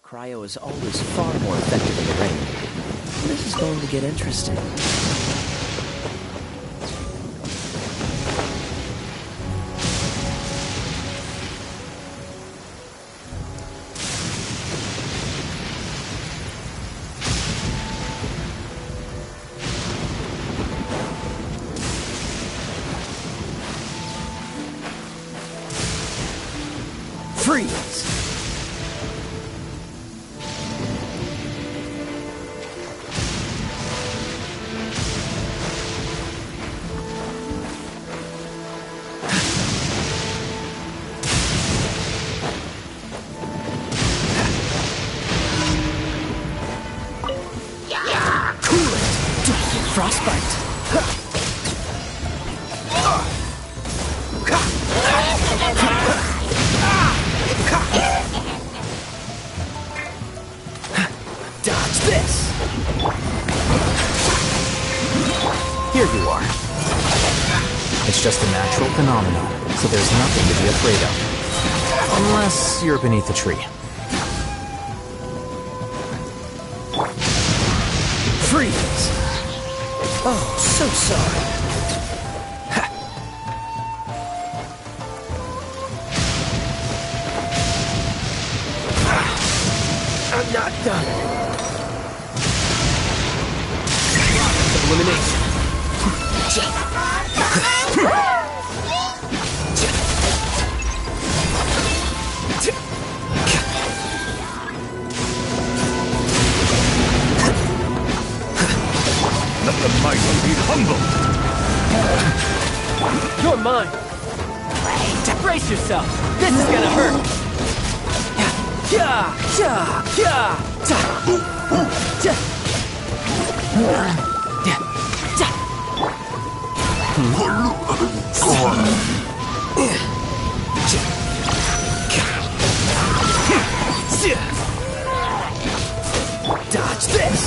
Cryo is always far more effective in the ring. This is going to get interesting. Freeze! Frostbite! Dodge this! Here you are. It's just a natural phenomenon, so there's nothing to be afraid of. Unless you're beneath a tree. Freeze! Oh, so sorry. I'm not done. Elimination. Let the mighty be humble! You're mine! Brace yourself! This is gonna hurt! Dodge this!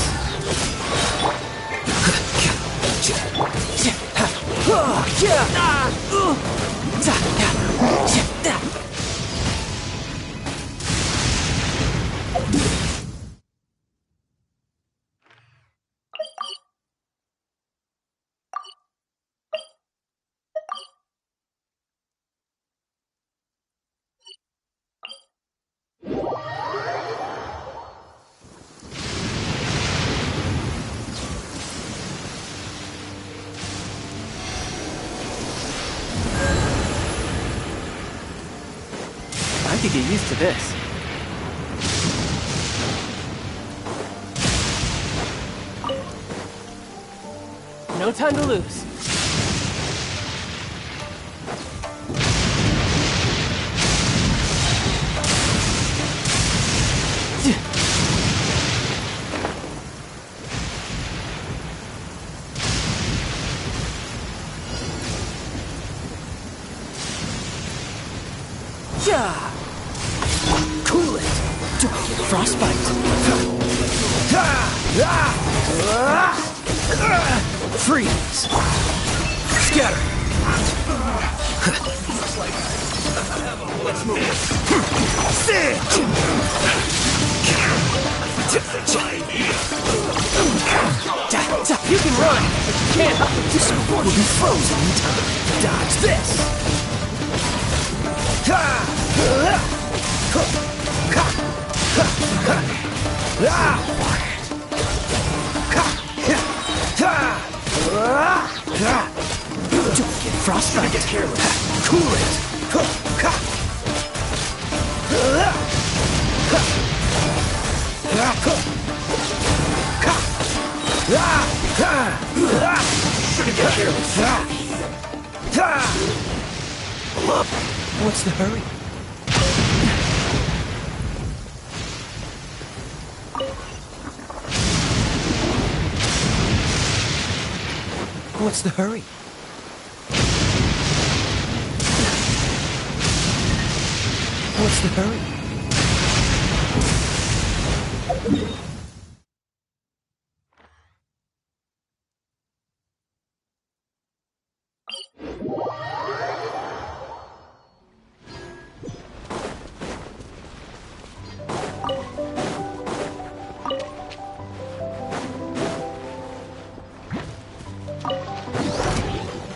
I could get used to this. No time to lose. Cool it! Frostbite! Freeze! Scatter! Let's move! Sitch! You can run, but you can't help it. This will be frozen in time. Dodge this! Don't get frostbite. Get careless. Cool it. Shouldn't get careless. What's the hurry? What's the hurry? What's the hurry?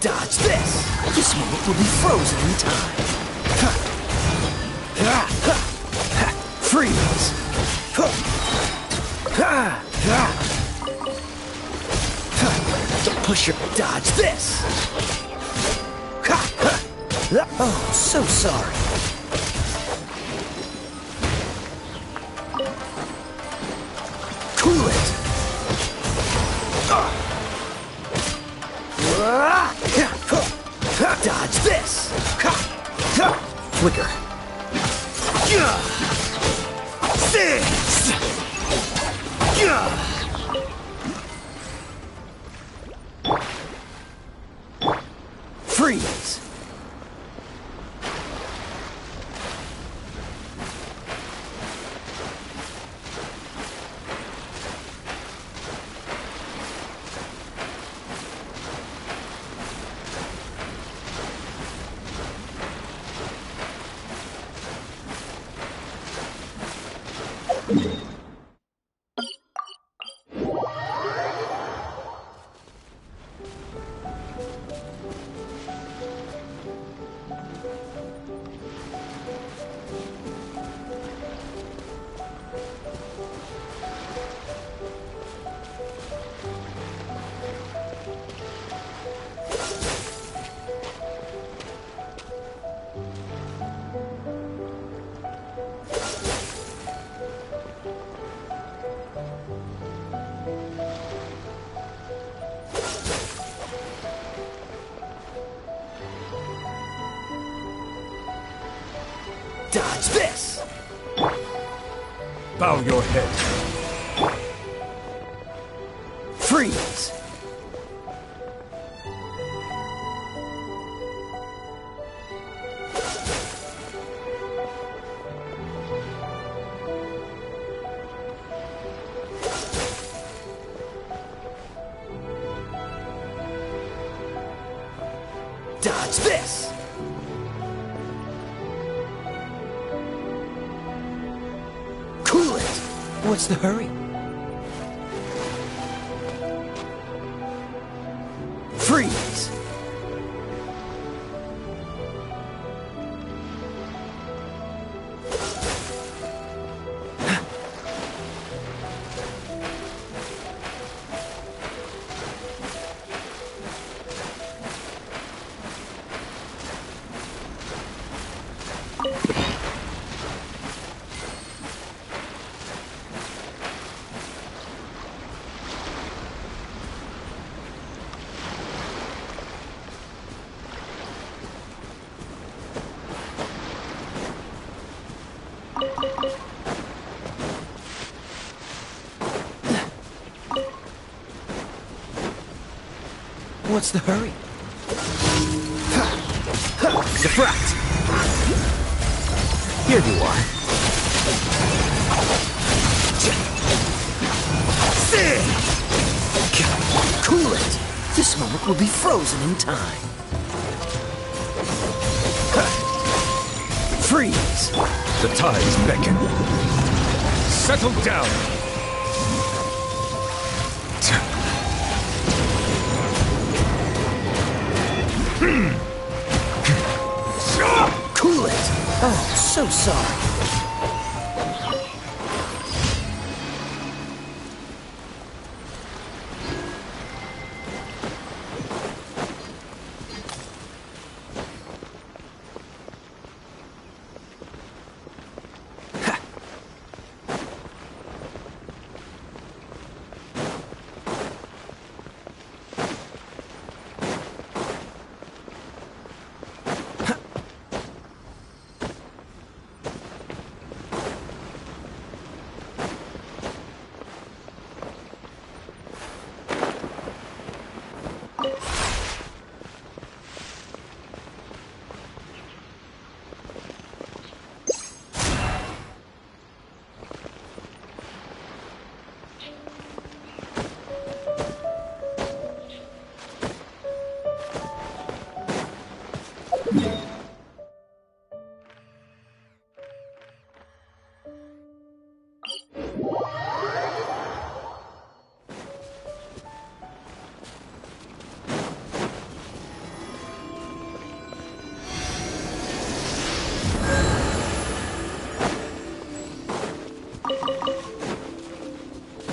Dodge this! This moment will be frozen in time. Freeze! Don't push your... Dodge this! Oh, so sorry. Cool it! Dodge this! Flicker. Six! Freeze! Dodge this! Bow your head. Freeze! Dodge this! Cool it! What's the hurry? Freeze! What's the hurry? Deflect! Here you are. Cool it! This moment will be frozen in time. Freeze! The tides beckon. Settle down. Cool it! Oh, so sorry.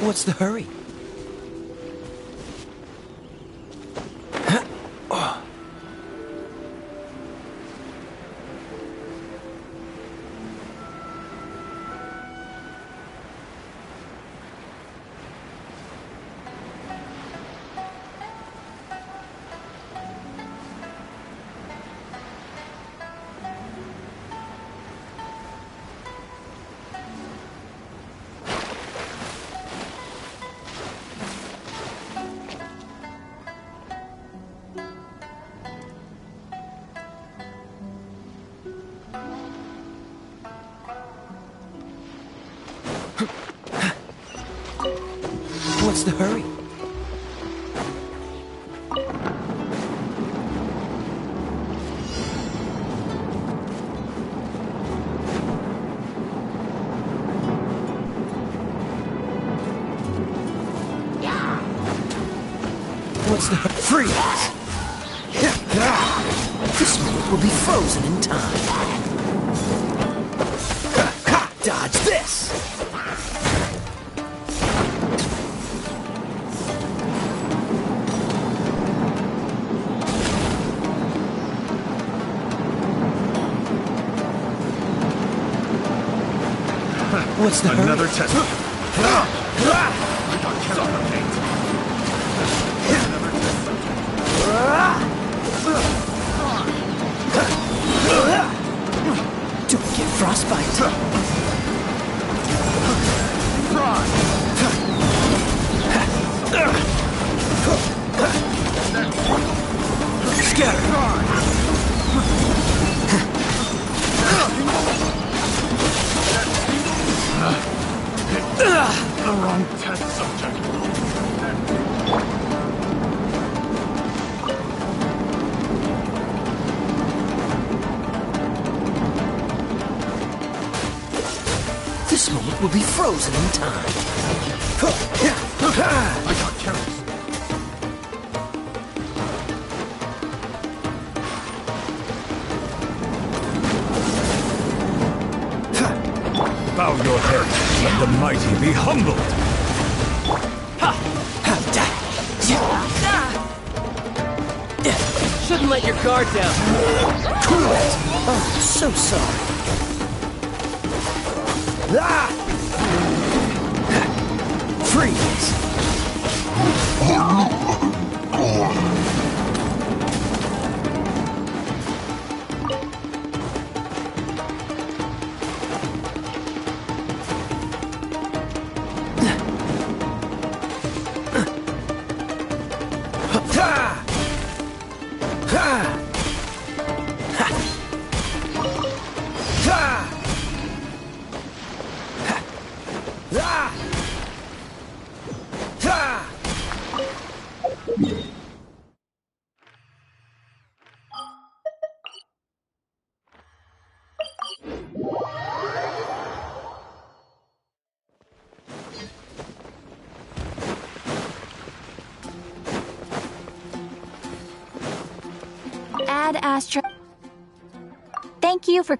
What's the hurry? What's the hurry? What's the freeze? This moment will be frozen in time. Dodge this! What's the Another hurry? test. I got suffocate. Another test subject. Don't get frostbite. The wrong test subject. This moment will be frozen in time. I got careless. Bow your head. Let the mighty be humbled. Shouldn't let your guard down. Cool it. Oh, so sorry. Freeze. Ad Astra. Thank you for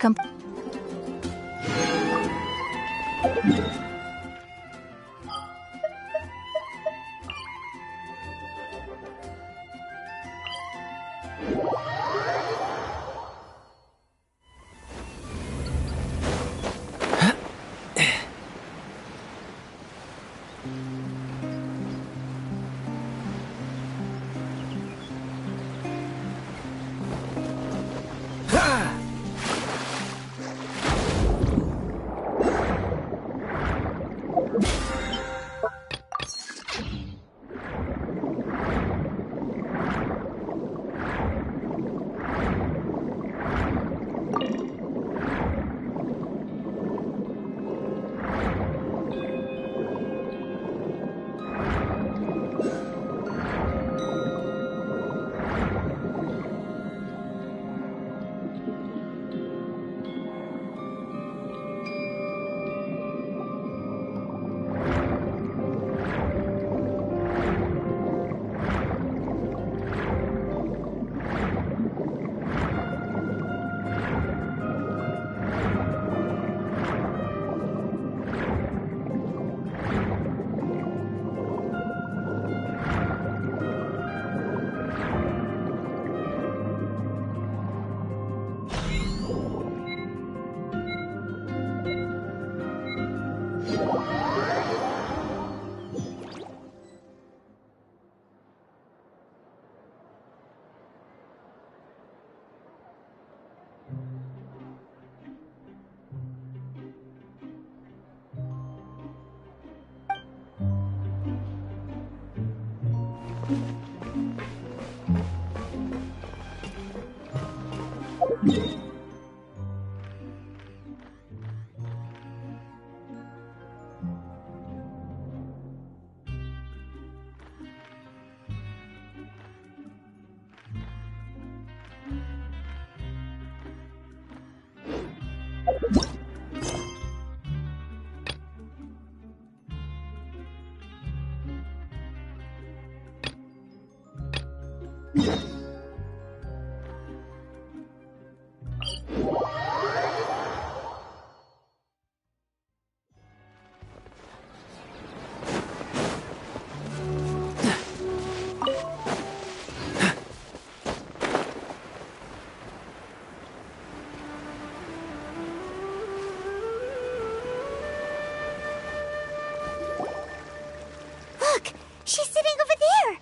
Look! She's sitting over there!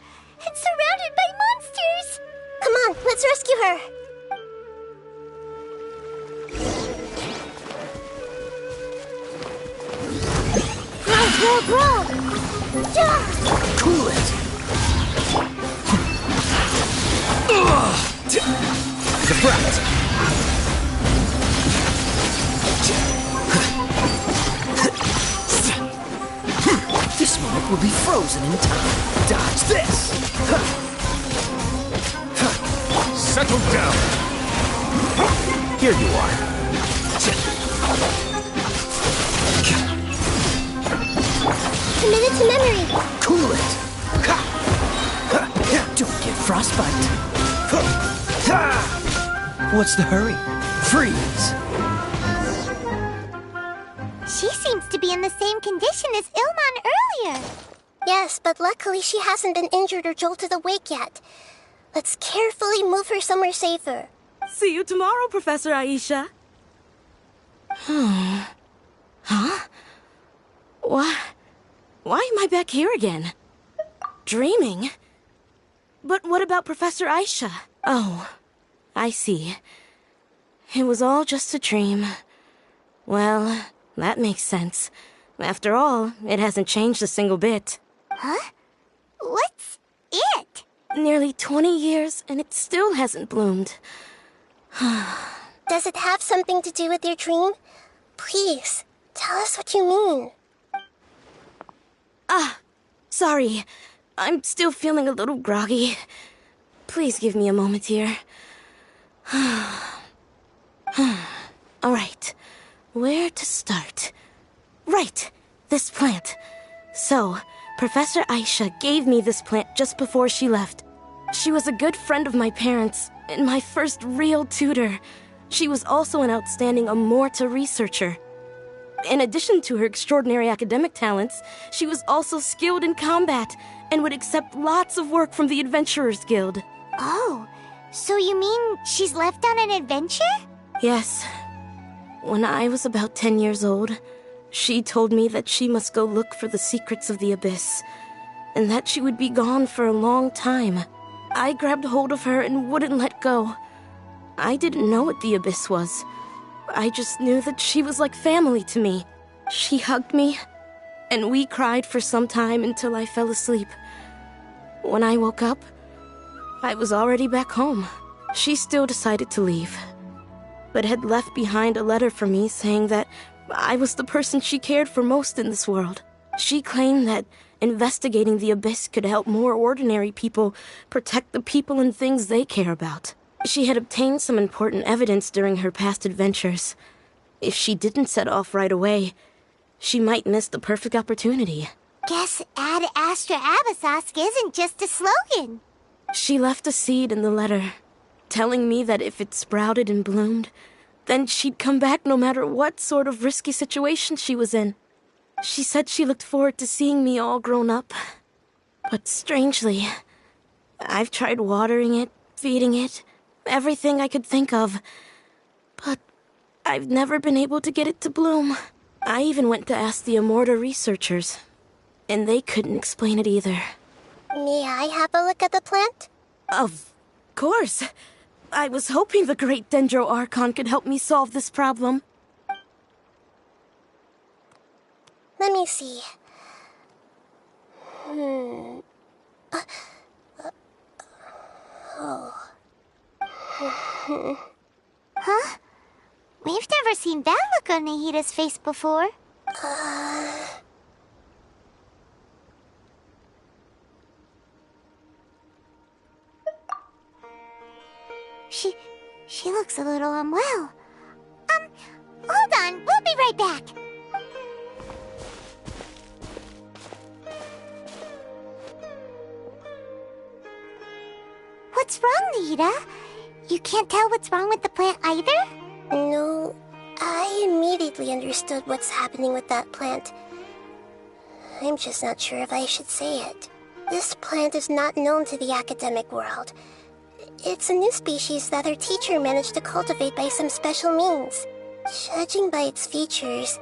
And surrounded by monsters! Come on, let's rescue her! Grow! Yeah! Cool it! The brat! This moment will be frozen in time. Dodge this! Settle down! Here you are. Committed to memory! Cool it! Don't get frostbite. What's the hurry? Freeze! She seems to be in the same condition as Ilman earlier. Yes, but luckily she hasn't been injured or jolted awake yet. Let's carefully move her somewhere safer. See you tomorrow, Professor Aisha. Huh? Why am I back here again? Dreaming? But what about Professor Aisha? Oh, I see. It was all just a dream. Well, that makes sense. After all, it hasn't changed a single bit. Huh? What's it? Nearly 20 years, and it still hasn't bloomed. Does it have something to do with your dream? Please, tell us what you mean. Sorry. I'm still feeling a little groggy. Please give me a moment here. Alright. Where to start? Right! This plant. So, Professor Aisha gave me this plant just before she left. She was a good friend of my parents, and my first real tutor. She was also an outstanding Amorta researcher. In addition to her extraordinary academic talents, she was also skilled in combat and would accept lots of work from the Adventurers Guild. Oh, so you mean she's left on an adventure? Yes. When I was about 10 years old, she told me that she must go look for the secrets of the Abyss, and that she would be gone for a long time. I grabbed hold of her and wouldn't let go. I didn't know what the Abyss was. I just knew that she was like family to me. She hugged me, and we cried for some time until I fell asleep. When I woke up, I was already back home. She still decided to leave, but had left behind a letter for me saying that I was the person she cared for most in this world. She claimed that investigating the Abyss could help more ordinary people protect the people and things they care about. She had obtained some important evidence during her past adventures. If she didn't set off right away, she might miss the perfect opportunity. Guess Ad Astra Abyssosque isn't just a slogan. She left a seed in the letter, telling me that if it sprouted and bloomed, then she'd come back no matter what sort of risky situation she was in. She said she looked forward to seeing me all grown up. But strangely, I've tried watering it, feeding it, everything I could think of. But I've never been able to get it to bloom. I even went to ask the Amorta researchers, and they couldn't explain it either. May I have a look at the plant? Of course. I was hoping the great Dendro Archon could help me solve this problem. Let me see. Oh. Huh? We've never seen that look on Nahida's face before. She looks a little unwell. Hold on, we'll be right back. What's wrong, Nahida? You can't tell what's wrong with the plant either? No, I immediately understood what's happening with that plant. I'm just not sure if I should say it. This plant is not known to the academic world. It's a new species that our teacher managed to cultivate by some special means. Judging by its features,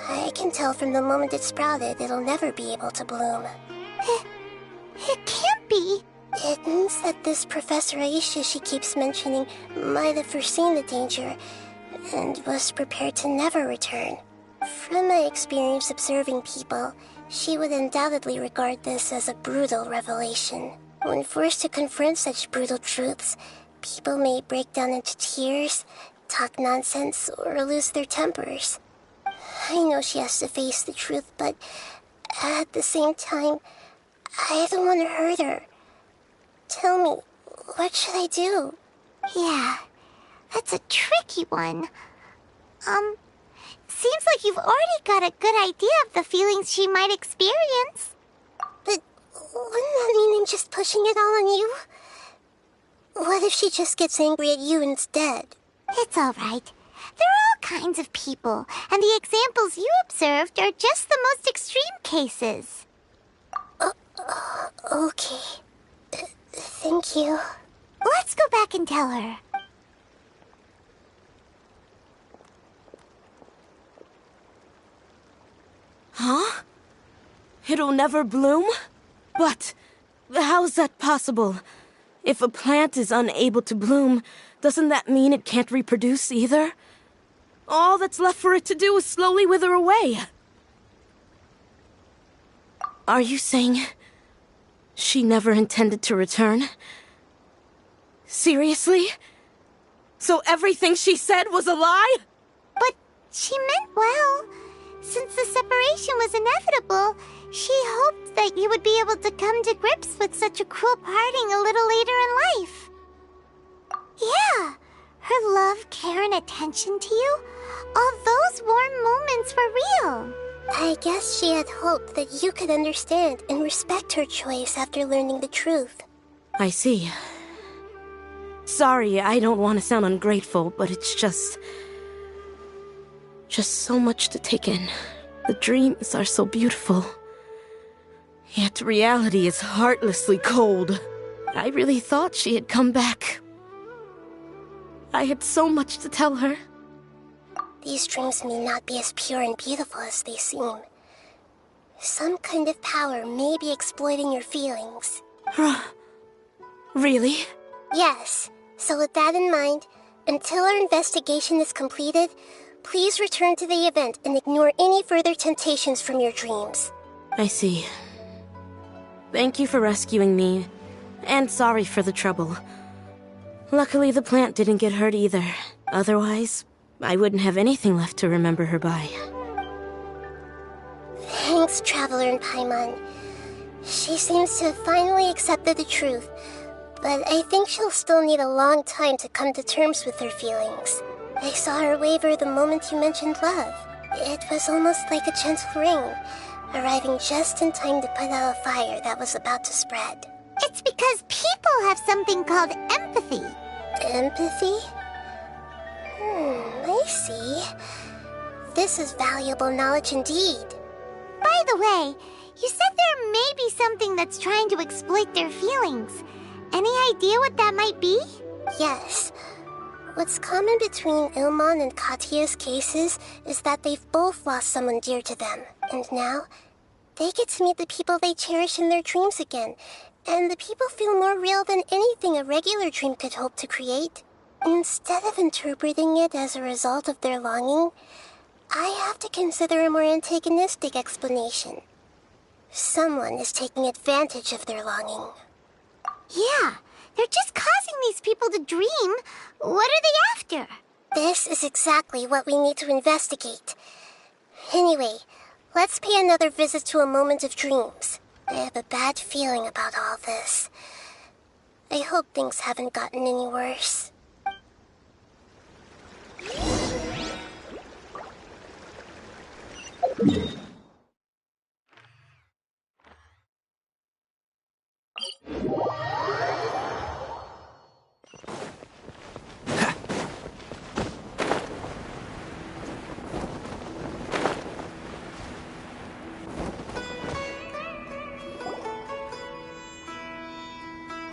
I can tell from the moment it sprouted it'll never be able to bloom. It can't be. It means that this Professor Aisha she keeps mentioning might have foreseen the danger and was prepared to never return. From my experience observing people, she would undoubtedly regard this as a brutal revelation. When forced to confront such brutal truths, people may break down into tears, talk nonsense, or lose their tempers. I know she has to face the truth, but at the same time, I don't want to hurt her. Tell me, what should I do? Yeah, that's a tricky one. Seems like you've already got a good idea of the feelings she might experience. But wouldn't that mean I'm just pushing it all on you? What if she just gets angry at you instead? It's all right. There are all kinds of people, and the examples you observed are just the most extreme cases. Okay. Thank you. Let's go back and tell her. Huh? It'll never bloom? But how's that possible? If a plant is unable to bloom, doesn't that mean it can't reproduce either? All that's left for it to do is slowly wither away. Are you saying she never intended to return? Seriously? So everything she said was a lie? But she meant well. Since the separation was inevitable, she hoped that you would be able to come to grips with such a cruel parting a little later in life. Yeah, her love, care, and attention to you, all those warm moments were real. I guess she had hoped that you could understand and respect her choice after learning the truth. I see. Sorry, I don't want to sound ungrateful, but it's just so much to take in. The dreams are so beautiful. Yet reality is heartlessly cold. I really thought she had come back. I had so much to tell her. These dreams may not be as pure and beautiful as they seem. Some kind of power may be exploiting your feelings. Really? Yes. So with that in mind, until our investigation is completed, please return to the event and ignore any further temptations from your dreams. I see. Thank you for rescuing me, and sorry for the trouble. Luckily, the plant didn't get hurt either. Otherwise, I wouldn't have anything left to remember her by. Thanks, Traveler and Paimon. She seems to have finally accepted the truth, but I think she'll still need a long time to come to terms with her feelings. I saw her waver the moment you mentioned love. It was almost like a gentle rain, arriving just in time to put out a fire that was about to spread. It's because people have something called empathy. Empathy? I see. This is valuable knowledge indeed. By the way, you said there may be something that's trying to exploit their feelings. Any idea what that might be? Yes. What's common between Ilmon and Katya's cases is that they've both lost someone dear to them. And now, they get to meet the people they cherish in their dreams again. And the people feel more real than anything a regular dream could hope to create. Instead of interpreting it as a result of their longing, I have to consider a more antagonistic explanation. Someone is taking advantage of their longing. Yeah, They're just causing these people to dream. What are they after? This is exactly what we need to investigate. Anyway, let's pay another visit to a moment of dreams. I have a bad feeling about all this. I hope things haven't gotten any worse.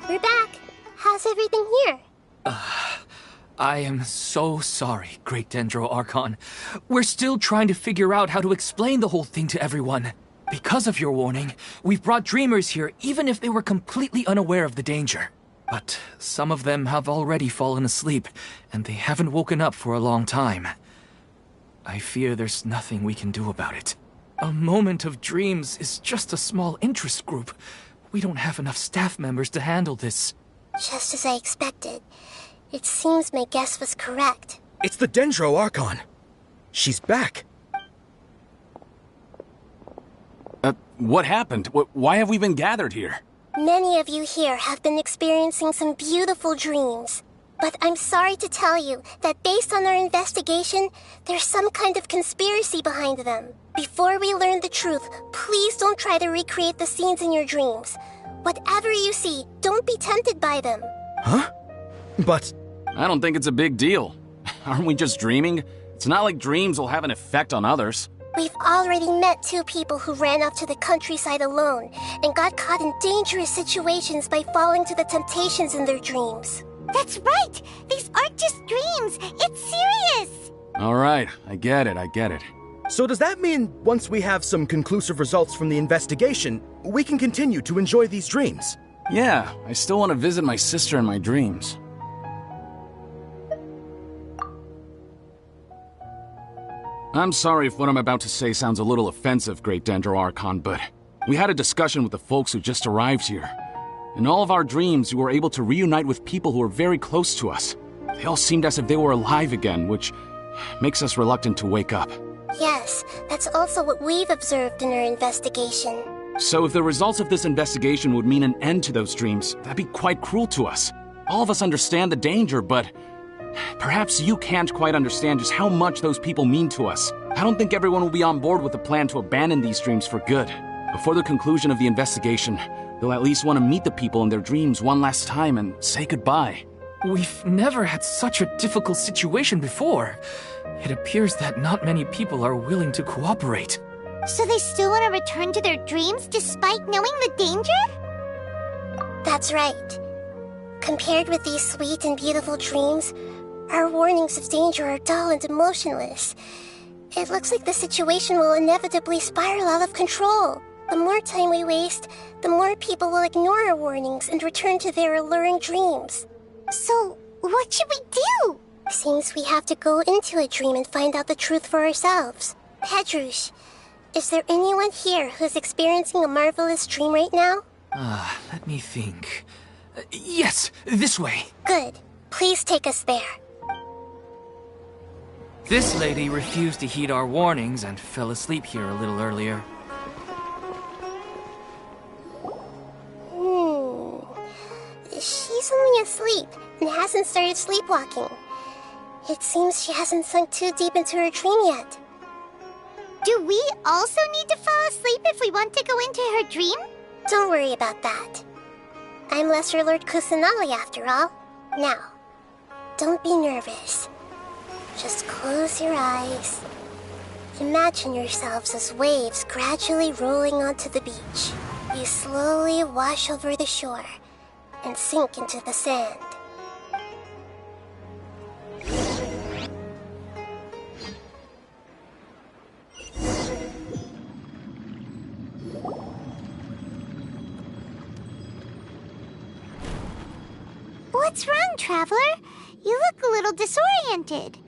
We're back. How's everything here? I am so sorry, Great Dendro Archon. We're still trying to figure out how to explain the whole thing to everyone. Because of your warning, we've brought dreamers here even if they were completely unaware of the danger. But some of them have already fallen asleep, and they haven't woken up for a long time. I fear there's nothing we can do about it. A moment of dreams is just a small interest group. We don't have enough staff members to handle this. Just as I expected. It seems my guess was correct. It's the Dendro Archon. She's back. What happened? Why have we been gathered here? Many of you here have been experiencing some beautiful dreams. But I'm sorry to tell you that based on our investigation, there's some kind of conspiracy behind them. Before we learn the truth, please don't try to recreate the scenes in your dreams. Whatever you see, don't be tempted by them. Huh? But... I don't think it's a big deal. Aren't we just dreaming? It's not like dreams will have an effect on others. We've already met 2 people who ran off to the countryside alone and got caught in dangerous situations by falling to the temptations in their dreams. That's right! These aren't just dreams! It's serious! Alright, I get it. so does that mean once we have some conclusive results from the investigation, we can continue to enjoy these dreams? Yeah, I still want to visit my sister in my dreams. I'm sorry if what I'm about to say sounds a little offensive, Great Dendro Archon, but we had a discussion with the folks who just arrived here. In all of our dreams, we were able to reunite with people who were very close to us. They all seemed as if they were alive again, which makes us reluctant to wake up. Yes, that's also what we've observed in our investigation. So if the results of this investigation would mean an end to those dreams, that'd be quite cruel to us. All of us understand the danger, but perhaps you can't quite understand just how much those people mean to us. I don't think everyone will be on board with the plan to abandon these dreams for good. Before the conclusion of the investigation, they'll at least want to meet the people in their dreams one last time and say goodbye. We've never had such a difficult situation before. It appears that not many people are willing to cooperate. So they still want to return to their dreams despite knowing the danger? That's right. Compared with these sweet and beautiful dreams, our warnings of danger are dull and emotionless. It looks like the situation will inevitably spiral out of control. The more time we waste, the more people will ignore our warnings and return to their alluring dreams. So, what should we do? Seems we have to go into a dream and find out the truth for ourselves. Pedrush, is there anyone here who's experiencing a marvelous dream right now? Let me think. Yes, this way. Good. Please take us there. This lady refused to heed our warnings and fell asleep here a little earlier. She's only asleep and hasn't started sleepwalking. It seems she hasn't sunk too deep into her dream yet. Do we also need to fall asleep if we want to go into her dream? Don't worry about that. I'm Lesser Lord Kusanali after all. Now, don't be nervous. Just close your eyes. Imagine yourselves as waves gradually rolling onto the beach. You slowly wash over the shore and sink into the sand. What's wrong, Traveler? You look a little disoriented.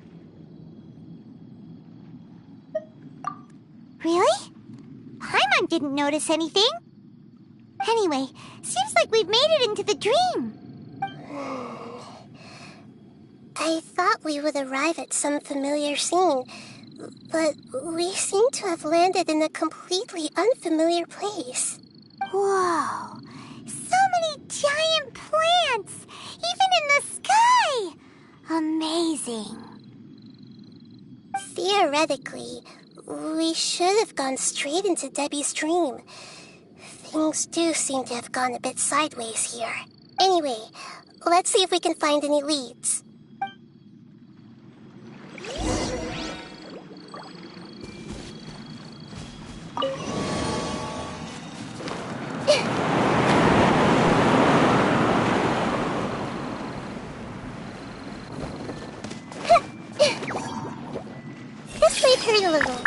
Really? Paimon didn't notice anything. Anyway, seems like we've made it into the dream. I thought we would arrive at some familiar scene, but we seem to have landed in a completely unfamiliar place. Whoa! So many giant plants! Even in the sky! Amazing. Theoretically, we should have gone straight into Debbie's dream. Things do seem to have gone a bit sideways here. Anyway, let's see if we can find any leads. This might hurt a little.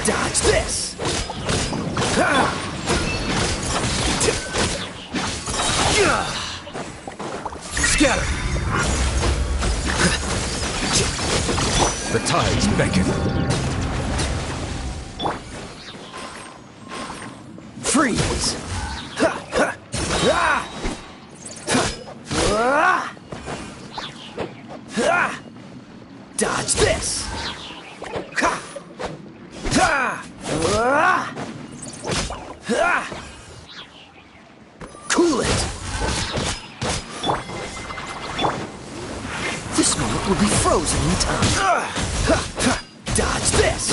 Dodge this! Scatter! The tides beckon. Freeze! Dodge this! Cool it! This moment will be frozen in time. Dodge this!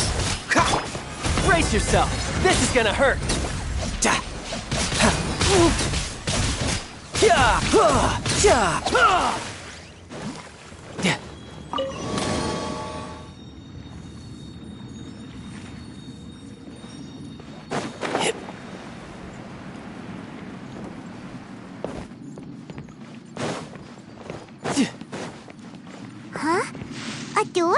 Brace yourself! This is gonna hurt! Huh? A door?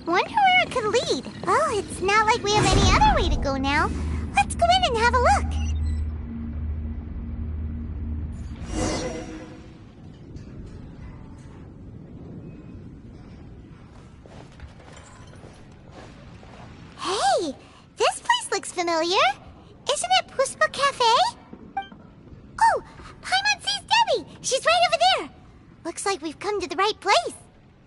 Wonder where it could lead. Oh, it's not like we have any other way to go now. Let's go in and have a look. Hey, this place looks familiar. Isn't it Puspa Cafe? Oh, Paimon sees Debbie. She's right over there. Looks like we've come to the right place.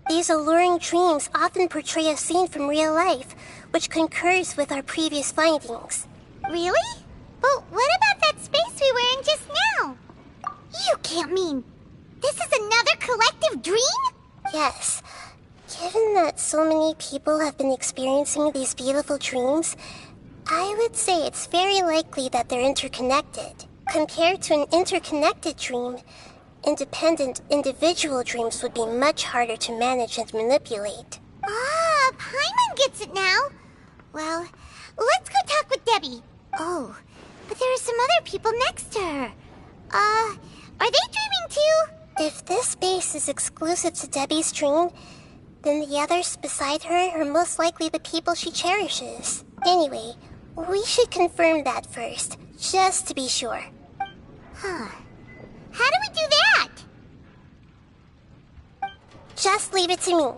These alluring dreams often portray a scene from real life, which concurs with our previous findings. Really? But what about that space we were in just now? You can't mean this is another collective dream? Yes. Given that so many people have been experiencing these beautiful dreams, I would say it's very likely that they're interconnected. Compared to an interconnected dream, independent individual dreams would be much harder to manage and manipulate. Ah, Paimon gets it now. Well, let's go talk with Debbie. Oh, but there are some other people next to her. Are they dreaming too? If this space is exclusive to Debbie's dream, then the others beside her are most likely the people she cherishes. Anyway, we should confirm that first, just to be sure. Huh. How do we do that? Just leave it to me.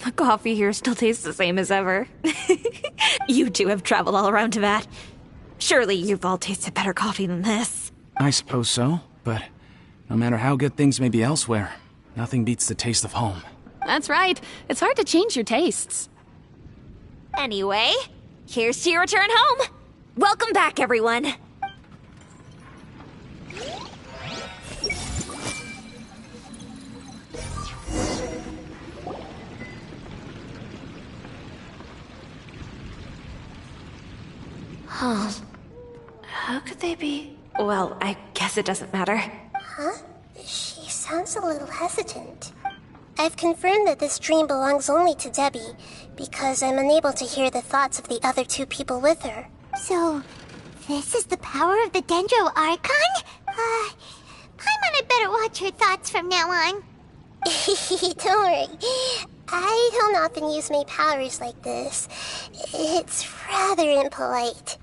The coffee here still tastes the same as ever. You two have traveled all around Tibet. Surely you've all tasted better coffee than this. I suppose so, but no matter how good things may be elsewhere, nothing beats the taste of home. That's right. It's hard to change your tastes. Anyway, here's to your return home. Welcome back, everyone. Huh. How could they be? Well, I guess it doesn't matter. Huh? She sounds a little hesitant. I've confirmed that this dream belongs only to Debbie, because I'm unable to hear the thoughts of the other two people with her. So, this is the power of the Dendro Archon? Paimon had better watch her thoughts from now on. Don't worry. I don't often use my powers like this. It's rather impolite.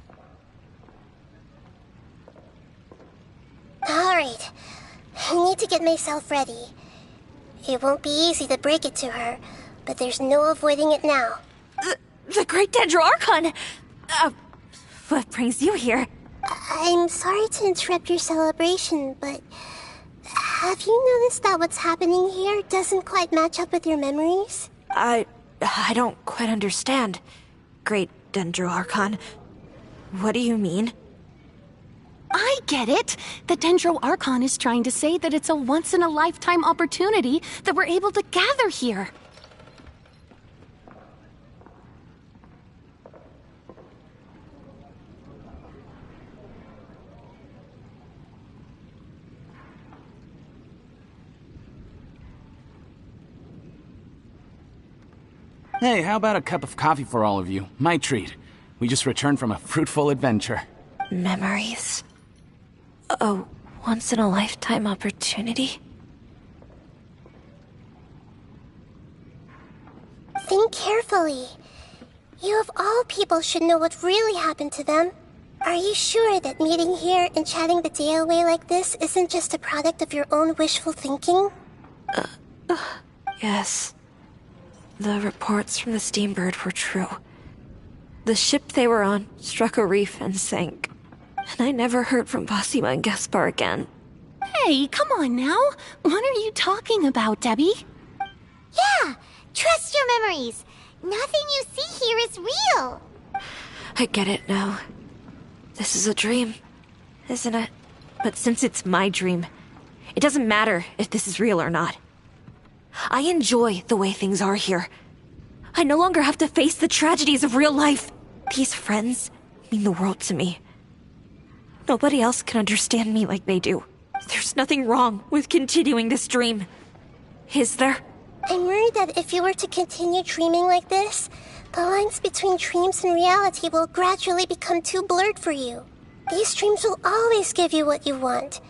Alright, I need to get myself ready. It won't be easy to break it to her, but there's no avoiding it now. The Great Dendro Archon! What brings you here? I'm sorry to interrupt your celebration, but have you noticed that what's happening here doesn't quite match up with your memories? I don't quite understand. Great Dendro Archon. What do you mean? I get it! The Dendro Archon is trying to say that it's a once-in-a-lifetime opportunity that we're able to gather here. Hey, how about a cup of coffee for all of you? My treat. We just returned from a fruitful adventure. Memories. A once-in-a-lifetime opportunity? Think carefully. You of all people should know what really happened to them. Are you sure that meeting here and chatting the day away like this isn't just a product of your own wishful thinking? Yes. The reports from the Steambird were true. The ship they were on struck a reef and sank. And I never heard from Basima and Gaspar again. Hey, come on now! What are you talking about, Debbie? Yeah! Trust your memories! Nothing you see here is real! I get it now. This is a dream, isn't it? But since it's my dream, it doesn't matter if this is real or not. I enjoy the way things are here. I no longer have to face the tragedies of real life. These friends mean the world to me. Nobody else can understand me like they do. There's nothing wrong with continuing this dream. Is there? I'm worried that if you were to continue dreaming like this, the lines between dreams and reality will gradually become too blurred for you. These dreams will always give you what you want,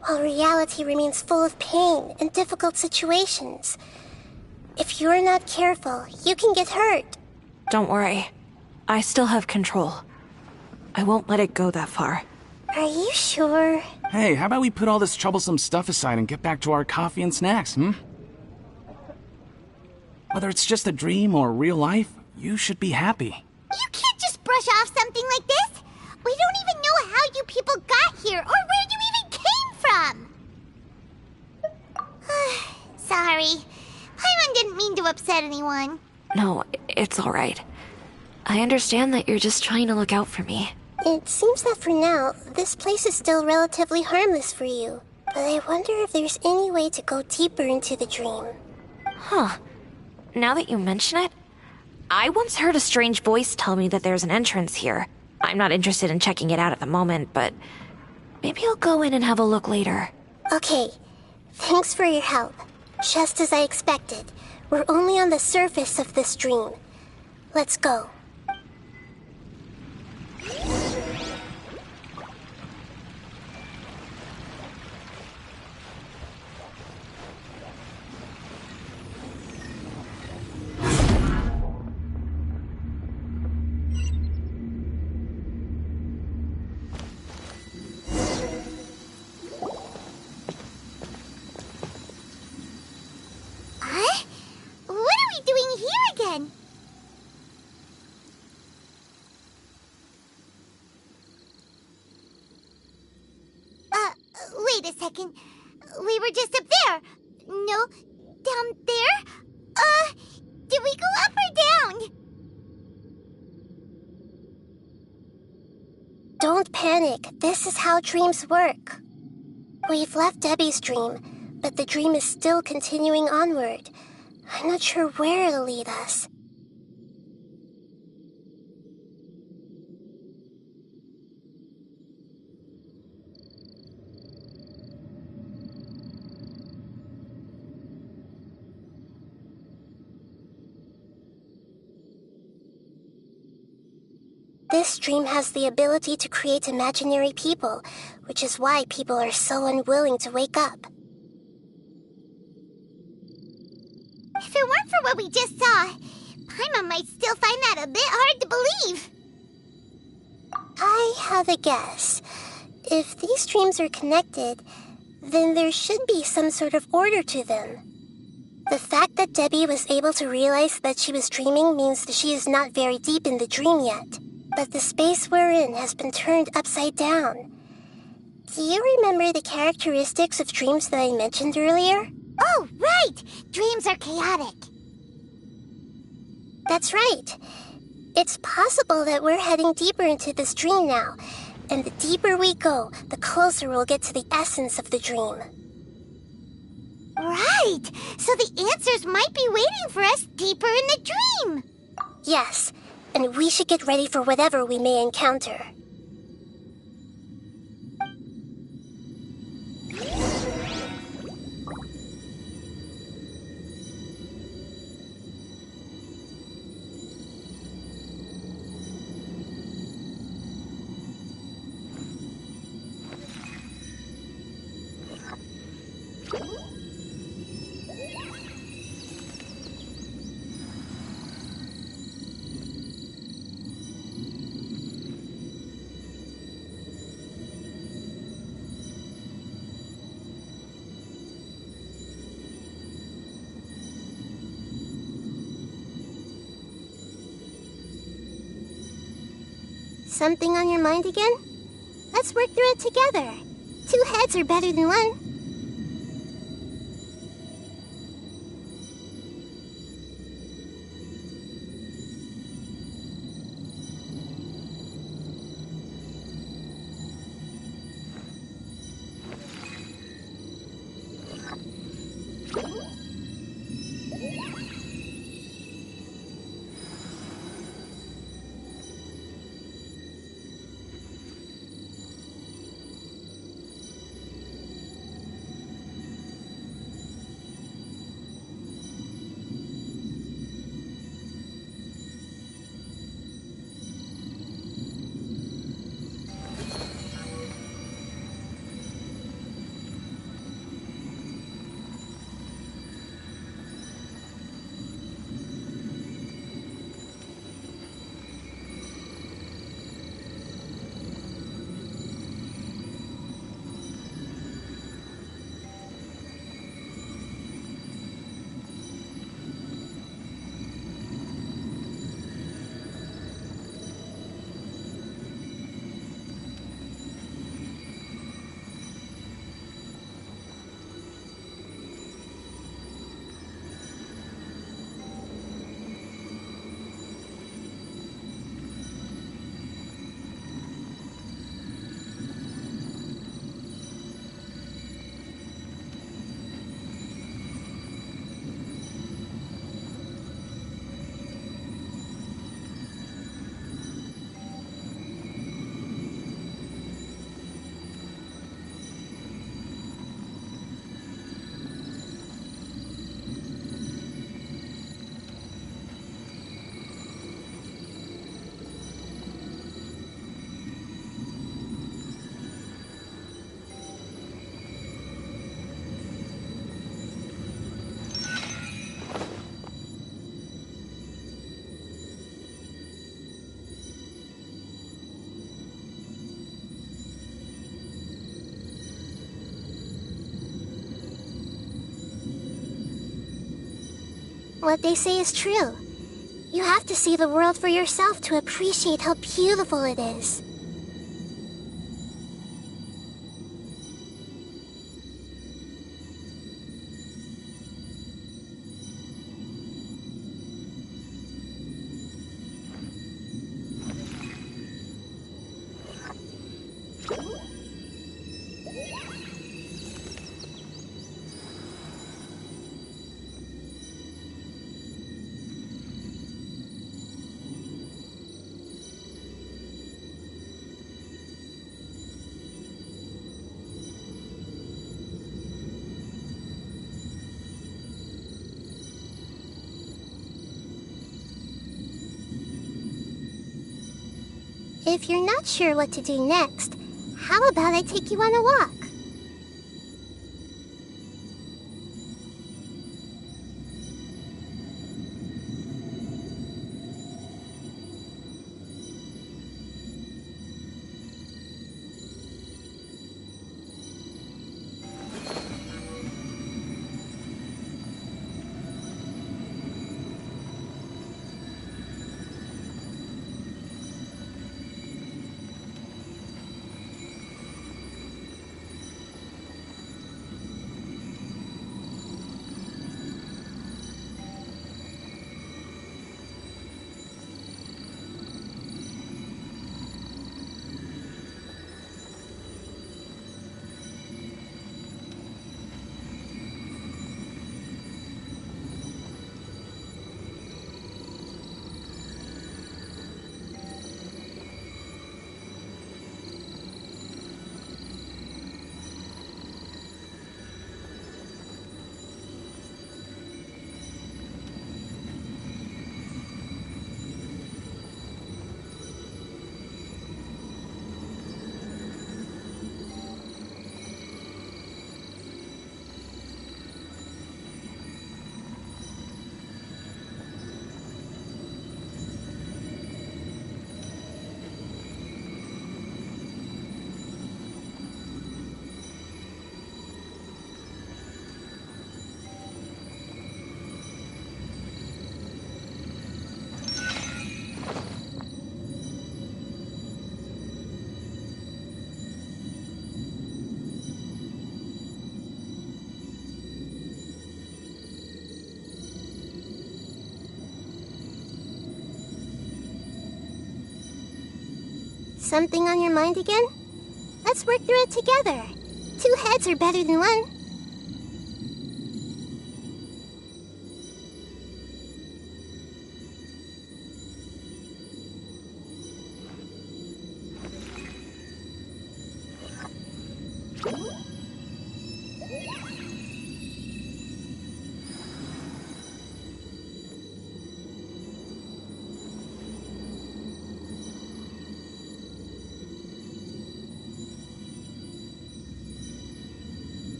while reality remains full of pain and difficult situations. If you're not careful, you can get hurt. Don't worry. I still have control. I won't let it go that far. Are you sure? Hey, how about we put all this troublesome stuff aside and get back to our coffee and snacks, Whether it's just a dream or real life, you should be happy. You can't just brush off something like this! We don't even know how you people got here or where you even came from! Sorry. Paimon didn't mean to upset anyone. No, it's alright. I understand that you're just trying to look out for me. It seems that for now, this place is still relatively harmless for you. But I wonder if there's any way to go deeper into the dream. Huh. Now that you mention it, I once heard a strange voice tell me that there's an entrance here. I'm not interested in checking it out at the moment, but maybe I'll go in and have a look later. Okay. Thanks for your help. Just as I expected, we're only on the surface of this dream. Let's go. What are we doing here again? Wait a second. We were just up there. No, down there? Did we go up or down? Don't panic. This is how dreams work. We've left Debbie's dream, but the dream is still continuing onward. I'm not sure where it'll lead us. This dream has the ability to create imaginary people, which is why people are so unwilling to wake up. If it weren't for what we just saw, Paimon might still find that a bit hard to believe. I have a guess. If these dreams are connected, then there should be some sort of order to them. The fact that Debbie was able to realize that she was dreaming means that she is not very deep in the dream yet. But the space we're in has been turned upside down. Do you remember the characteristics of dreams that I mentioned earlier? Oh, right! Dreams are chaotic. That's right. It's possible that we're heading deeper into this dream now, and the deeper we go, the closer we'll get to the essence of the dream. Right! So the answers might be waiting for us deeper in the dream! Yes, and we should get ready for whatever we may encounter. Something on your mind again? Let's work through it together. 2 heads are better than 1. What they say is true. You have to see the world for yourself to appreciate how beautiful it is. If you're not sure what to do next, how about I take you on a walk? Something on your mind again? Let's work through it together. 2 heads are better than 1.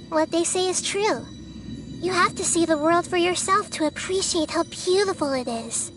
What they say is true. You have to see the world for yourself to appreciate how beautiful it is.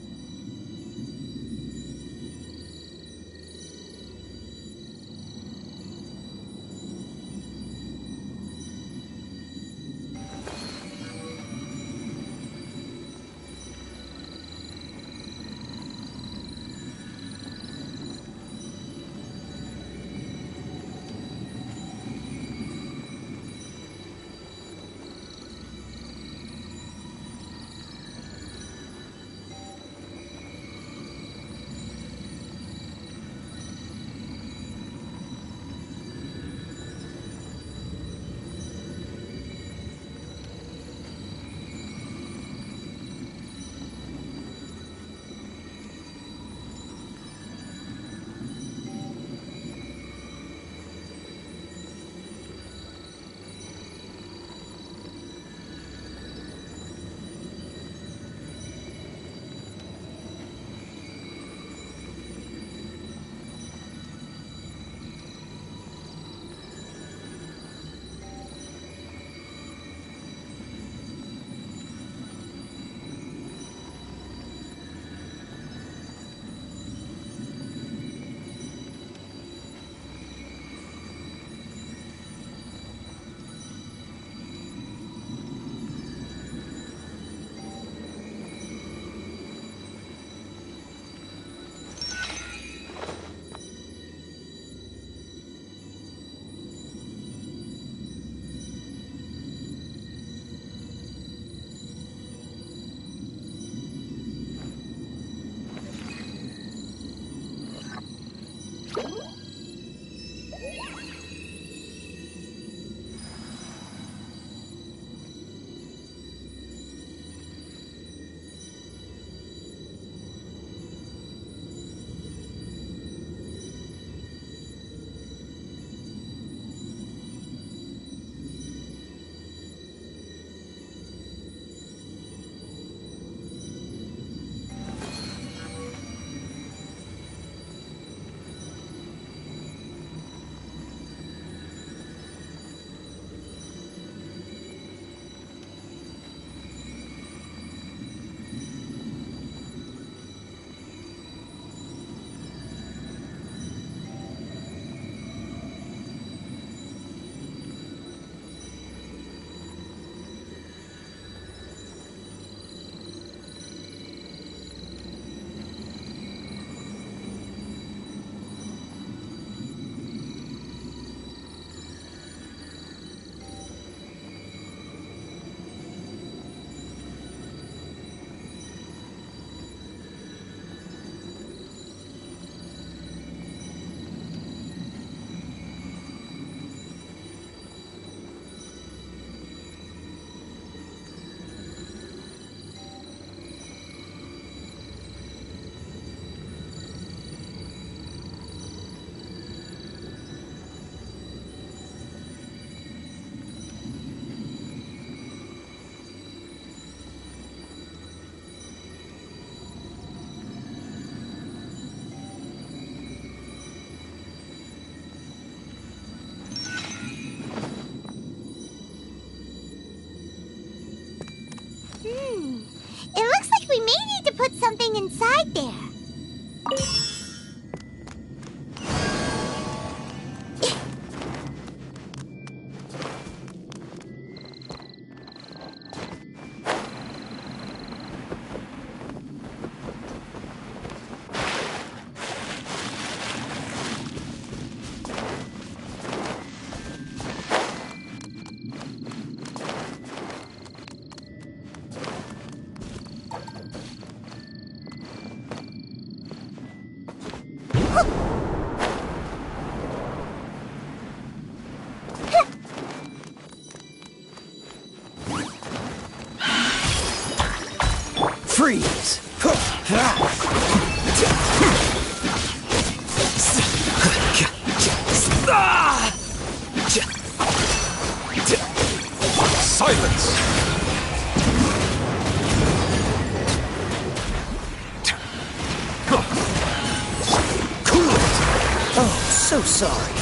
so sorry.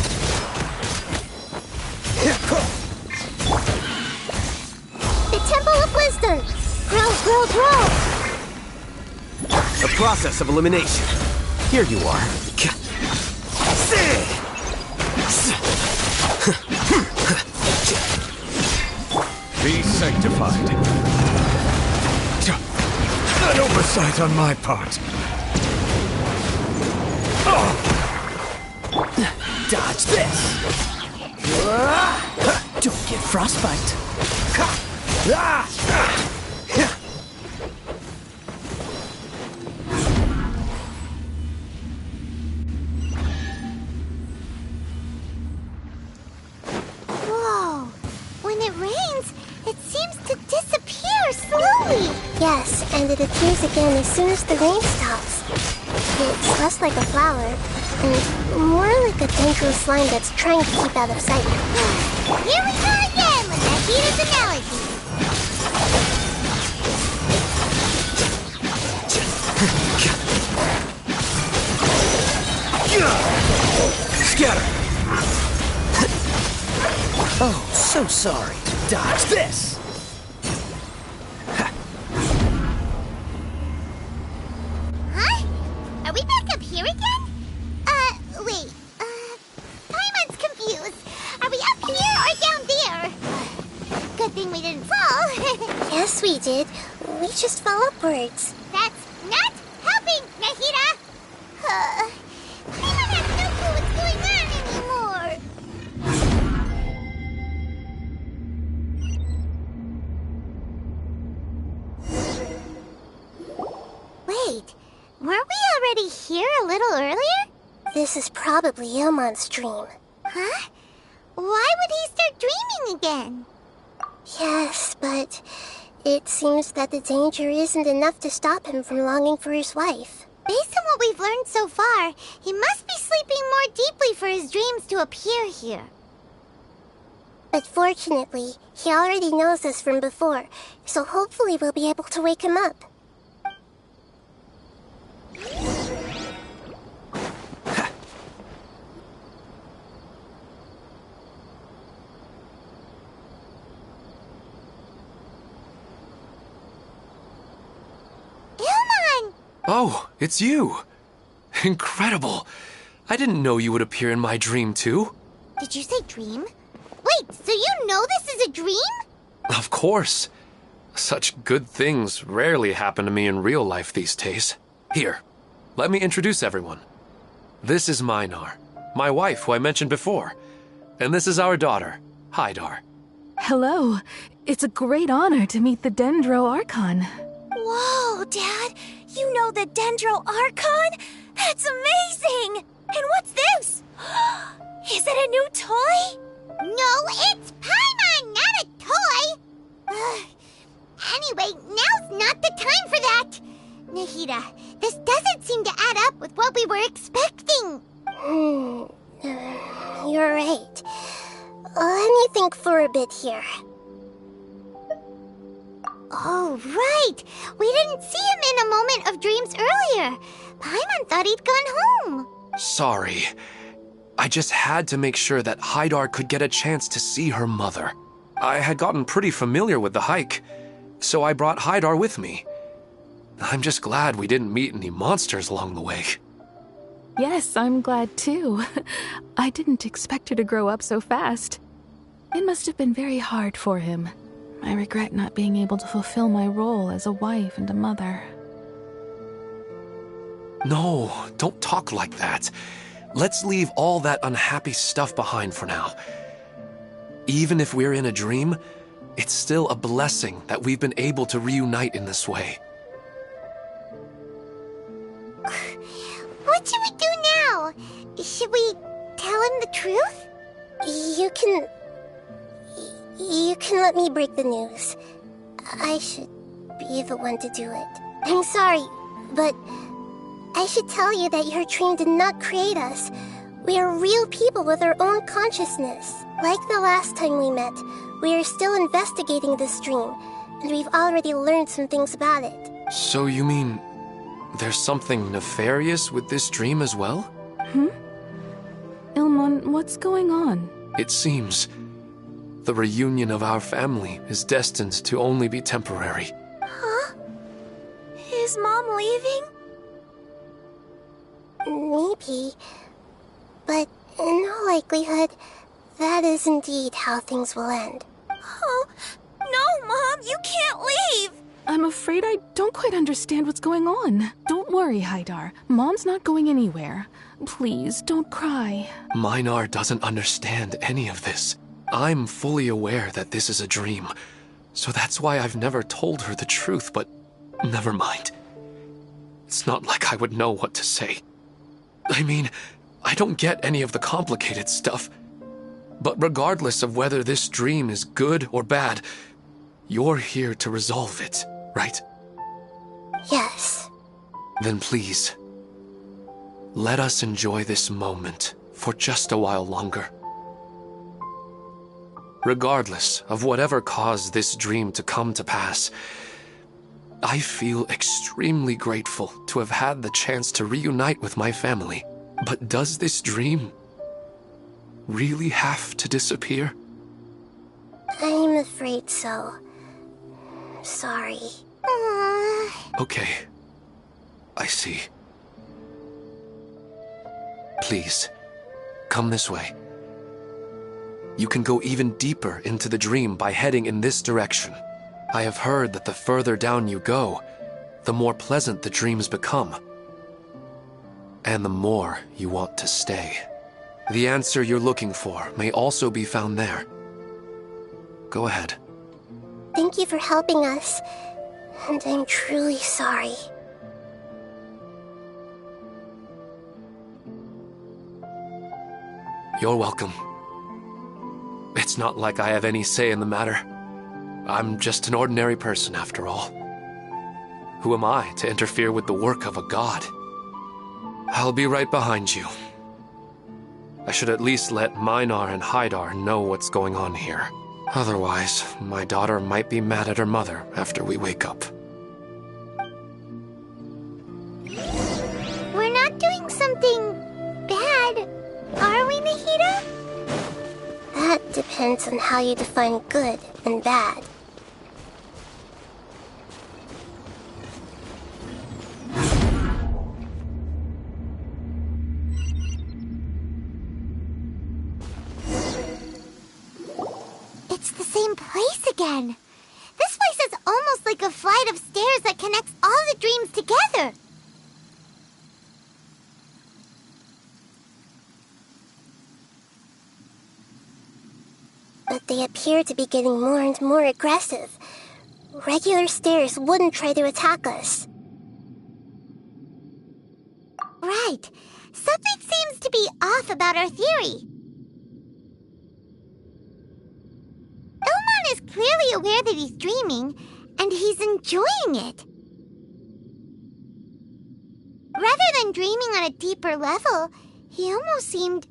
The Temple of Wisdom! Grow, grow, grow! A process of elimination. Here you are. Be sanctified. An oversight on my part. Dodge this! Don't get frostbite. Whoa! When it rains, it seems to disappear slowly. Yes, and it appears again as soon as the rain stops. It's less like a flower, and more like a dangerous slime that's trying to keep out of sight. Here we go again with Nahita's analogy. Scatter! Oh, so sorry. Dodge this! Huh? Are we back up here again? Wait. Paimon's confused. Are we up here or down there? Good thing we didn't fall. Yes, we did. We just fell upwards. That's not helping, Nahita! Paimon has no clue what's going on anymore. Wait, weren't we already here a little earlier? This is probably Ilmon's dream. Huh? Why would he start dreaming again? Yes, but it seems that the danger isn't enough to stop him from longing for his wife. Based on what we've learned so far, he must be sleeping more deeply for his dreams to appear here. But fortunately, he already knows us from before, so hopefully we'll be able to wake him up. Oh, it's you! Incredible! I didn't know you would appear in my dream, too. Did you say dream? Wait, so you know this is a dream? Of course. Such good things rarely happen to me in real life these days. Here, let me introduce everyone. This is Minar, my wife who I mentioned before. And this is our daughter, Hydar. Hello. It's a great honor to meet the Dendro Archon. Whoa, Dad! You know the Dendro Archon? That's amazing! And what's this? Is it a new toy? No, it's Paimon, not a toy! Anyway, now's not the time for that! Nahita, this doesn't seem to add up with what we were expecting. You're right. Let me think for a bit here. Oh, right! We didn't see him in a moment of dreams earlier. Paimon thought he'd gone home. Sorry. I just had to make sure that Hydar could get a chance to see her mother. I had gotten pretty familiar with the hike, so I brought Hydar with me. I'm just glad we didn't meet any monsters along the way. Yes, I'm glad too. I didn't expect her to grow up so fast. It must have been very hard for him. I regret not being able to fulfill my role as a wife and a mother. No, don't talk like that. Let's leave all that unhappy stuff behind for now. Even if we're in a dream, it's still a blessing that we've been able to reunite in this way. What should we do now? Should we tell him the truth? You can let me break the news. I should be the one to do it. I'm sorry, but I should tell you that your dream did not create us. We are real people with our own consciousness. Like the last time we met, we are still investigating this dream, and we've already learned some things about it. So you mean there's something nefarious with this dream as well? Ilmon, what's going on? It seems the reunion of our family is destined to only be temporary. Huh? Is Mom leaving? Maybe. But in all likelihood, that is indeed how things will end. Oh, no, Mom, you can't leave! I'm afraid I don't quite understand what's going on. Don't worry, Haidar. Mom's not going anywhere. Please, don't cry. Minar doesn't understand any of this. I'm fully aware that this is a dream, so that's why I've never told her the truth, but never mind. It's not like I would know what to say. I mean, I don't get any of the complicated stuff. But regardless of whether this dream is good or bad, you're here to resolve it, right? Yes. Then please, let us enjoy this moment for just a while longer. Regardless of whatever caused this dream to come to pass, I feel extremely grateful to have had the chance to reunite with my family. But does this dream really have to disappear? I'm afraid so. Sorry. Okay. I see. Please, come this way. You can go even deeper into the dream by heading in this direction. I have heard that the further down you go, the more pleasant the dreams become. And the more you want to stay. The answer you're looking for may also be found there. Go ahead. Thank you for helping us, and I'm truly sorry. You're welcome. It's not like I have any say in the matter. I'm just an ordinary person, after all. Who am I to interfere with the work of a god? I'll be right behind you. I should at least let Minar and Haidar know what's going on here. Otherwise, my daughter might be mad at her mother after we wake up. We're not doing something bad, are we, Nahida? That depends on how you define good and bad. It's the same place again. This place is almost like a flight of stairs that connects all the dreams together. But they appear to be getting more and more aggressive. Regular stairs wouldn't try to attack us. Right. Something seems to be off about our theory. Ilmon is clearly aware that he's dreaming, and he's enjoying it. Rather than dreaming on a deeper level, he almost seemed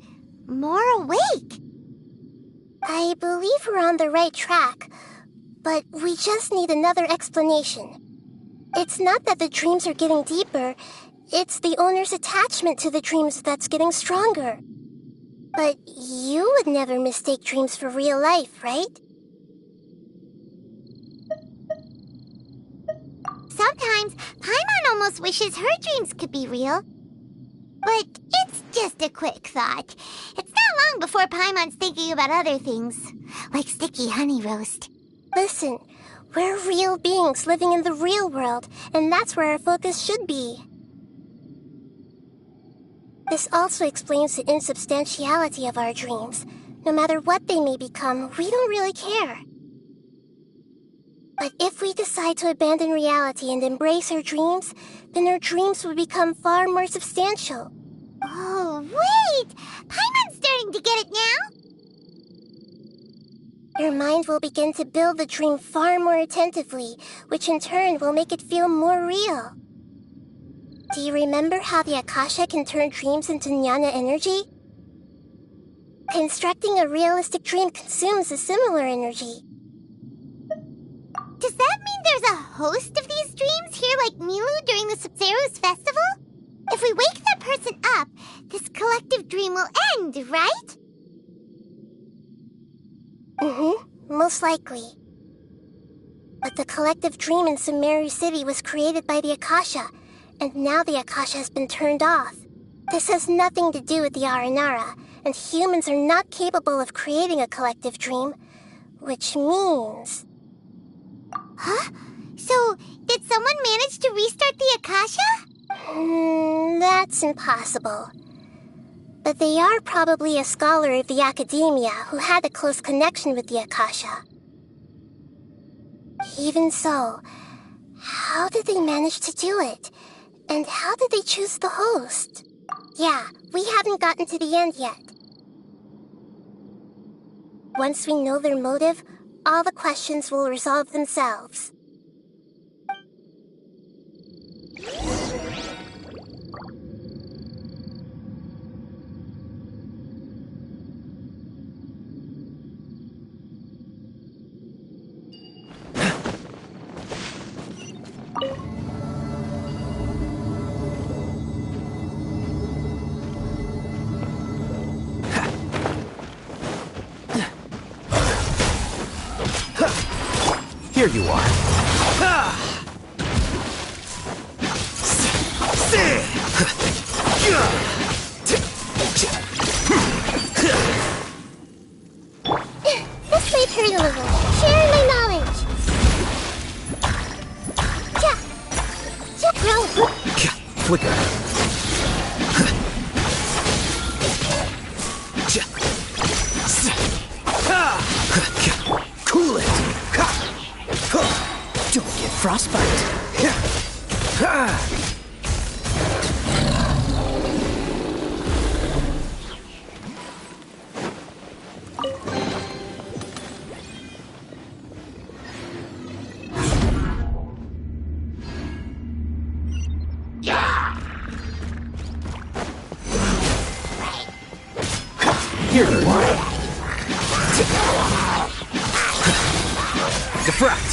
more awake. I believe we're on the right track, but we just need another explanation. It's not that the dreams are getting deeper, it's the owner's attachment to the dreams that's getting stronger. But you would never mistake dreams for real life, right? Sometimes, Paimon almost wishes her dreams could be real. But it's just a quick thought. It's not long before Paimon's thinking about other things, like sticky honey roast. Listen, we're real beings living in the real world, and that's where our focus should be. This also explains the insubstantiality of our dreams. No matter what they may become, we don't really care. But if we decide to abandon reality and embrace our dreams, then our dreams will become far more substantial. Oh, wait! Paimon's starting to get it now! Your mind will begin to build the dream far more attentively, which in turn will make it feel more real. Do you remember how the Akasha can turn dreams into jnana energy? Constructing a realistic dream consumes a similar energy. Does that mean there's a host of these dreams here like Milu during the Sabzeruz festival? If we wake that person up, this collective dream will end, right? Most likely. But the collective dream in Sumeru City was created by the Akasha, and now the Akasha has been turned off. This has nothing to do with the Aranara, and humans are not capable of creating a collective dream, which means... Huh? So, did someone manage to restart the Akasha? That's impossible. But they are probably a scholar of the Academia who had a close connection with the Akasha. Even so, how did they manage to do it? And how did they choose the host? Yeah, we haven't gotten to the end yet. Once we know their motive, all the questions will resolve themselves. Here you are. This might hurt a little. Sharing my knowledge. Flicker. Cool it. Don't get frostbite. Here you are. Defract.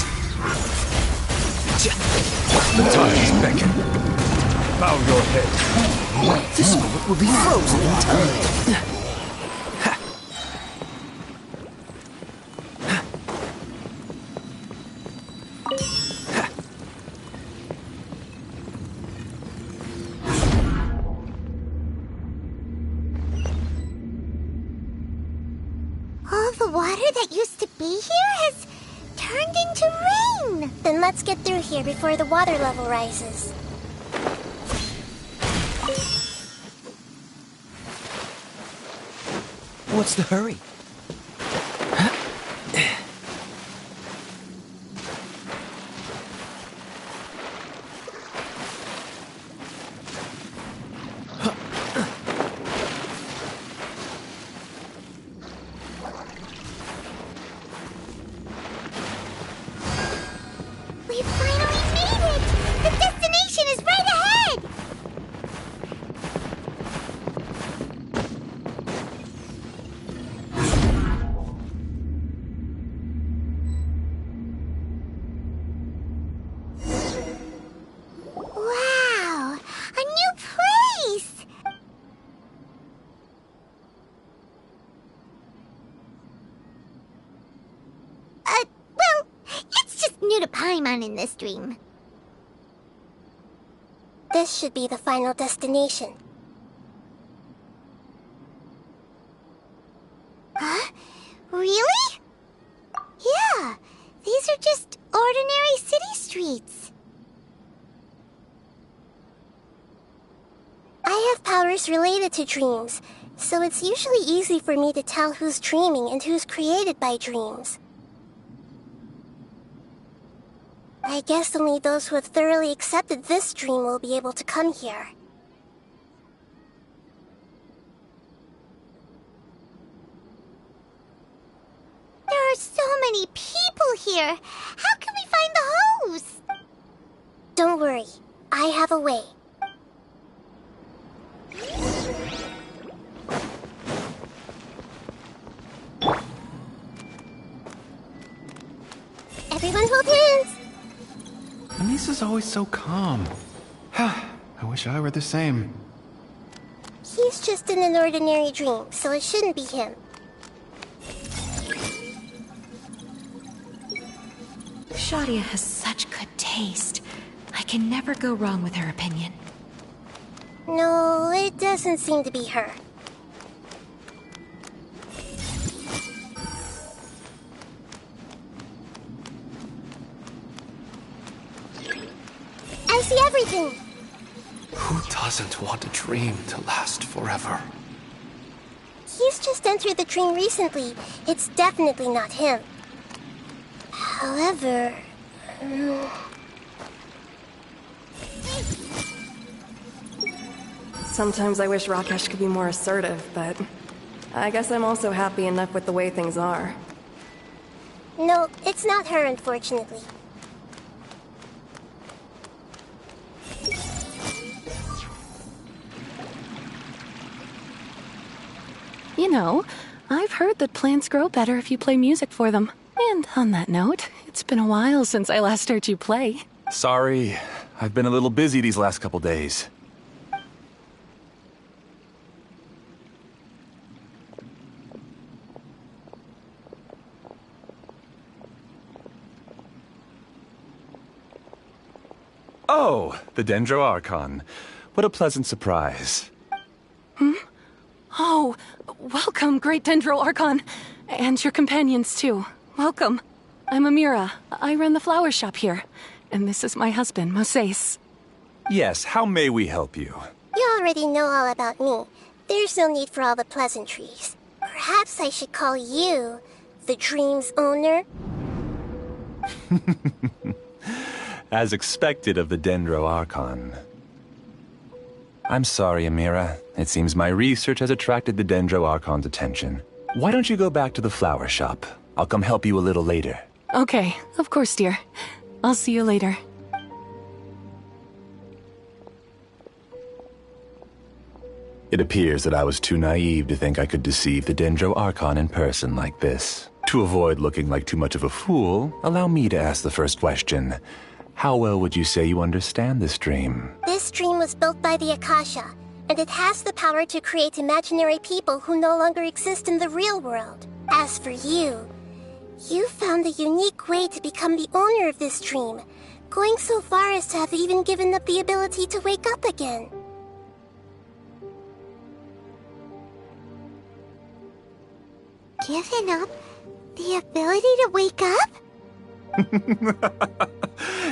The tides beckon. Bow your head. This moment will be frozen in time. All the water that used to be here has turned into rain. Then let's get through here before the water level rises. What's the hurry? We finally made it! The destination is right ahead! Wow! A new place! Well, it's just new to Paimon in this dream. This should be the final destination. Huh? Really? Yeah, these are just ordinary city streets. I have powers related to dreams, so it's usually easy for me to tell who's dreaming and who's created by dreams. I guess only those who have thoroughly accepted this dream will be able to come here. There are so many people here. How can we find the host? Don't worry, I have a way. Everyone hold hands! Lisa's always so calm. I wish I were the same. He's just in an ordinary dream, so it shouldn't be him. Shadia has such good taste. I can never go wrong with her opinion. No, it doesn't seem to be her. I see everything! Who doesn't want a dream to last forever? He's just entered the dream recently. It's definitely not him. However... Sometimes I wish Rakesh could be more assertive, but I guess I'm also happy enough with the way things are. No, it's not her, unfortunately. You know, I've heard that plants grow better if you play music for them. And on that note, it's been a while since I last heard you play. Sorry, I've been a little busy these last couple days. Oh, the Dendro Archon. What a pleasant surprise. Oh, welcome, Great Dendro Archon. And your companions, too. Welcome. I'm Amira. I run the flower shop here. And this is my husband, Moses. Yes, how may we help you? You already know all about me. There's no need for all the pleasantries. Perhaps I should call you the dream's owner? As expected of the Dendro Archon. I'm sorry, Amira. It seems my research has attracted the Dendro Archon's attention. Why don't you go back to the flower shop? I'll come help you a little later. Okay, of course, dear. I'll see you later. It appears that I was too naive to think I could deceive the Dendro Archon in person like this. To avoid looking like too much of a fool, allow me to ask the first question. How well would you say you understand this dream? This dream was built by the Akasha, and it has the power to create imaginary people who no longer exist in the real world. As for you, you found a unique way to become the owner of this dream, going so far as to have even given up the ability to wake up again. Given up the ability to wake up?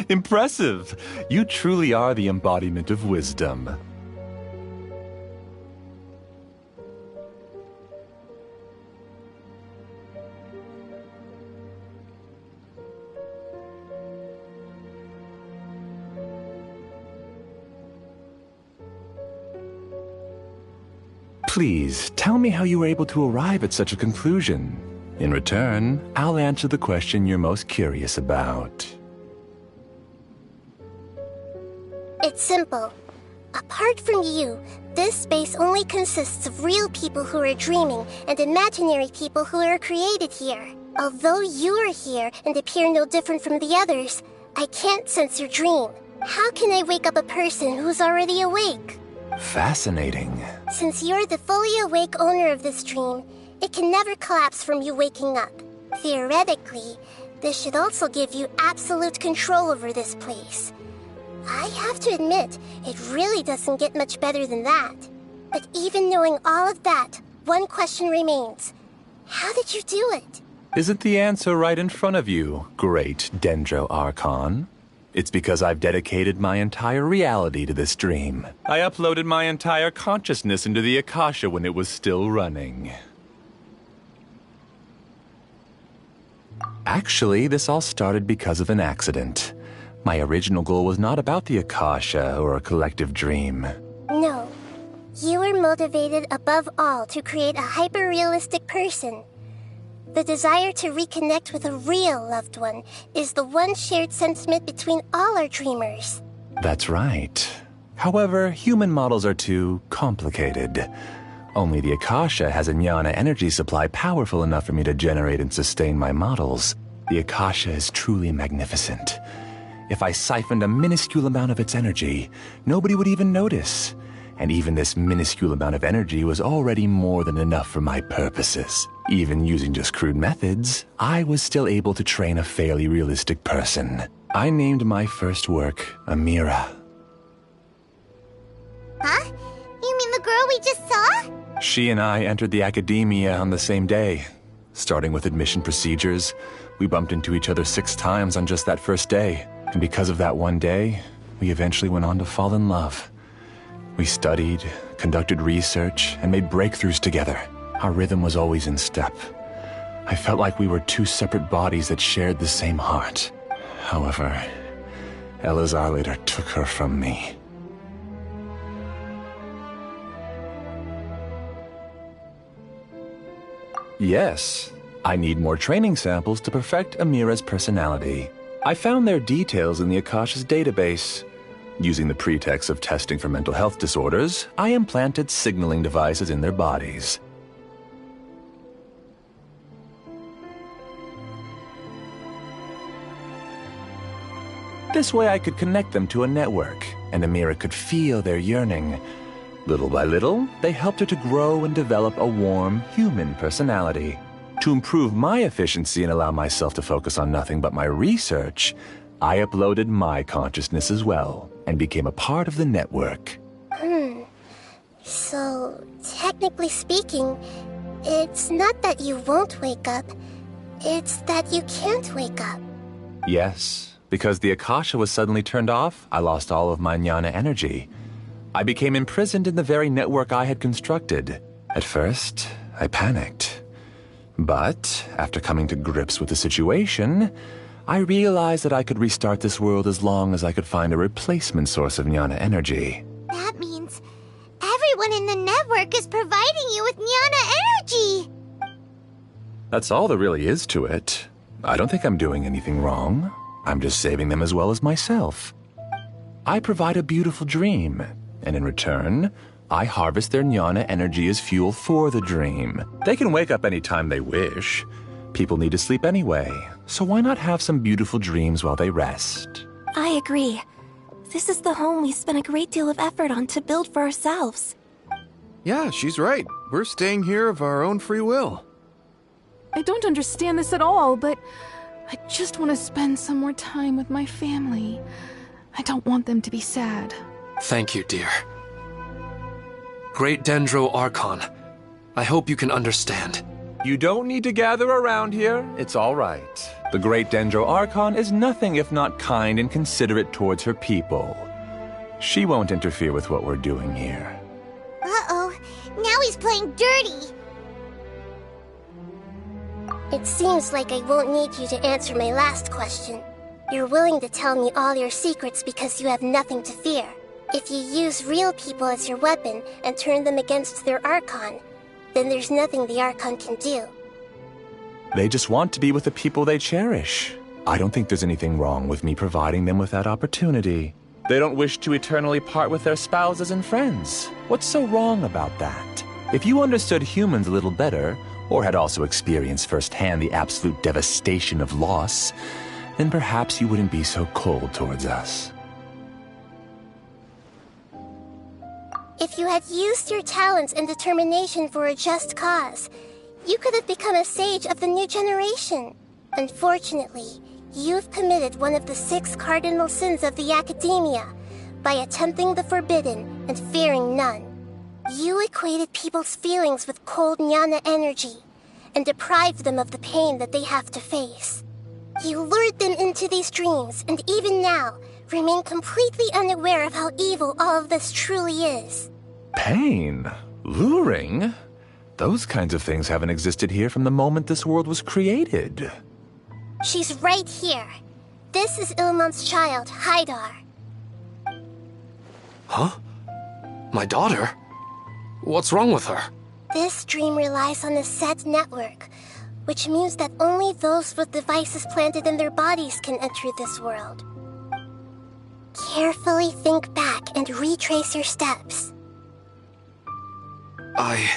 Impressive! You truly are the embodiment of wisdom. Please, tell me how you were able to arrive at such a conclusion. In return, I'll answer the question you're most curious about. It's simple. Apart from you, this space only consists of real people who are dreaming and imaginary people who are created here. Although you are here and appear no different from the others, I can't sense your dream. How can I wake up a person who's already awake? Fascinating. Since you're the fully awake owner of this dream, it can never collapse from you waking up. Theoretically, this should also give you absolute control over this place. I have to admit, it really doesn't get much better than that. But even knowing all of that, one question remains. How did you do it? Isn't the answer right in front of you, great Dendro Archon? It's because I've dedicated my entire reality to this dream. I uploaded my entire consciousness into the Akasha when it was still running. Actually, this all started because of an accident. My original goal was not about the Akasha or a collective dream. No. You were motivated above all to create a hyper-realistic person. The desire to reconnect with a real loved one is the one shared sentiment between all our dreamers. That's right. However, human models are too complicated. Only the Akasha has a jnana energy supply powerful enough for me to generate and sustain my models. The Akasha is truly magnificent. If I siphoned a minuscule amount of its energy, nobody would even notice. And even this minuscule amount of energy was already more than enough for my purposes. Even using just crude methods, I was still able to train a fairly realistic person. I named my first work Amira. Huh? You mean the girl we just saw? She and I entered the academia on the same day. Starting with admission procedures, we bumped into each other 6 times on just that first day. And because of that one day, we eventually went on to fall in love. We studied, conducted research, and made breakthroughs together. Our rhythm was always in step. I felt like we were 2 separate bodies that shared the same heart. However, Elazar later took her from me. Yes, I need more training samples to perfect Amira's personality. I found their details in the Akasha's database. Using the pretext of testing for mental health disorders, I implanted signaling devices in their bodies. This way I could connect them to a network, and Amira could feel their yearning. Little by little, they helped her to grow and develop a warm, human personality. To improve my efficiency and allow myself to focus on nothing but my research, I uploaded my consciousness as well, and became a part of the network. So, technically speaking, it's not that you won't wake up, it's that you can't wake up. Yes, because the Akasha was suddenly turned off, I lost all of my jnana energy. I became imprisoned in the very network I had constructed. At first, I panicked. But, after coming to grips with the situation, I realized that I could restart this world as long as I could find a replacement source of jnana energy. That means everyone in the network is providing you with jnana energy! That's all there really is to it. I don't think I'm doing anything wrong. I'm just saving them as well as myself. I provide a beautiful dream, and in return, I harvest their jnana energy as fuel for the dream. They can wake up any time they wish. People need to sleep anyway, so why not have some beautiful dreams while they rest? I agree. This is the home we spent a great deal of effort on to build for ourselves. Yeah, she's right. We're staying here of our own free will. I don't understand this at all, but I just want to spend some more time with my family. I don't want them to be sad. Thank you, dear. Great Dendro Archon, I hope you can understand. You don't need to gather around here. It's all right. The Great Dendro Archon is nothing if not kind and considerate towards her people. She won't interfere with what we're doing here. Uh-oh, now he's playing dirty. It seems like I won't need you to answer my last question. You're willing to tell me all your secrets because you have nothing to fear. If you use real people as your weapon and turn them against their Archon, then there's nothing the Archon can do. They just want to be with the people they cherish. I don't think there's anything wrong with me providing them with that opportunity. They don't wish to eternally part with their spouses and friends. What's so wrong about that? If you understood humans a little better, or had also experienced firsthand the absolute devastation of loss, then perhaps you wouldn't be so cold towards us. If you had used your talents and determination for a just cause, you could have become a sage of the new generation. Unfortunately, you've committed one of the 6 cardinal sins of the Academia by attempting the forbidden and fearing none. You equated people's feelings with cold jnana energy and deprived them of the pain that they have to face. You lured them into these dreams, and even now, remain completely unaware of how evil all of this truly is. Pain? Luring? Those kinds of things haven't existed here from the moment this world was created. She's right here. This is Ilmon's child, Haidar. Huh? My daughter? What's wrong with her? This dream relies on a set network, which means that only those with devices planted in their bodies can enter this world. Carefully think back and retrace your steps. I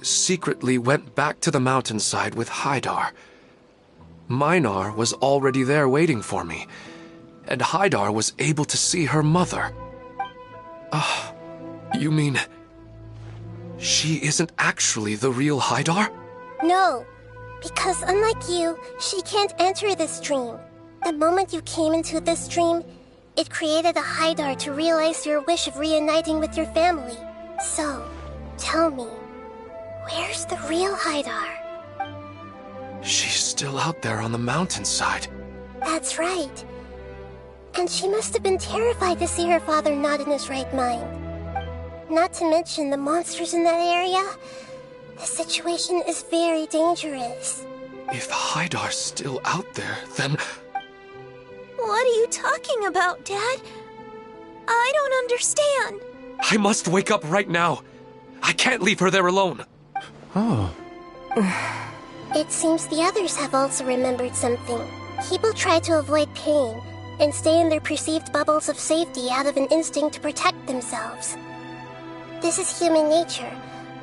secretly went back to the mountainside with Haidar. Minar was already there waiting for me, and Haidar was able to see her mother. You mean she isn't actually the real Haidar? No, because unlike you, she can't enter this dream. The moment you came into this dream, it created a Haidar to realize your wish of reuniting with your family. So, tell me, where's the real Haidar? She's still out there on the mountainside. That's right. And she must have been terrified to see her father not in his right mind. Not to mention the monsters in that area. The situation is very dangerous. If Haidar's still out there, then... What are you talking about, Dad? I don't understand. I must wake up right now. I can't leave her there alone. Oh. It seems the others have also remembered something. People try to avoid pain and stay in their perceived bubbles of safety out of an instinct to protect themselves. This is human nature,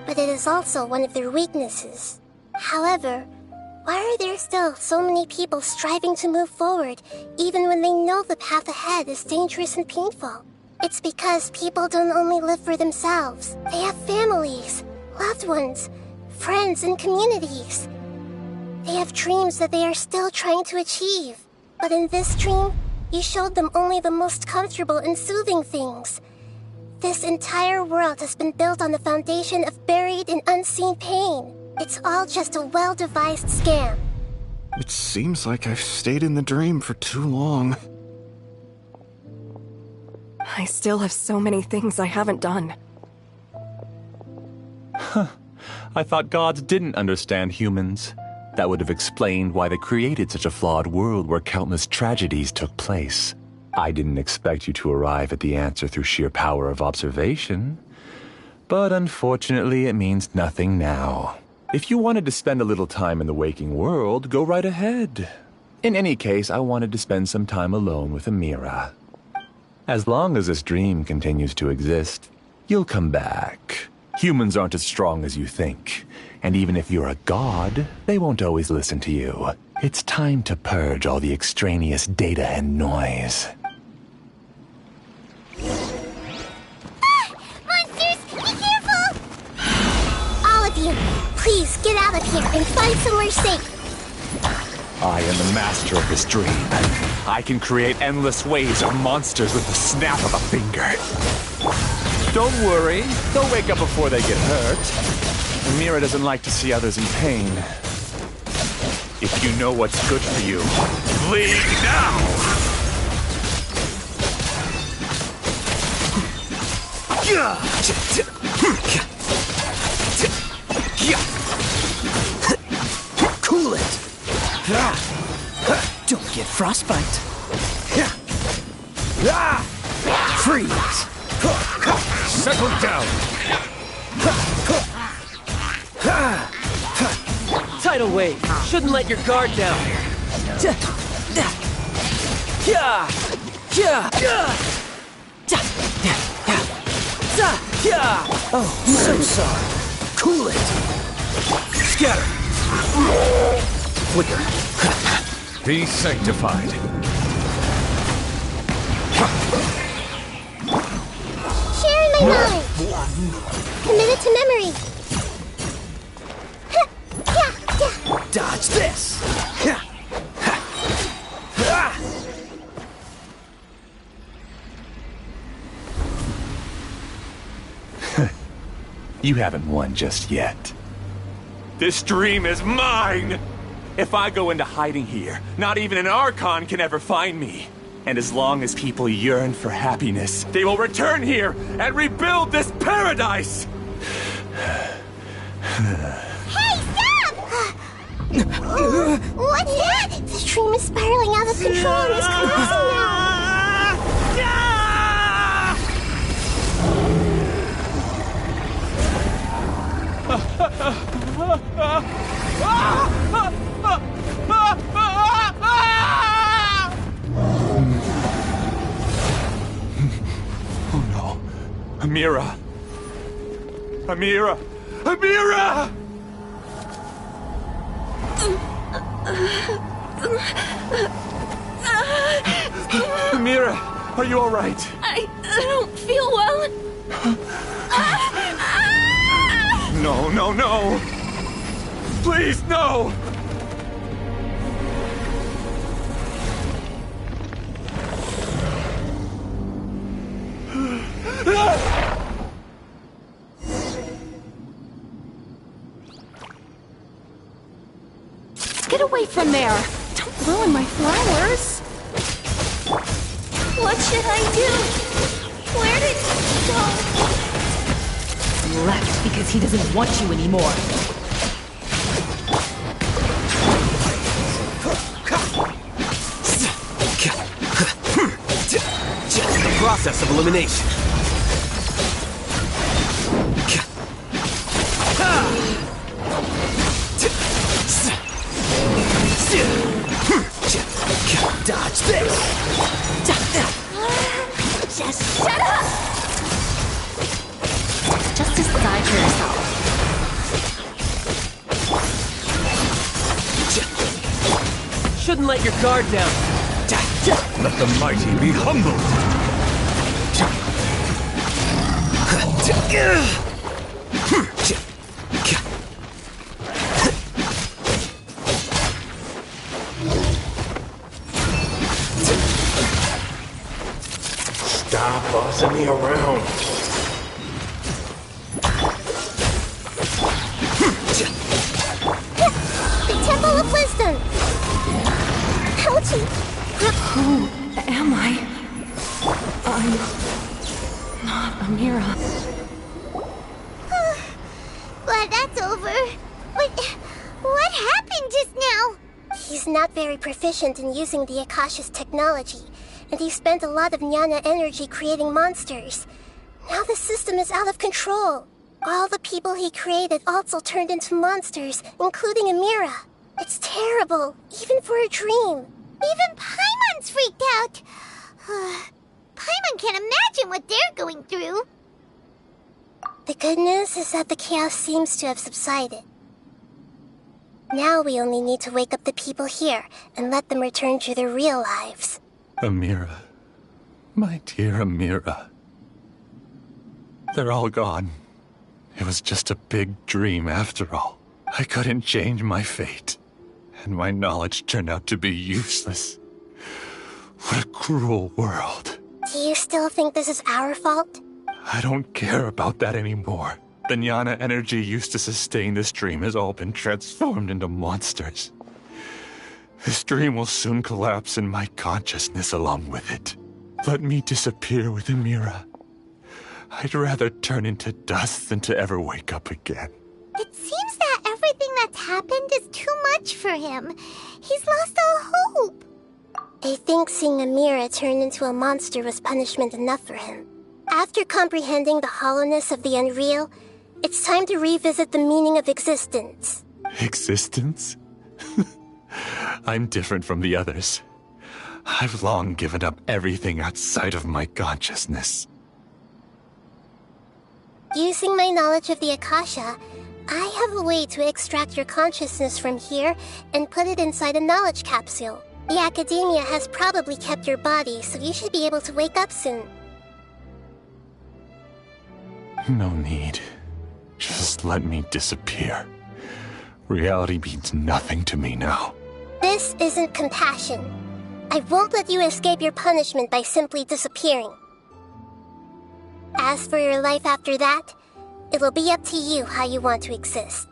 but it is also one of their weaknesses. However, why are there still so many people striving to move forward, even when they know the path ahead is dangerous and painful? It's because people don't only live for themselves. They have families, loved ones, friends, and communities. They have dreams that they are still trying to achieve. But in this dream, you showed them only the most comfortable and soothing things. This entire world has been built on the foundation of buried and unseen pain. It's all just a well-devised scam. It seems like I've stayed in the dream for too long. I still have so many things I haven't done. Huh. I thought gods didn't understand humans. That would have explained why they created such a flawed world where countless tragedies took place. I didn't expect you to arrive at the answer through sheer power of observation. But unfortunately, it means nothing now. If you wanted to spend a little time in the waking world, go right ahead. In any case, I wanted to spend some time alone with Amira. As long as this dream continues to exist, you'll come back. Humans aren't as strong as you think. And even if you're a god, they won't always listen to you. It's time to purge all the extraneous data and noise. Monsters, be careful! All of you, please get out of here and find somewhere safe. I am the master of this dream. I can create endless waves of monsters with the snap of a finger. Don't worry, they'll wake up before they get hurt. Amira doesn't like to see others in pain. If you know what's good for you, bleed now! Cool it! Don't get frostbite. Freeze! Settle down! Tidal wave! Shouldn't let your guard down. Oh, so sorry. Cool it! Scatter! Flicker. Be sanctified. Share in my mind. Committed to memory. Dodge this! You haven't won just yet. This dream is mine! If I go into hiding here, not even an Archon can ever find me. And as long as people yearn for happiness, they will return here and rebuild this paradise! Hey, stop! What's that? This dream is spiraling out of control and is collapsing now. Oh no. Amira! Amira! Amira! Amira, are you alright? I don't feel well. No, no, no! Please, no! Get away from there! Don't ruin my flowers! What should I do? Where did he go? He left because he doesn't want you anymore. The process of elimination. Dodge this! Just shut up! Just decide for yourself. Shouldn't let your guard down. Let the mighty be humbled. Stop bossing me around. The Temple of Wisdom! Ouchie! Who am I? I'm not Amira. Glad that's over. But what happened just now? He's not very proficient in using the Akasha's technology, and he spent a lot of Jnana energy creating monsters. Now the system is out of control. All the people he created also turned into monsters, including Amira. It's terrible, even for a dream. Even Paimon's freaked out. Paimon can't imagine what they're going through. The good news is that the chaos seems to have subsided. Now we only need to wake up the people here and let them return to their real lives. Amira. My dear Amira. They're all gone. It was just a big dream after all. I couldn't change my fate. And my knowledge turned out to be useless. What a cruel world. Do you still think this is our fault? I don't care about that anymore. The Jnana energy used to sustain this dream has all been transformed into monsters. This dream will soon collapse and my consciousness along with it. Let me disappear with Amira. I'd rather turn into dust than to ever wake up again. It seems that everything that's happened is too much for him. He's lost all hope. I think seeing Amira turn into a monster was punishment enough for him. After comprehending the hollowness of the unreal, it's time to revisit the meaning of existence. Existence? I'm different from the others. I've long given up everything outside of my consciousness. Using my knowledge of the Akasha, I have a way to extract your consciousness from here and put it inside a knowledge capsule. The Academia has probably kept your body, so you should be able to wake up soon. No need. Just let me disappear. Reality means nothing to me now. This isn't compassion. I won't let you escape your punishment by simply disappearing. As for your life after that, it'll be up to you how you want to exist.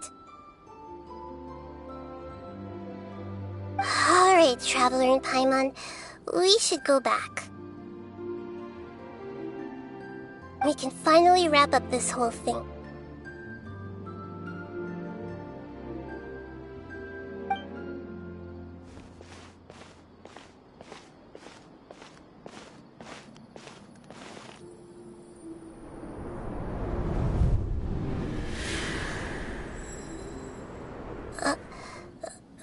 Alright, Traveler and Paimon, we should go back. We can finally wrap up this whole thing.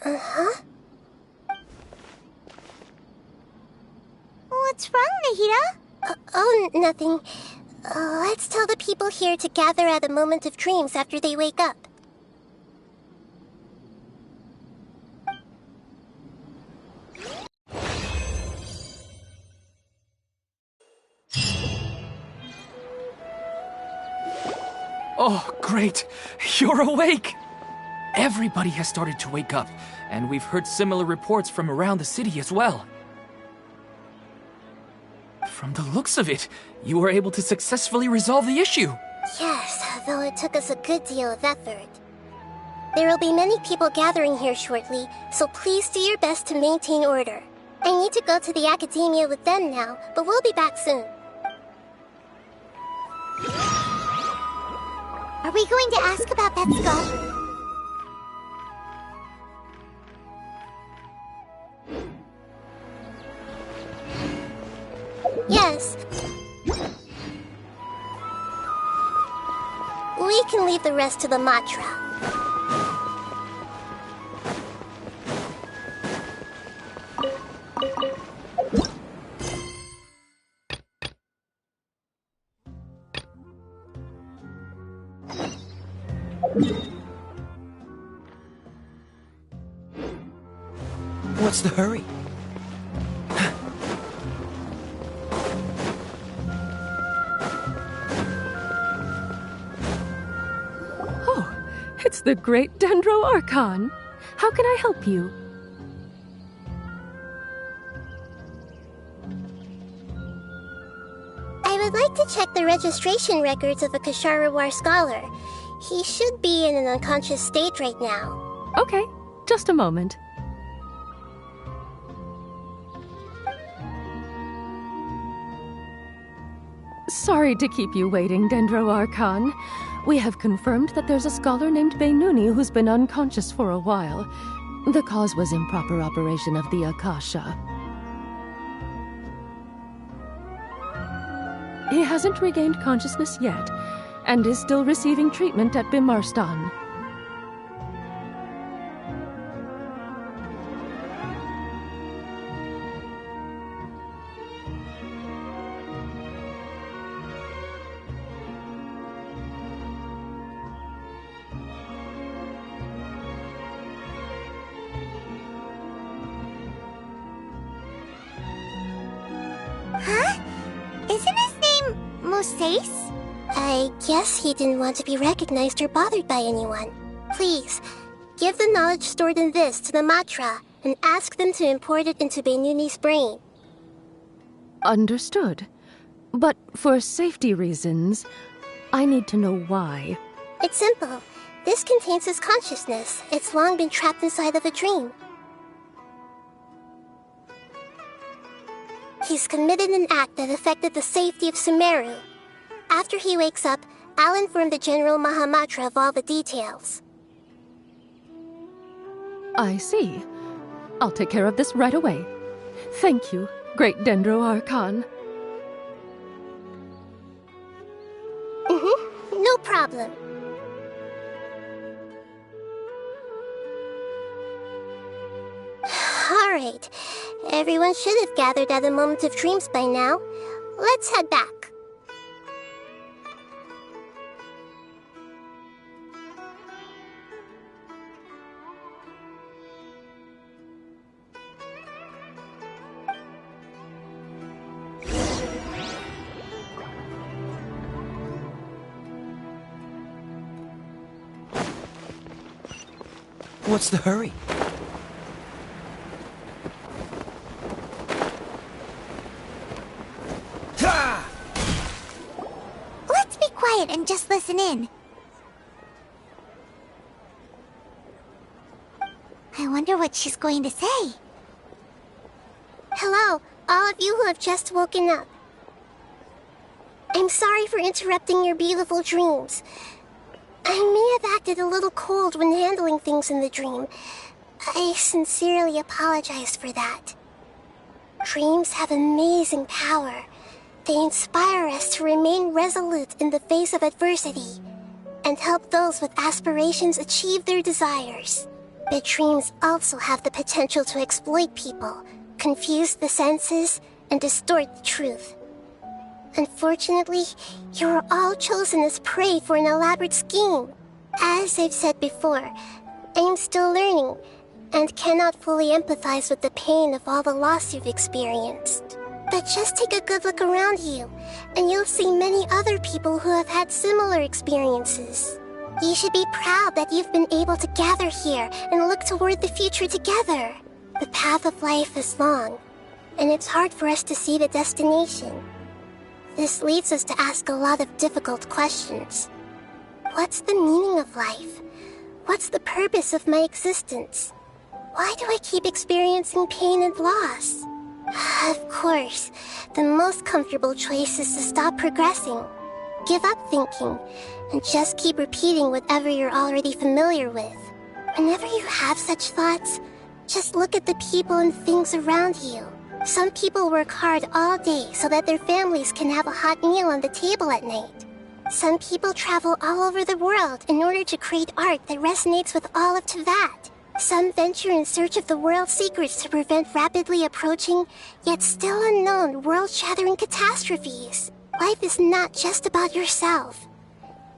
Uh-huh? What's wrong, Nahida? Oh, nothing. Let's tell the people here to gather at a moment of dreams after they wake up. Oh, great. You're awake. Everybody has started to wake up, and we've heard similar reports from around the city as well. From the looks of it, you were able to successfully resolve the issue. Yes, though it took us a good deal of effort. There will be many people gathering here shortly, so please do your best to maintain order. I need to go to the academia with them now, but we'll be back soon. Are we going to ask about that skull? Yes. We can leave the rest to the Matra. What's the hurry? It's the great Dendro Archon. How can I help you? I would like to check the registration records of a Kasharawar scholar. He should be in an unconscious state right now. Okay, just a moment. Sorry to keep you waiting, Dendro Archon. We have confirmed that there's a scholar named Beinuni who's been unconscious for a while. The cause was improper operation of the Akasha. He hasn't regained consciousness yet, and is still receiving treatment at Bimarstan. Huh? Isn't his name Mosace? I guess he didn't want to be recognized or bothered by anyone. Please, give the knowledge stored in this to the Matra and ask them to import it into Beinuni's brain. Understood. But for safety reasons, I need to know why. It's simple. This contains his consciousness. It's long been trapped inside of a dream. He's committed an act that affected the safety of Sumeru. After he wakes up, I'll inform the General Mahamatra of all the details. I see. I'll take care of this right away. Thank you, great Dendro Archon. No problem. Alright. Everyone should have gathered at a moment of dreams by now. Let's head back. What's the hurry? Let's be quiet and just listen in. I wonder what she's going to say. Hello, all of you who have just woken up. I'm sorry for interrupting your beautiful dreams. I may have acted a little cold when handling things in the dream. I sincerely apologize for that. Dreams have amazing power. They inspire us to remain resolute in the face of adversity and help those with aspirations achieve their desires. But dreams also have the potential to exploit people, confuse the senses, and distort the truth. Unfortunately, you were all chosen as prey for an elaborate scheme. As I've said before, I'm still learning and cannot fully empathize with the pain of all the loss you've experienced. But But just take a good look around you, and you'll see many other people who have had similar experiences. You should be proud that you've been able to gather here and look toward the future together. The path of life is long, and it's hard for us to see the destination. This leads us to ask a lot of difficult questions. What's the meaning of life? What's the purpose of my existence? Why do I keep experiencing pain and loss? Of course, the most comfortable choice is to stop progressing. Give up thinking, and just keep repeating whatever you're already familiar with. Whenever you have such thoughts, just look at the people and things around you. Some people work hard all day so that their families can have a hot meal on the table at night. Some people travel all over the world in order to create art that resonates with all of Teyvat. Some venture in search of the world's secrets to prevent rapidly approaching, yet still unknown, world-shattering catastrophes. Life is not just about yourself.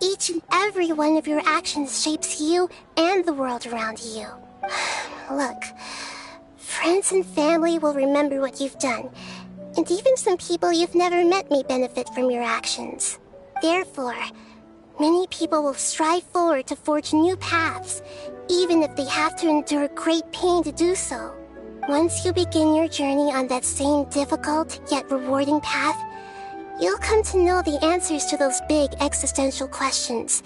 Each and every one of your actions shapes you and the world around you. Look, friends and family will remember what you've done, and even some people you've never met may benefit from your actions. Therefore, many people will strive forward to forge new paths, even if they have to endure great pain to do so. Once you begin your journey on that same difficult yet rewarding path, you'll come to know the answers to those big existential questions,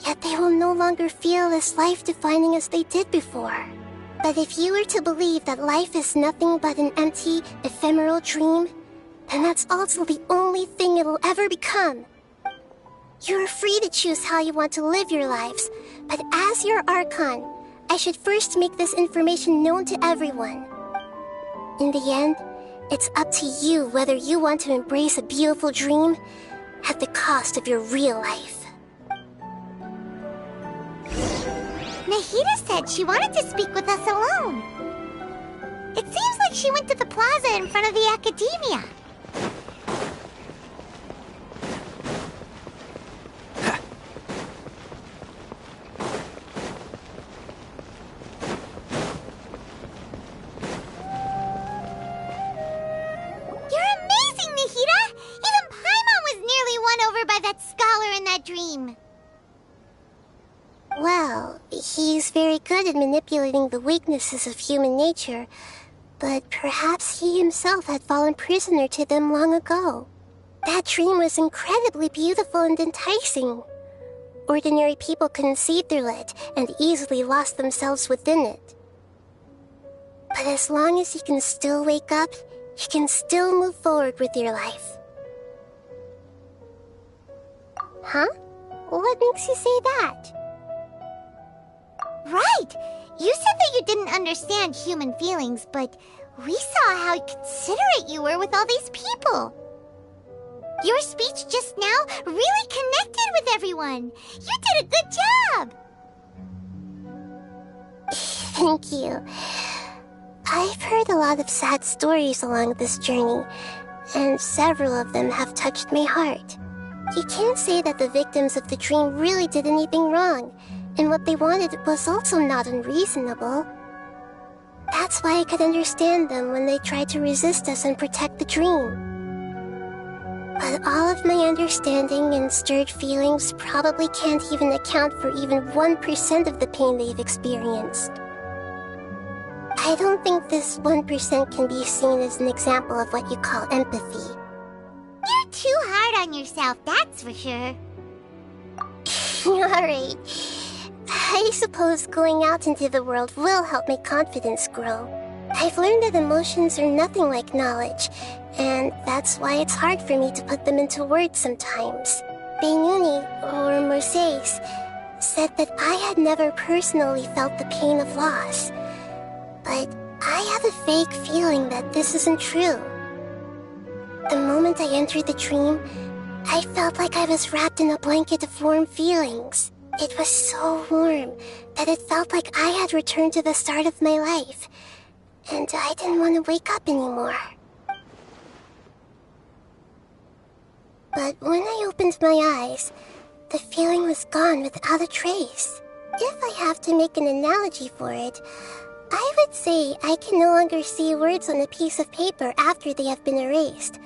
yet they will no longer feel as life-defining as they did before. But if you were to believe that life is nothing but an empty, ephemeral dream, then that's also the only thing it'll ever become. You're free to choose how you want to live your lives, but as your Archon, I should first make this information known to everyone. In the end, it's up to you whether you want to embrace a beautiful dream at the cost of your real life. Nahida said she wanted to speak with us alone. It seems like she went to the plaza in front of the academia. Well, he's very good at manipulating the weaknesses of human nature, but perhaps he himself had fallen prisoner to them long ago. That dream was incredibly beautiful and enticing. Ordinary people couldn't see through it and easily lost themselves within it. But as long as you can still wake up, you can still move forward with your life. Huh? What makes you say that? Right! You said that you didn't understand human feelings, but we saw how considerate you were with all these people. Your speech just now really connected with everyone. You did a good job! Thank you. I've heard a lot of sad stories along this journey, and several of them have touched my heart. You can't say that the victims of the dream really did anything wrong, and what they wanted was also not unreasonable. That's why I could understand them when they tried to resist us and protect the dream. But all of my understanding and stirred feelings probably can't even account for even 1% of the pain they've experienced. I don't think this 1% can be seen as an example of what you call empathy. You're too hard on yourself, that's for sure. Alright. I suppose going out into the world will help my confidence grow. I've learned that emotions are nothing like knowledge, and that's why it's hard for me to put them into words sometimes. Beinuni, or Mercedes, said that I had never personally felt the pain of loss. But I have a vague feeling that this isn't true. The moment I entered the dream, I felt like I was wrapped in a blanket of warm feelings. It was so warm that it felt like I had returned to the start of my life, and I didn't want to wake up anymore. But when I opened my eyes, the feeling was gone without a trace. If I have to make an analogy for it, I would say I can no longer see words on a piece of paper after they have been erased,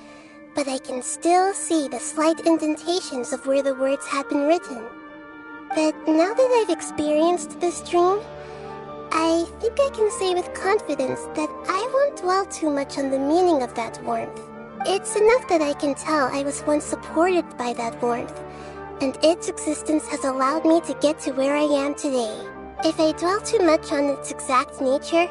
but I can still see the slight indentations of where the words had been written. But now that I've experienced this dream, I think I can say with confidence that I won't dwell too much on the meaning of that warmth. It's enough that I can tell I was once supported by that warmth, and its existence has allowed me to get to where I am today. If I dwell too much on its exact nature,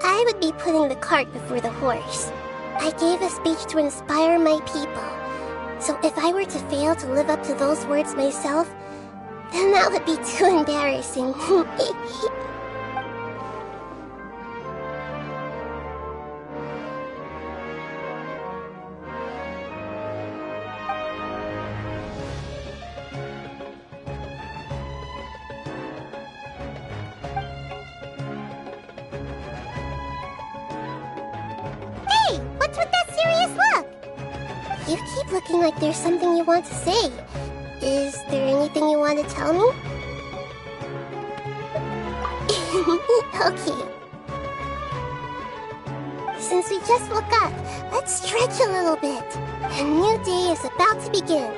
I would be putting the cart before the horse. I gave a speech to inspire my people, so if I were to fail to live up to those words myself, then that would be too embarrassing. Hey, what's with that serious look? You keep looking like there's something you want to say. Is there anything you want to tell me? Okay. Since we just woke up, let's stretch a little bit. A new day is about to begin.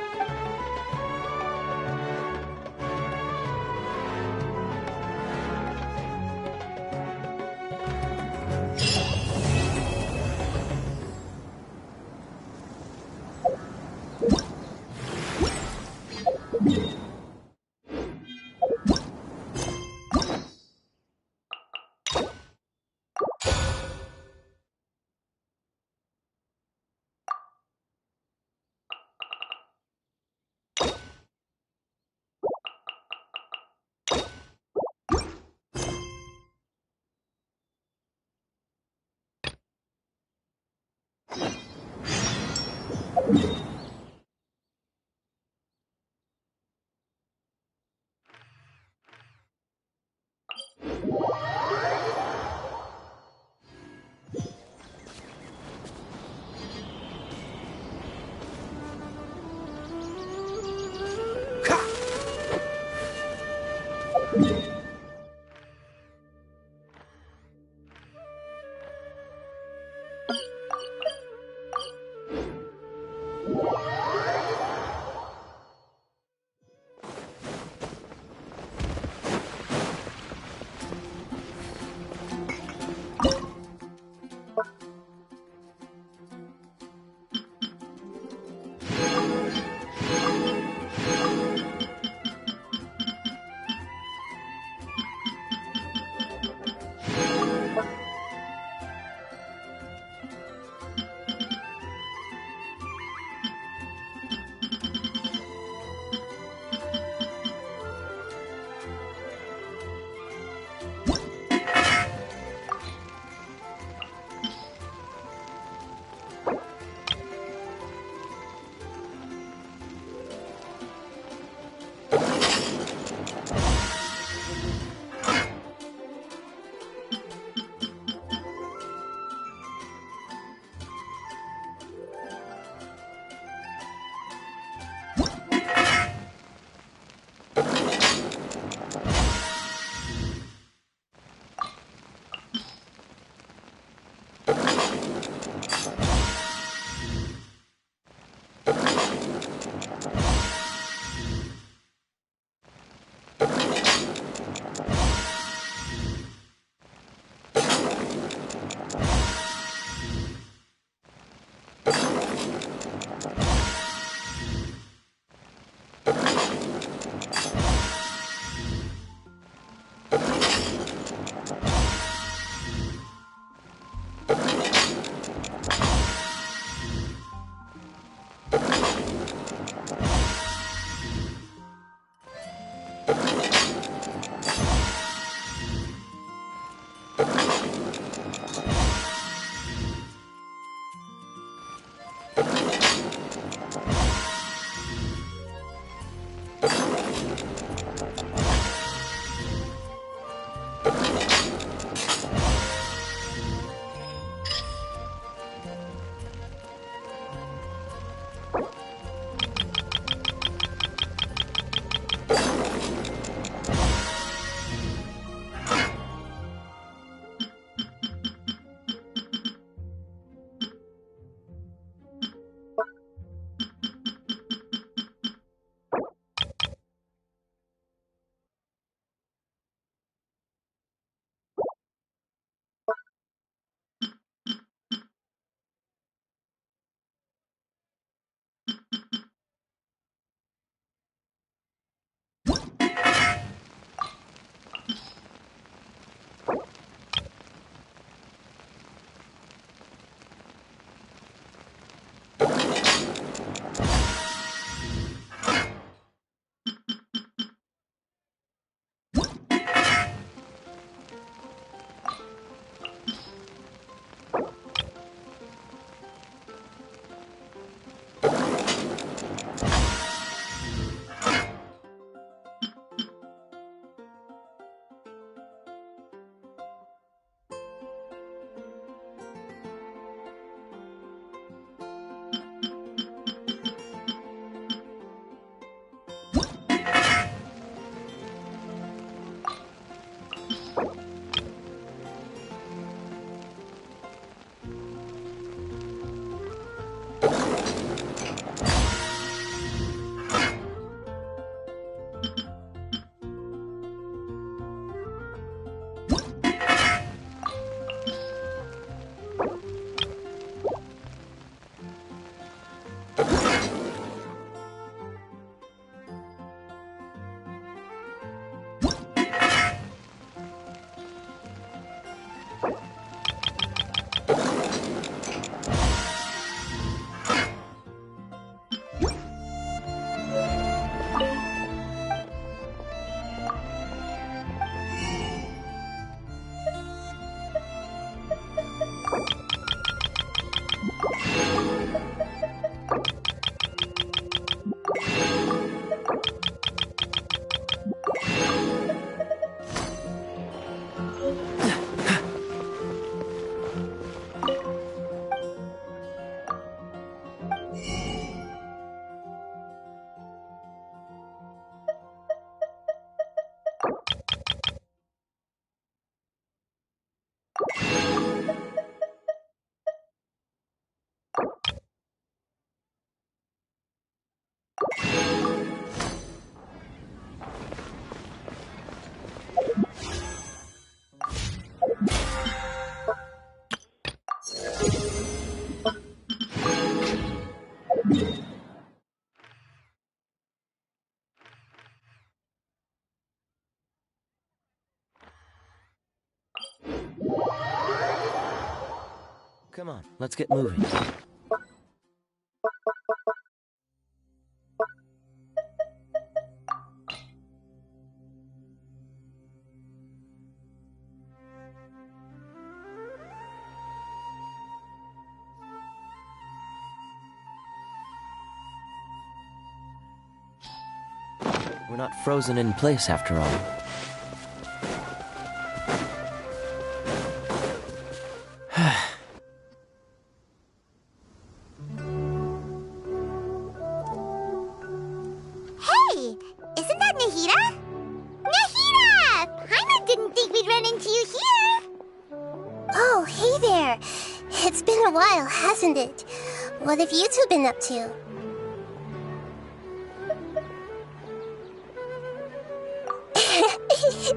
Come on, let's get moving. We're not frozen in place after all. Hey! Isn't that Nahida? Nahida! Paimon didn't think we'd run into you here! Oh, hey there. It's been a while, hasn't it? What have you two been up to?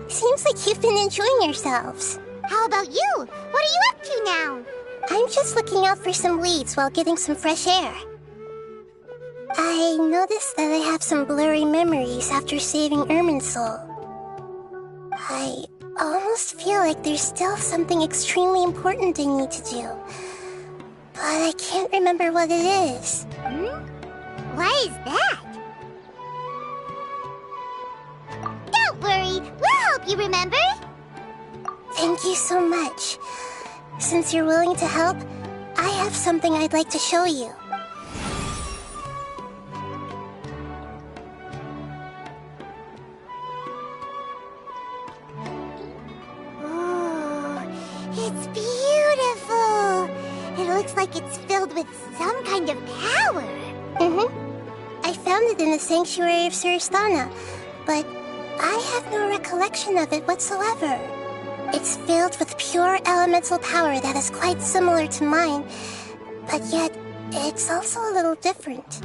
Seems like you've been enjoying yourselves. How about you? What are you up to now? I'm just looking out for some leads while getting some fresh air. I noticed that I have some blurry memories after saving Irminsul. I almost feel like there's still something extremely important I need to do. But I can't remember what it is. Why is that? Don't worry, we'll help you remember. Thank you so much. Since you're willing to help, I have something I'd like to show you. Oh, it's beautiful. It looks like it's filled with some kind of power. I found it in the sanctuary of Suristana, but I have no recollection of it whatsoever. It's filled with pure elemental power that is quite similar to mine, but yet it's also a little different.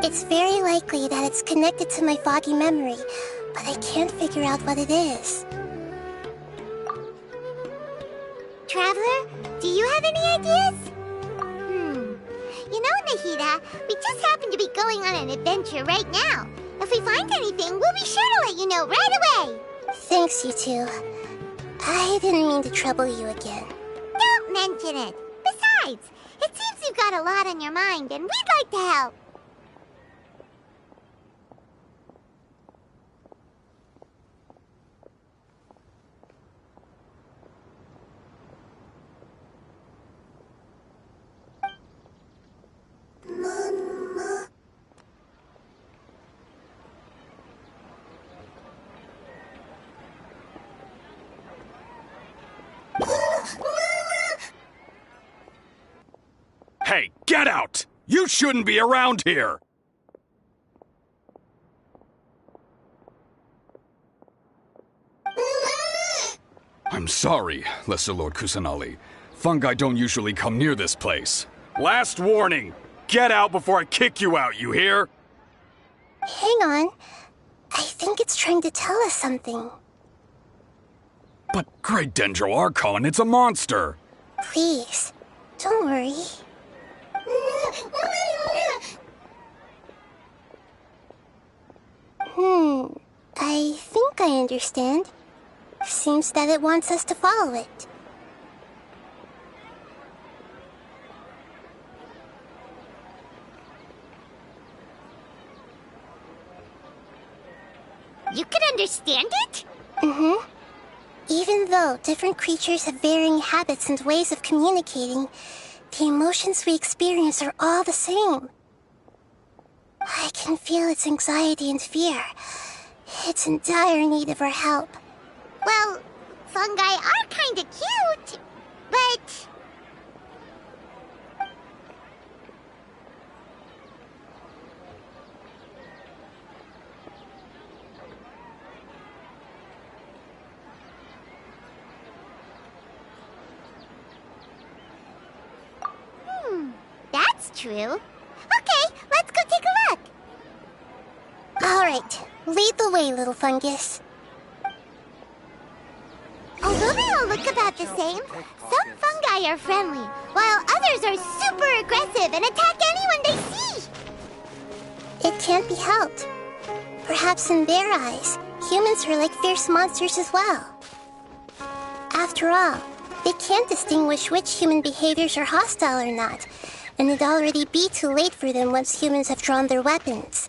It's very likely that it's connected to my foggy memory, but I can't figure out what it is. Traveler, do you have any ideas? You know, Nahida, we just happen to be going on an adventure right now. If we find anything, we'll be sure to let you know right away. Thanks, you two. I didn't mean to trouble you again. Don't mention it. Besides, it seems you've got a lot on your mind, and we'd like to help. Hey, get out! You shouldn't be around here! I'm sorry, Lesser Lord Kusanali. Fungi don't usually come near this place. Last warning! Get out before I kick you out, you hear? Hang on. I think it's trying to tell us something. But Great Dendro Archon, it's a monster! Please, don't worry. I think I understand. Seems that it wants us to follow it. You can understand it? Even though different creatures have varying habits and ways of communicating, the emotions we experience are all the same. I can feel its anxiety and fear. It's in dire need of our help. Well, fungi are kinda cute, but... That's true. Okay, let's go take a look. All right, lead the way, little fungus. Although they all look about the same, some fungi are friendly, while others are super aggressive and attack anyone they see. It can't be helped. Perhaps in their eyes, humans are like fierce monsters as well. After all, It can't distinguish which human behaviors are hostile or not, and it'd already be too late for them once humans have drawn their weapons.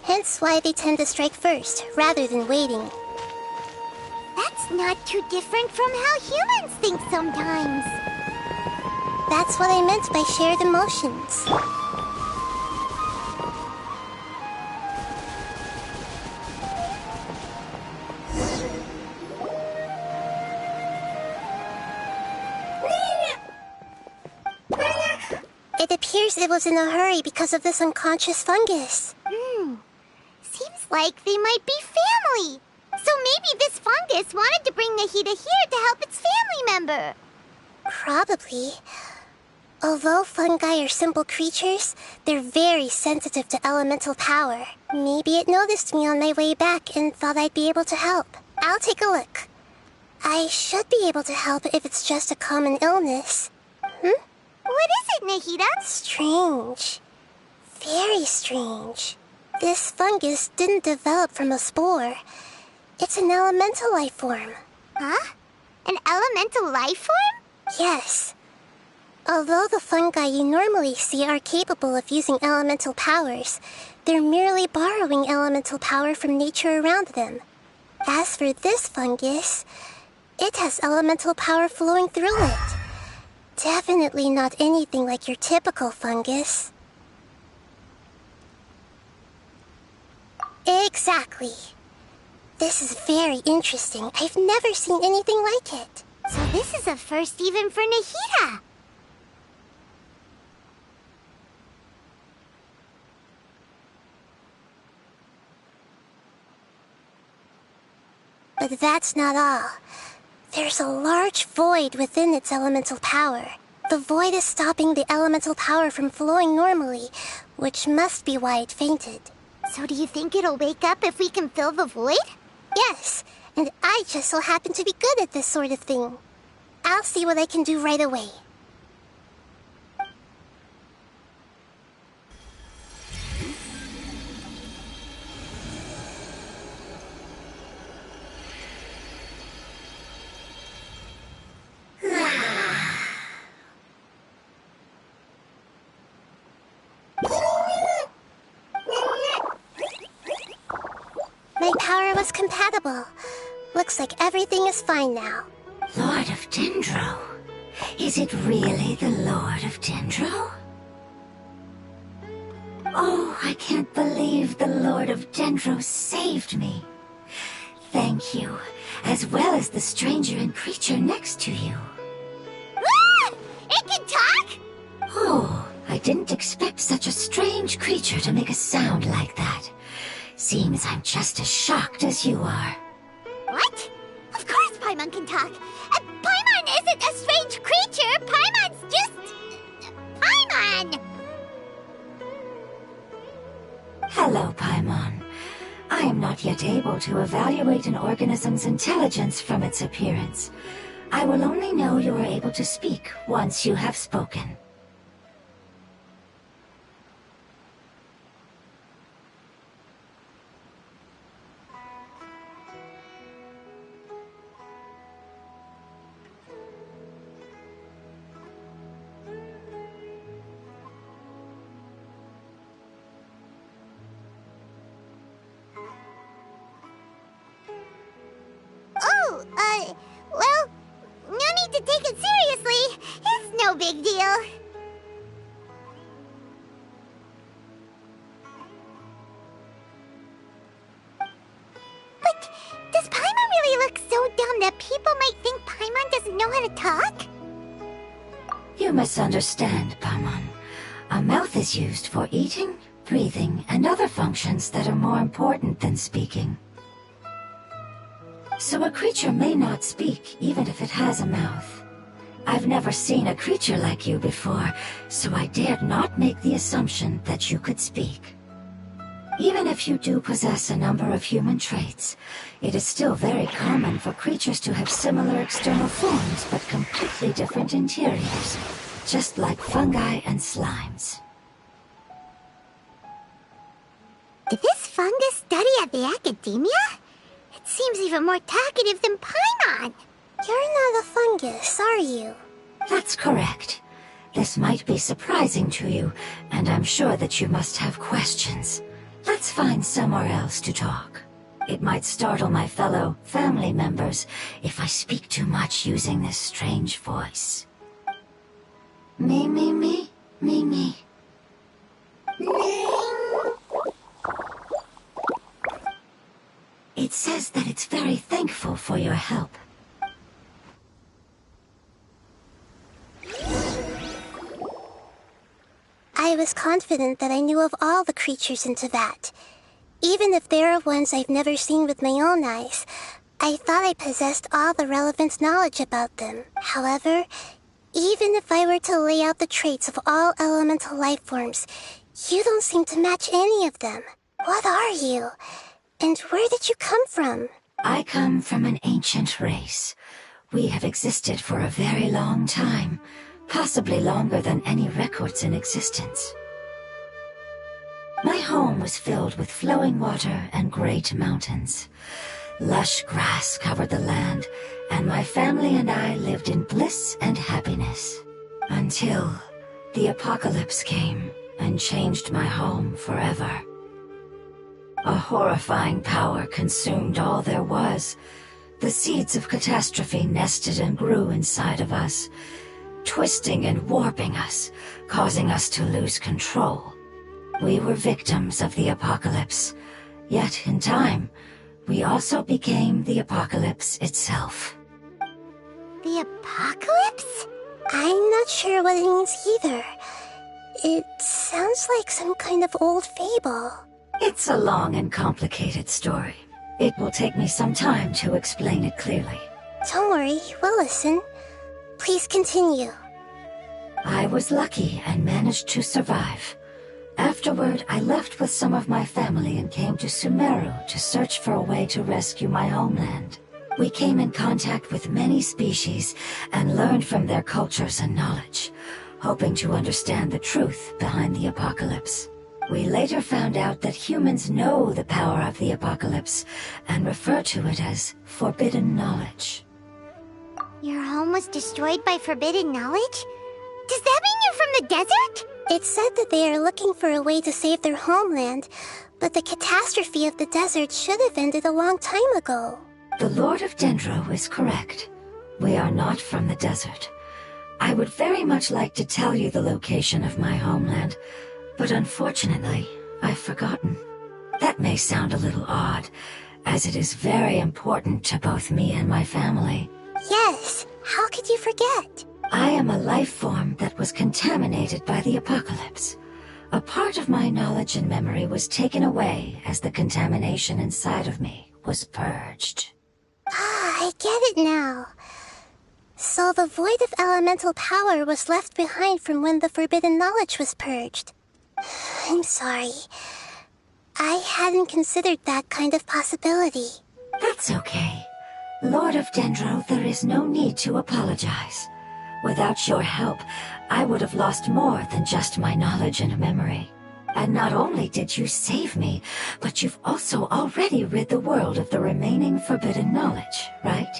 Hence why they tend to strike first, rather than waiting. That's not too different from how humans think sometimes. That's what I meant by shared emotions. It appears it was in a hurry because of this unconscious fungus. Seems like they might be family. So maybe this fungus wanted to bring Nahida here to help its family member. Probably. Although fungi are simple creatures, they're very sensitive to elemental power. Maybe it noticed me on my way back and thought I'd be able to help. I'll take a look. I should be able to help if it's just a common illness. What is it, Nahida? Strange. Very strange. This fungus didn't develop from a spore. It's an elemental life form. Huh? An elemental life form? Yes. Although the fungi you normally see are capable of using elemental powers, they're merely borrowing elemental power from nature around them. As for this fungus, it has elemental power flowing through it. Definitely not anything like your typical fungus. Exactly. This is very interesting. I've never seen anything like it. So this is a first even for Nahida. But that's not all. There's a large void within its elemental power. The void is stopping the elemental power from flowing normally, which must be why it fainted. So do you think it'll wake up if we can fill the void? Yes, and I just so happen to be good at this sort of thing. I'll see what I can do right away. My power was compatible. Looks like everything is fine now. Lord of Dendro? Is it really the Lord of Dendro? Oh, I can't believe the Lord of Dendro saved me. Thank you, as well as the stranger and creature next to you. Ah! It can talk? Oh, I didn't expect such a strange creature to make a sound like that. Seems I'm just as shocked as you are. What? Of course Paimon can talk. Paimon isn't a strange creature. Paimon's just... Paimon! Hello, Paimon. I am not yet able to evaluate an organism's intelligence from its appearance. I will only know you are able to speak once you have spoken. Well, no need to take it seriously. It's no big deal. But does Paimon really look so dumb that people might think Paimon doesn't know how to talk? You misunderstand, Paimon. A mouth is used for eating, breathing, and other functions that are more important than speaking. So a creature may not speak, even if it has a mouth. I've never seen a creature like you before, so I dared not make the assumption that you could speak. Even if you do possess a number of human traits, it is still very common for creatures to have similar external forms but completely different interiors, just like fungi and slimes. Did this fungus study at the academia? It seems even more talkative than Paimon. You're not a fungus, are you? That's correct. This might be surprising to you, and I'm sure that you must have questions. Let's find somewhere else to talk. It might startle my fellow family members if I speak too much using this strange voice. Me. It says that it's very thankful for your help. I was confident that I knew of all the creatures in Teyvat. Even if there are ones I've never seen with my own eyes, I thought I possessed all the relevant knowledge about them. However, even if I were to lay out the traits of all elemental life forms, you don't seem to match any of them. What are you? And where did you come from? I come from an ancient race. We have existed for a very long time, possibly longer than any records in existence. My home was filled with flowing water and great mountains. Lush grass covered the land, and my family and I lived in bliss and happiness. Until the apocalypse came and changed my home forever. A horrifying power consumed all there was. The seeds of catastrophe nested and grew inside of us, twisting and warping us, causing us to lose control. We were victims of the apocalypse, yet in time, we also became the apocalypse itself. The apocalypse? I'm not sure what it means either. It sounds like some kind of old fable. It's a long and complicated story. It will take me some time to explain it clearly. Don't worry, we'll listen. Please continue. I was lucky and managed to survive. Afterward, I left with some of my family and came to Sumeru to search for a way to rescue my homeland. We came in contact with many species and learned from their cultures and knowledge, hoping to understand the truth behind the apocalypse. We later found out that humans know the power of the apocalypse and refer to it as forbidden knowledge. Your home was destroyed by forbidden knowledge? Does that mean you're from the desert? It said that they are looking for a way to save their homeland, but the catastrophe of the desert should have ended a long time ago. The Lord of Dendro is correct. We are not from the desert. I would very much like to tell you the location of my homeland, but unfortunately, I've forgotten. That may sound a little odd, as it is very important to both me and my family. Yes, how could you forget? I am a life form that was contaminated by the apocalypse. A part of my knowledge and memory was taken away as the contamination inside of me was purged. Ah, I get it now. So the void of elemental power was left behind from when the forbidden knowledge was purged. I'm sorry. I hadn't considered that kind of possibility. That's okay. Lord of Dendro, there is no need to apologize. Without your help, I would have lost more than just my knowledge and memory. And not only did you save me, but you've also already rid the world of the remaining forbidden knowledge, right?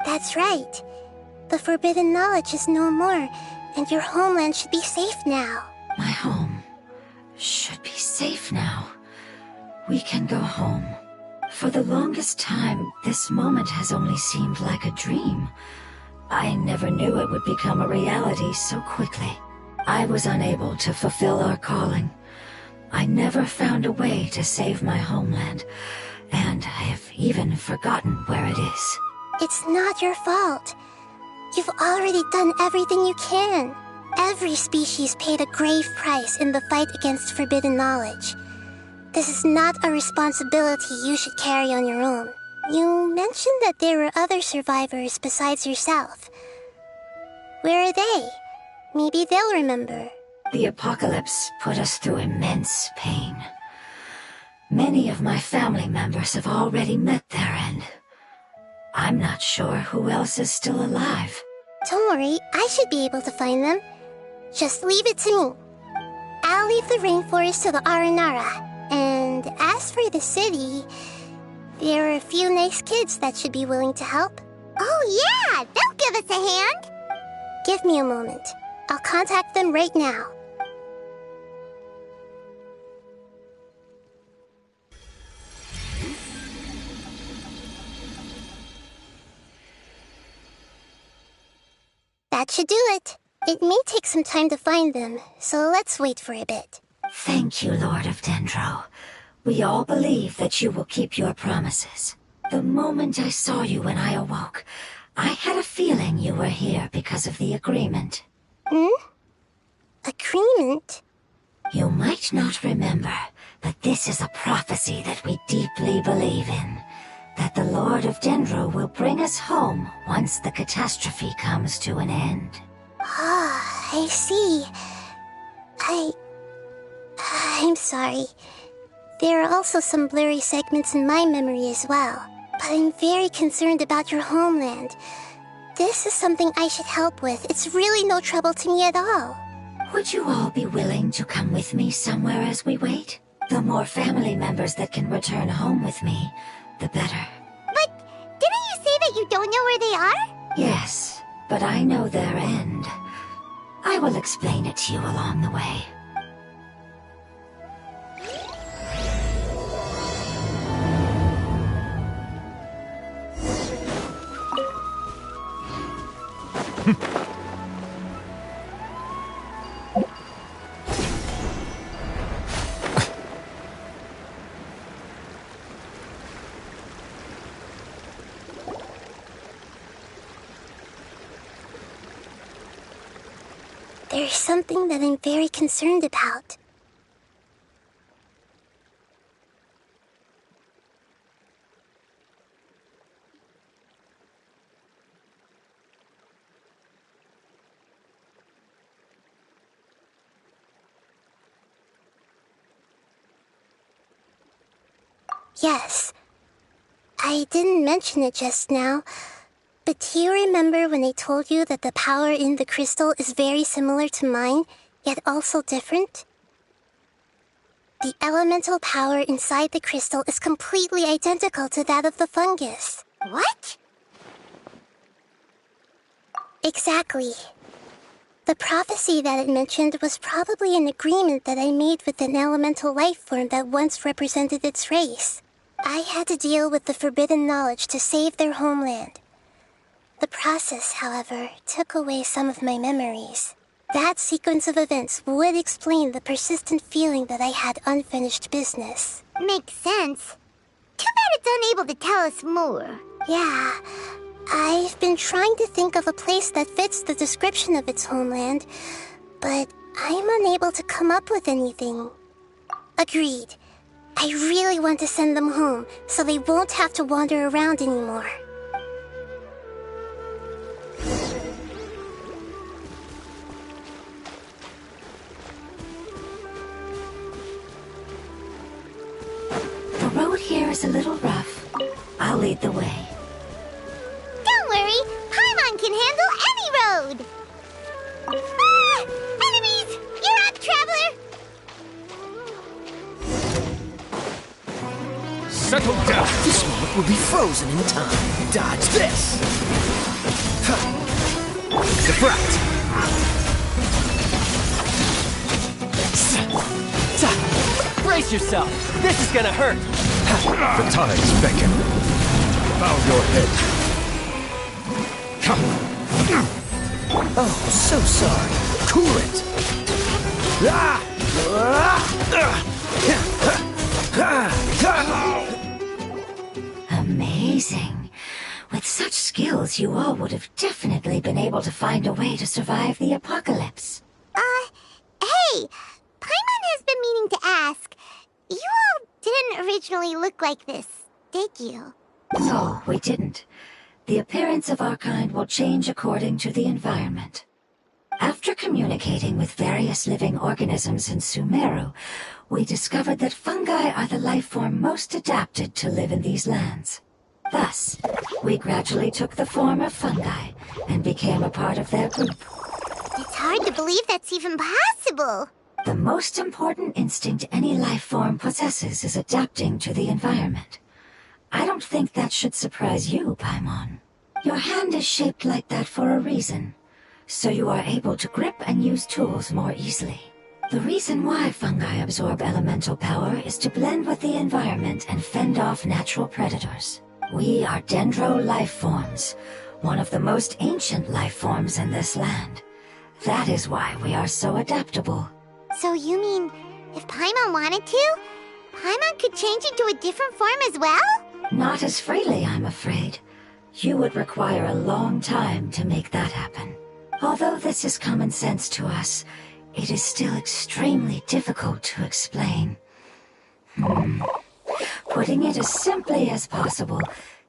That's right. The forbidden knowledge is no more, and your homeland should be safe now. My home should be safe now. We can go home. For the longest time, this moment has only seemed like a dream. I never knew it would become a reality so quickly. I was unable to fulfill our calling. I never found a way to save my homeland, and I have even forgotten where it is. It's not your fault. You've already done everything you can. Every species paid a grave price in the fight against forbidden knowledge. This is not a responsibility you should carry on your own. You mentioned that there were other survivors besides yourself. Where are they? Maybe they'll remember. The apocalypse put us through immense pain. Many of my family members have already met their end. I'm not sure who else is still alive. Don't worry, I should be able to find them. Just leave it to me. I'll leave the rainforest to the Aranara. And as for the city, there are a few nice kids that should be willing to help. Oh yeah, they'll give us a hand. Give me a moment. I'll contact them right now. That should do it. It may take some time to find them, so let's wait for a bit. Thank you, Lord of Dendro. We all believe that you will keep your promises. The moment I saw you when I awoke, I had a feeling you were here because of the agreement. Agreement? You might not remember, but this is a prophecy that we deeply believe in. That the Lord of Dendro will bring us home once the catastrophe comes to an end. Ah, I see. I'm sorry. There are also some blurry segments in my memory as well. But I'm very concerned about your homeland. This is something I should help with. It's really no trouble to me at all. Would you all be willing to come with me somewhere as we wait? The more family members that can return home with me, the better. But didn't you say that you don't know where they are? Yes, but I know their end. I will explain it to you along the way. There's something that I'm very concerned about. Yes. I didn't mention it just now, but do you remember when I told you that the power in the crystal is very similar to mine, yet also different? The elemental power inside the crystal is completely identical to that of the fungus. What? Exactly. The prophecy that it mentioned was probably an agreement that I made with an elemental life form that once represented its race. I had to deal with the forbidden knowledge to save their homeland. The process, however, took away some of my memories. That sequence of events would explain the persistent feeling that I had unfinished business. Makes sense. Too bad it's unable to tell us more. Yeah, I've been trying to think of a place that fits the description of its homeland, but I'm unable to come up with anything. Agreed. I really want to send them home, so they won't have to wander around anymore. The road here is a little rough. I'll lead the way. Don't worry, Paimon can handle any road! Ah! Enemies! You're up, traveler! Settle down! This moment will be frozen in time. Dodge this! Deflect! Brace yourself! This is gonna hurt! The tides beckon. Bow your head. Oh, so sorry. Cool it! Amazing. With such skills, you all would have definitely been able to find a way to survive the apocalypse. Hey! Paimon has been meaning to ask. You all didn't originally look like this, did you? No, we didn't. The appearance of our kind will change according to the environment. After communicating with various living organisms in Sumeru, we discovered that fungi are the life form most adapted to live in these lands. Thus, we gradually took the form of fungi and became a part of their group. It's hard to believe that's even possible. The most important instinct any life form possesses is adapting to the environment. I don't think that should surprise you, Paimon. Your hand is shaped like that for a reason, so you are able to grip and use tools more easily. The reason why fungi absorb elemental power is to blend with the environment and fend off natural predators. We are dendro life forms, one of the most ancient life forms in this land. That is why we are so adaptable. So you mean, if Paimon wanted to, Paimon could change into a different form as well? Not as freely, I'm afraid. You would require a long time to make that happen. Although this is common sense to us, it is still extremely difficult to explain. Putting it as simply as possible,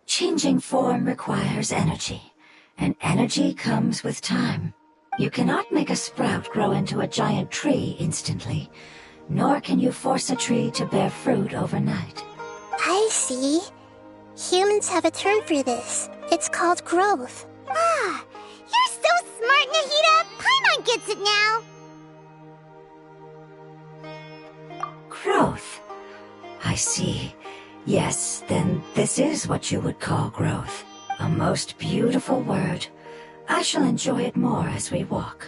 changing form requires energy, and energy comes with time. You cannot make a sprout grow into a giant tree instantly, nor can you force a tree to bear fruit overnight. I see. Humans have a term for this. It's called growth. Ah, you're so smart, Nahida! Paimon gets it now! Growth. I see. Yes, then this is what you would call growth. A most beautiful word. I shall enjoy it more as we walk.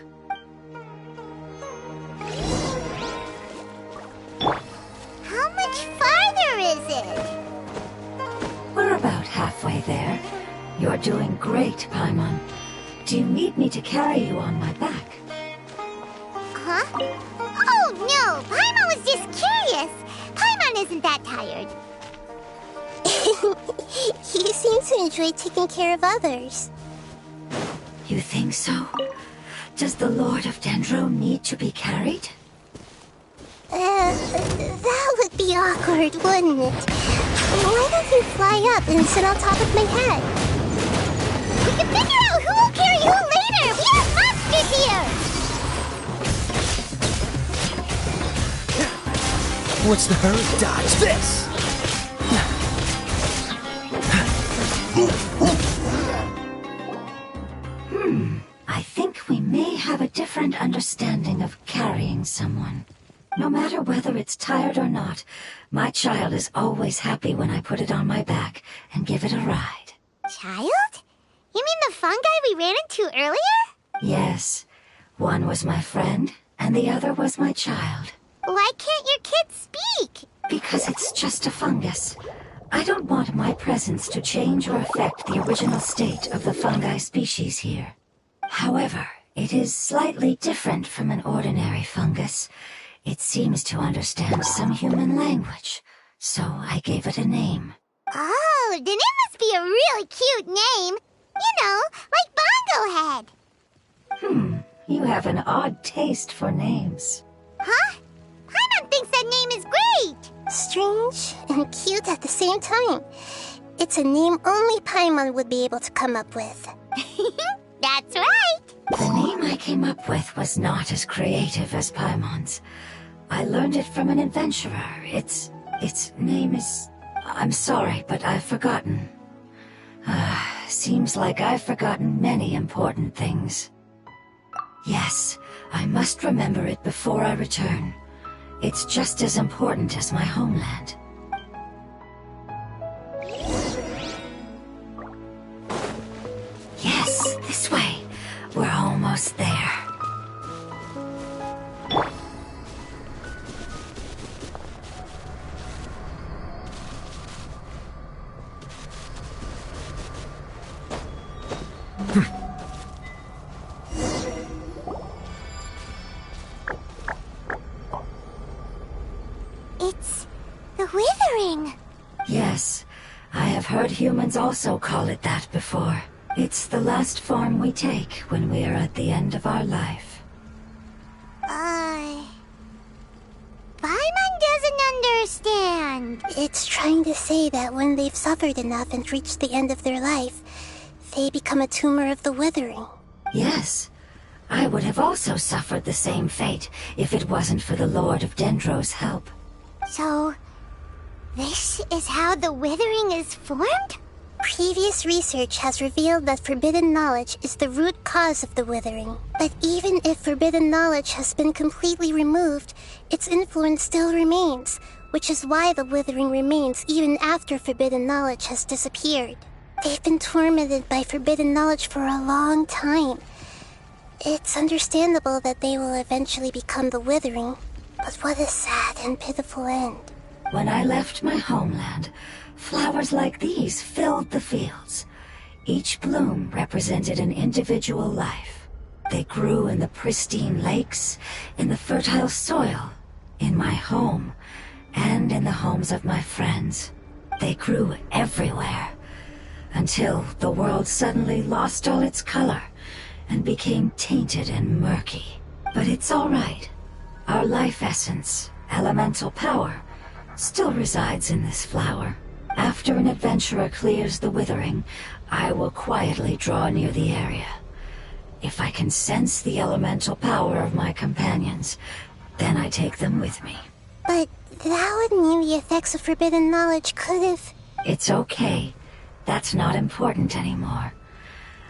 How much farther is it? We're about halfway there. You're doing great, Paimon. Do you need me to carry you on my back? Huh? Oh, no! Paimon was just curious! Paimon isn't that tired. You seem to enjoy taking care of others. You think so? Does the Lord of Dendro need to be carried? That would be awkward, wouldn't it? Why don't you fly up and sit on top of my head? We can figure out who will carry who later! We have monsters here! What's the hurry? Dodge this! I think we may have a different understanding of carrying someone. No matter whether it's tired or not, my child is always happy when I put it on my back and give it a ride. Child? You mean the fungi we ran into earlier? Yes. One was my friend, and the other was my child. Why can't your kid speak? Because it's just a fungus. I don't want my presence to change or affect the original state of the fungi species here. However, it is slightly different from an ordinary fungus. It seems to understand some human language, so I gave it a name. Oh, then it must be a really cute name. You know, like Bongo Head. You have an odd taste for names. Huh? Paimon thinks that name is great! Strange and cute at the same time. It's a name only Paimon would be able to come up with. That's right! The name I came up with was not as creative as Paimon's. I learned it from an adventurer. Its name is... I'm sorry, but I've forgotten. Seems like I've forgotten many important things. Yes, I must remember it before I return. It's just as important as my homeland. Yes, this way. We're almost there. It's the withering. Yes, I have heard humans also call it that before. It's the last form we take when we are at the end of our life. Paimon doesn't understand. It's trying to say that when they've suffered enough and reached the end of their life, they become a tumor of the withering. Yes, I would have also suffered the same fate if it wasn't for the Lord of Dendro's help. So, this is how the withering is formed? Previous research has revealed that forbidden knowledge is the root cause of the withering. But even if forbidden knowledge has been completely removed, its influence still remains, which is why the withering remains even after forbidden knowledge has disappeared. They've been tormented by forbidden knowledge for a long time. It's understandable that they will eventually become the Withering, but what a sad and pitiful end. When I left my homeland, flowers like these filled the fields. Each bloom represented an individual life. They grew in the pristine lakes, in the fertile soil, in my home, and in the homes of my friends. They grew everywhere, until the world suddenly lost all its color and became tainted and murky. But it's all right. Our life essence, elemental power, still resides in this flower. After an adventurer clears the Withering, I will quietly draw near the area. If I can sense the elemental power of my companions, then I take them with me. But that would mean the effects of forbidden knowledge could have... It's okay. That's not important anymore.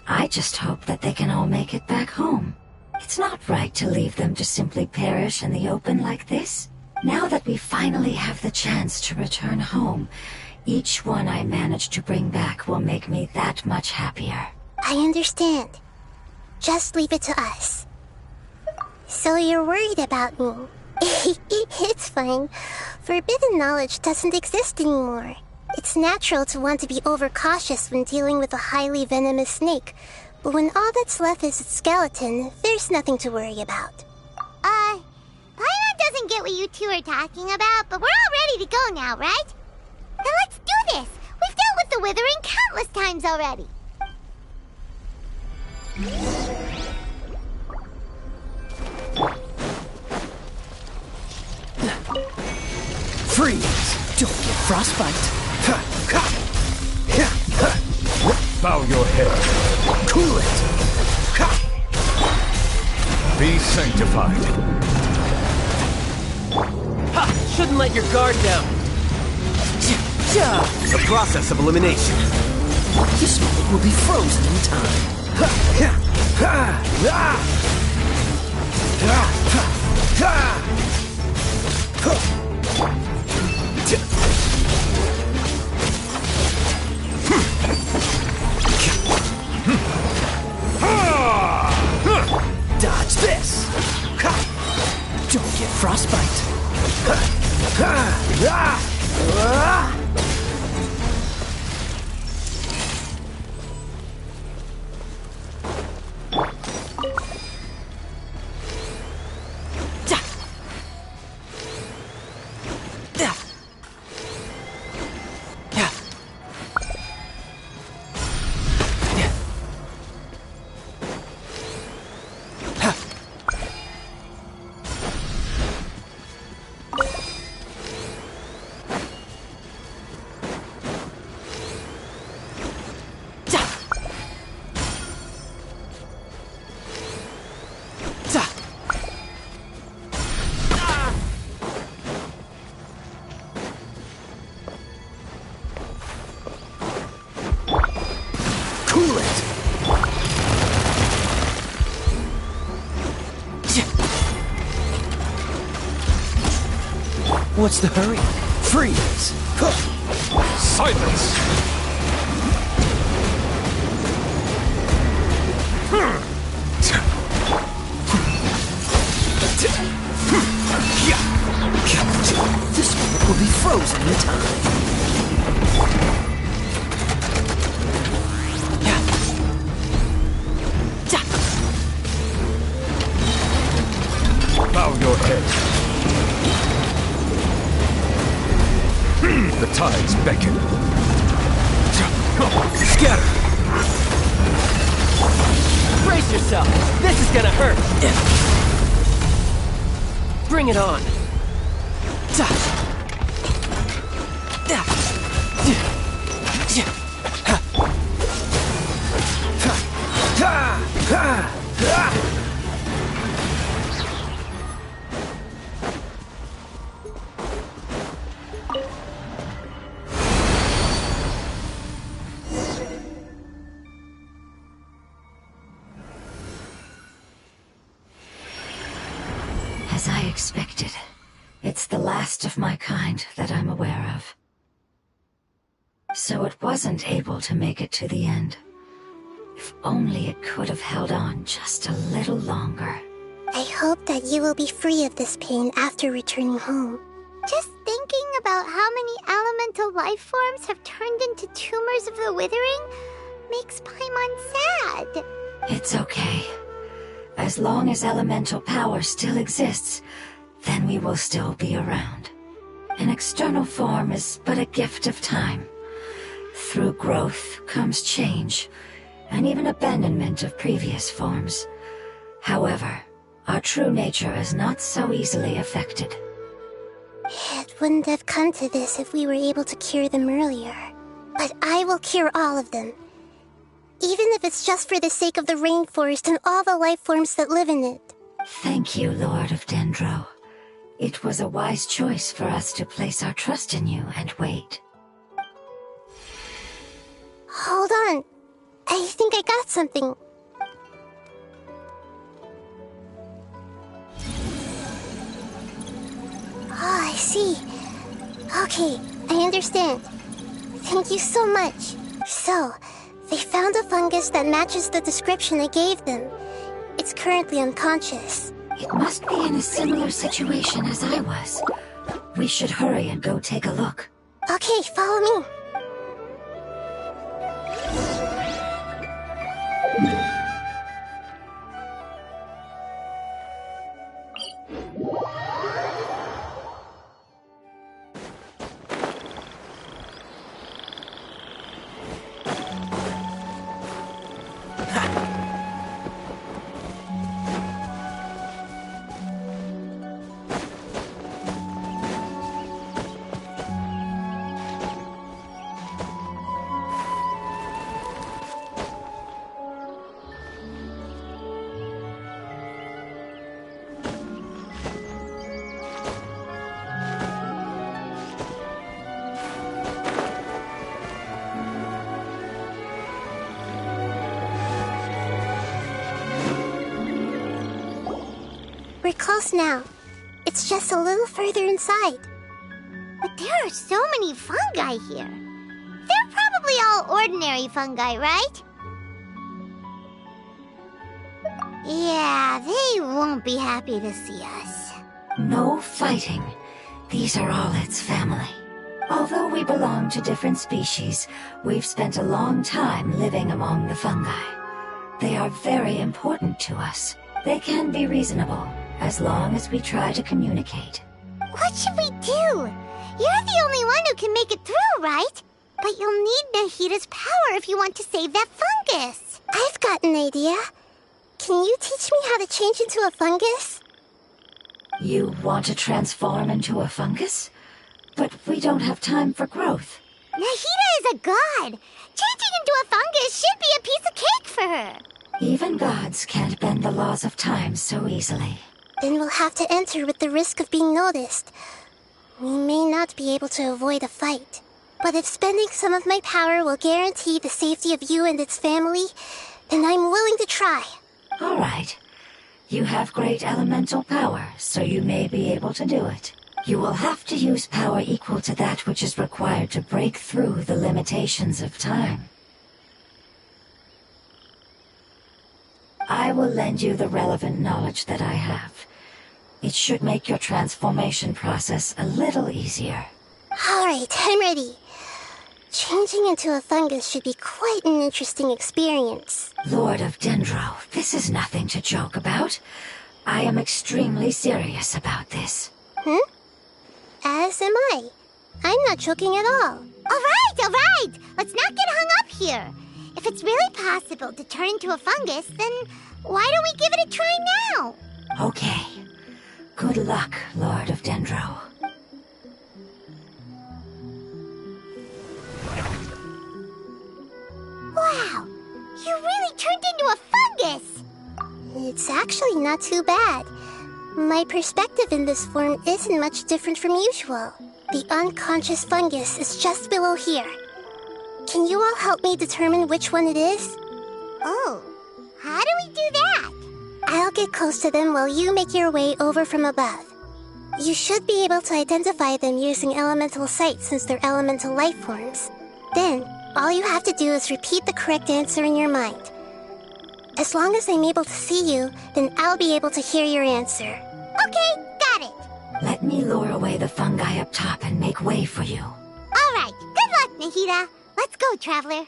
I just hope that they can all make it back home. It's not right to leave them to simply perish in the open like this. Now that we finally have the chance to return home, each one I manage to bring back will make me that much happier. I understand. Just leave it to us. So you're worried about me. It's fine. Forbidden knowledge doesn't exist anymore. It's natural to want to be overcautious when dealing with a highly venomous snake, but when all that's left is its skeleton, there's nothing to worry about. Paimon doesn't get what you two are talking about, but we're all ready to go now, right? Then let's do this! We've dealt with the Withering countless times already! Freeze! Don't get frostbite. Bow your head. Cool it! Be sanctified. Ha! Shouldn't let your guard down. The process of elimination. This moment will be frozen in time. Dodge this! Don't get frostbite. What's the hurry? Freeze! Silence! This moment will be frozen in time. Bow your head. The tides beckon. Scatter! Brace yourself! This is gonna hurt! Bring it on! As I expected, it's the last of my kind that I'm aware of. so it wasn't able to make it to the end. If only it could have held on just a little longer. I hope that you will be free of this pain after returning home. Just thinking about how many elemental life forms have turned into tumors of the withering makes Paimon sad. It's okay. As long as elemental power still exists, then we will still be around. An external form is but a gift of time. Through growth comes change, and even abandonment of previous forms. However, our true nature is not so easily affected. It wouldn't have come to this if we were able to cure them earlier. But I will cure all of them. Even if it's just for the sake of the rainforest and all the life forms that live in it. Thank you, Lord of Dendro. It was a wise choice for us to place our trust in you and wait. Hold on. I think I got something. Oh, I see. Okay, I understand. Thank you so much. So, they found a fungus that matches the description I gave them. It's currently unconscious. It must be in a similar situation as I was. We should hurry and go take a look. Okay, follow me. We're close now. It's just a little further inside. But there are so many fungi here. They're probably all ordinary fungi, right? Yeah, they won't be happy to see us. No fighting. These are all its family. Although we belong to different species, we've spent a long time living among the fungi. They are very important to us. They can be reasonable, as long as we try to communicate. What should we do? You're the only one who can make it through, right? But you'll need Nahita's power if you want to save that fungus. I've got an idea. Can you teach me how to change into a fungus? You want to transform into a fungus? But we don't have time for growth. Nahita is a god. Changing into a fungus should be a piece of cake for her. Even gods can't bend the laws of time so easily. Then we'll have to enter with the risk of being noticed. We may not be able to avoid a fight. But if spending some of my power will guarantee the safety of you and its family, then I'm willing to try. All right. You have great elemental power, so you may be able to do it. You will have to use power equal to that which is required to break through the limitations of time. I will lend you the relevant knowledge that I have. It should make your transformation process a little easier. All right, I'm ready. Changing into a fungus should be quite an interesting experience. Lord of Dendro, this is nothing to joke about. I am extremely serious about this. As am I. I'm not joking at all. All right! Let's not get hung up here. If it's really possible to turn into a fungus, then why don't we give it a try now? Okay. Good luck, Lord of Dendro. Wow! You really turned into a fungus! It's actually not too bad. My perspective in this form isn't much different from usual. The unconscious fungus is just below here. Can you all help me determine which one it is? Oh, how do we do that? I'll get close to them while you make your way over from above. You should be able to identify them using elemental sight since they're elemental life forms. Then, all you have to do is repeat the correct answer in your mind. As long as I'm able to see you, then I'll be able to hear your answer. Okay, got it. Let me lure away the fungi up top and make way for you. All right, good luck, Nahida. Let's go, Traveler.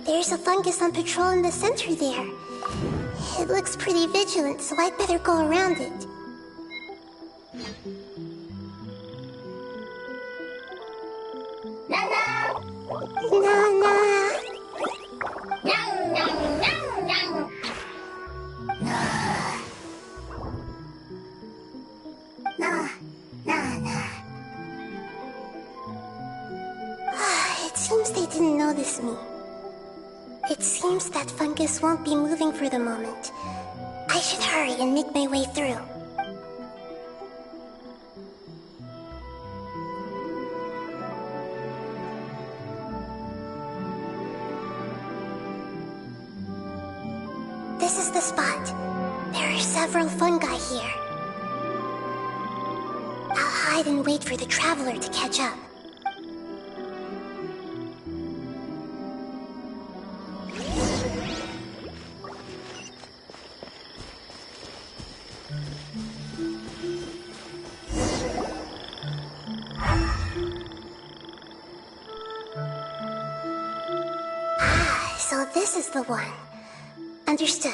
There's a fungus on patrol in the center there. It looks pretty vigilant, so I'd better go around it. Nana! It seems they didn't notice me. It seems that fungus won't be moving for the moment. I should hurry and make my way through. This is the spot. There are several fungi here. I'll hide and wait for the traveler to catch up. So this is the one. Understood.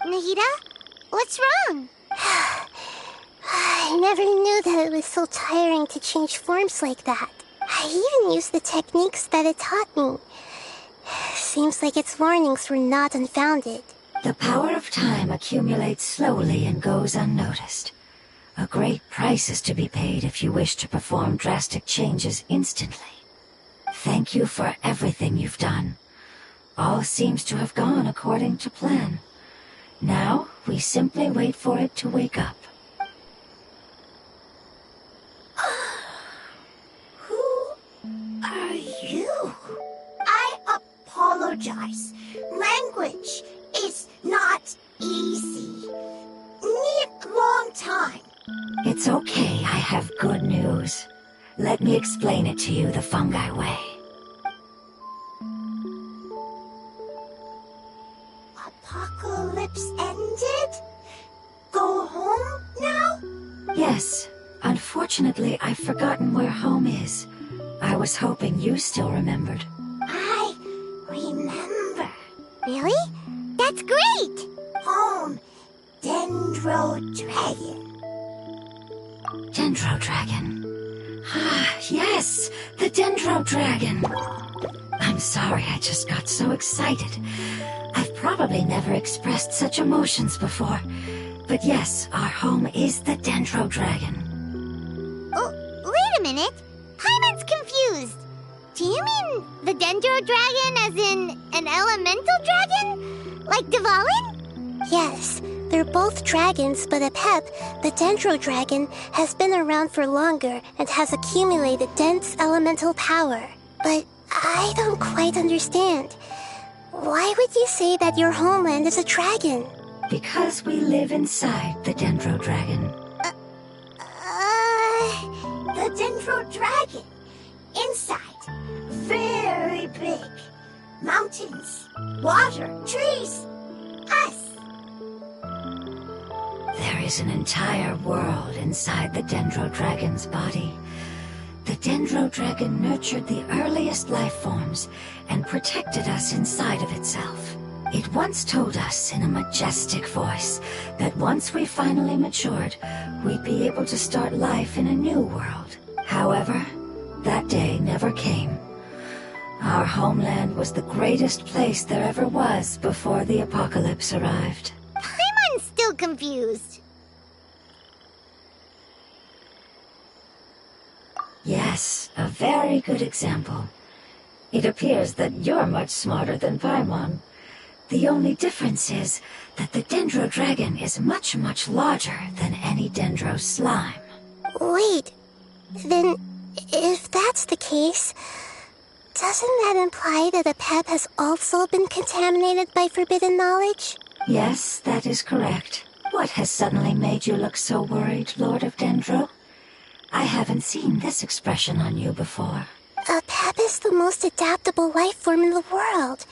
Nahida? What's wrong? I never knew that it was so tiring to change forms like that. I even used the techniques that it taught me. Seems like its warnings were not unfounded. The power of time accumulates slowly and goes unnoticed. A great price is to be paid if you wish to perform drastic changes instantly. Thank you for everything you've done. All seems to have gone according to plan. Now, we simply wait for it to wake up. Are you? I apologize. Language is not easy. Need long time. It's okay, I have good news. Let me explain it to you the fungi way. Apocalypse ended? Go home now? Yes. Unfortunately, I've forgotten where home is. I was hoping you still remembered. I remember. Really? That's great! Home. Dendro Dragon. Dendro Dragon. Ah, yes! The Dendro Dragon! I'm sorry, I just got so excited. I've probably never expressed such emotions before. But yes, our home is the Dendro Dragon. Oh, wait a minute. Paimon's confused. Do you mean the Dendro Dragon as in an elemental dragon? Like Dvalin? Yes, they're both dragons, but Apep, the Dendro Dragon, has been around for longer and has accumulated dense elemental power. But I don't quite understand. Why would you say that your homeland is a dragon? Because we live inside the Dendro Dragon. The Dendro Dragon. Inside. Very big. Mountains. Water. Trees. Us. There is an entire world inside the Dendro Dragon's body. The Dendro Dragon nurtured the earliest life forms and protected us inside of itself. It once told us in a majestic voice that once we finally matured, we'd be able to start life in a new world. However, that day never came. Our homeland was the greatest place there ever was before the apocalypse arrived. Paimon's still confused. Yes, a very good example. It appears that you're much smarter than Paimon. The only difference is that the Dendro Dragon is much, much larger than any Dendro slime. Wait, then if that's the case, doesn't that imply that Apep has also been contaminated by forbidden knowledge? Yes, that is correct. What has suddenly made you look so worried, Lord of Dendro? I haven't seen this expression on you before. Apep is the most adaptable life form in the world.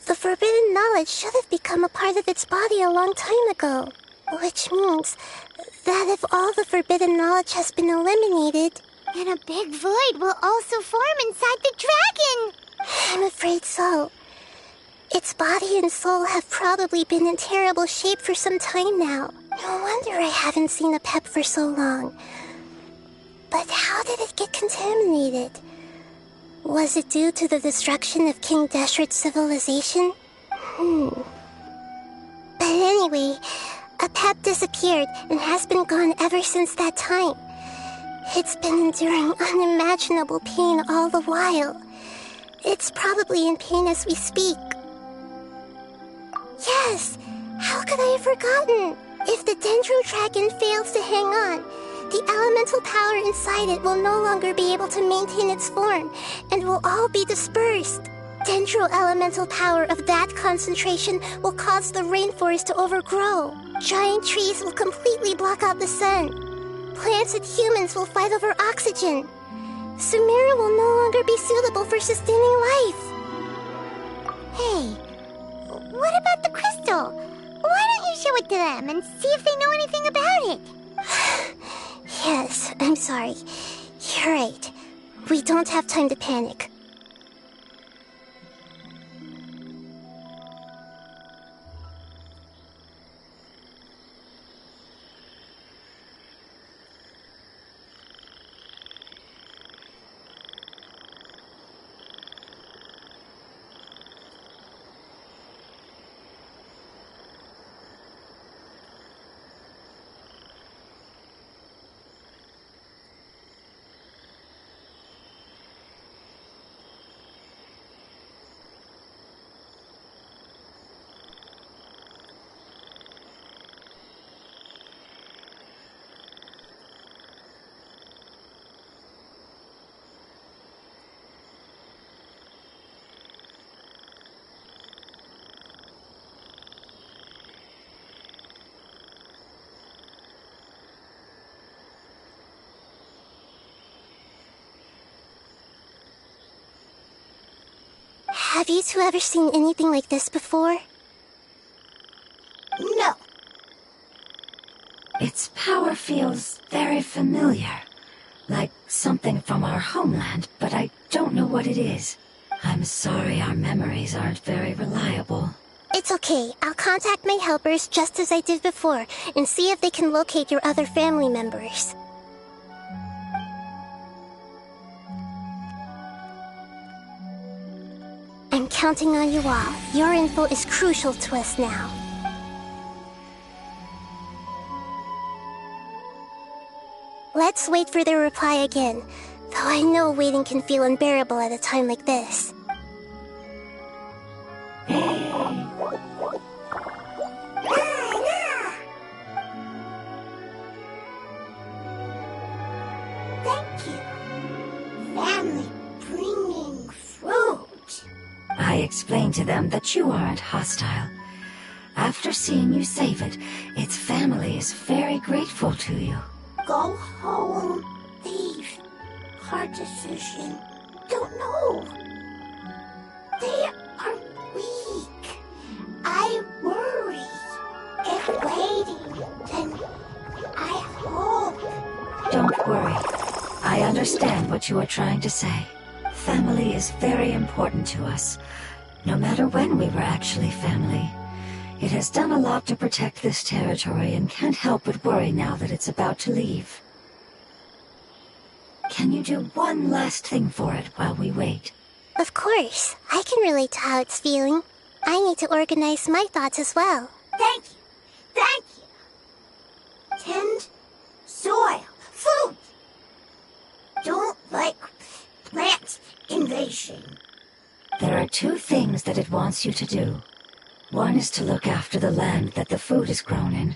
The forbidden knowledge should have become a part of its body a long time ago. Which means that if all the forbidden knowledge has been eliminated, then a big void will also form inside the dragon! I'm afraid so. Its body and soul have probably been in terrible shape for some time now. No wonder I haven't seen Apep for so long. But how did it get contaminated? Was it due to the destruction of King Deshret's civilization? But anyway, Apep disappeared and has been gone ever since that time. It's been enduring unimaginable pain all the while. It's probably in pain as we speak. Yes, how could I have forgotten? If the Dendro Dragon fails to hang on, the elemental power inside it will no longer be able to maintain its form, and will all be dispersed. Dendro elemental power of that concentration will cause the rainforest to overgrow. Giant trees will completely block out the sun. Plants and humans will fight over oxygen. Sumeru will no longer be suitable for sustaining life. Hey, what about the crystal? Why don't you show it to them and see if they know anything about it? Yes, I'm sorry. You're right. We don't have time to panic. Have you two ever seen anything like this before? No. Its power feels very familiar. Like something from our homeland, but I don't know what it is. I'm sorry our memories aren't very reliable. It's okay. I'll contact my helpers just as I did before and see if they can locate your other family members. I'm counting on you all. Your info is crucial to us now. Let's wait for their reply again, though I know waiting can feel unbearable at a time like this. Thank you. Family bringing fruit. I explained to them that you aren't hostile. After seeing you save it, its family is very grateful to you. Go home. Leave. Hard decision. Don't know. They are weak. I worry. If waiting, then I hope. Don't worry. I understand what you are trying to say. Family is very important to us, no matter when we were actually family. It has done a lot to protect this territory and can't help but worry now that it's about to leave. Can you do one last thing for it while we wait? Of course, I can relate to how it's feeling. I need to organize my thoughts as well. Thank you. Thank you. Tend soil. Food. Don't like plant invasion. There are two things that it wants you to do. One is to look after the land that the food is grown in,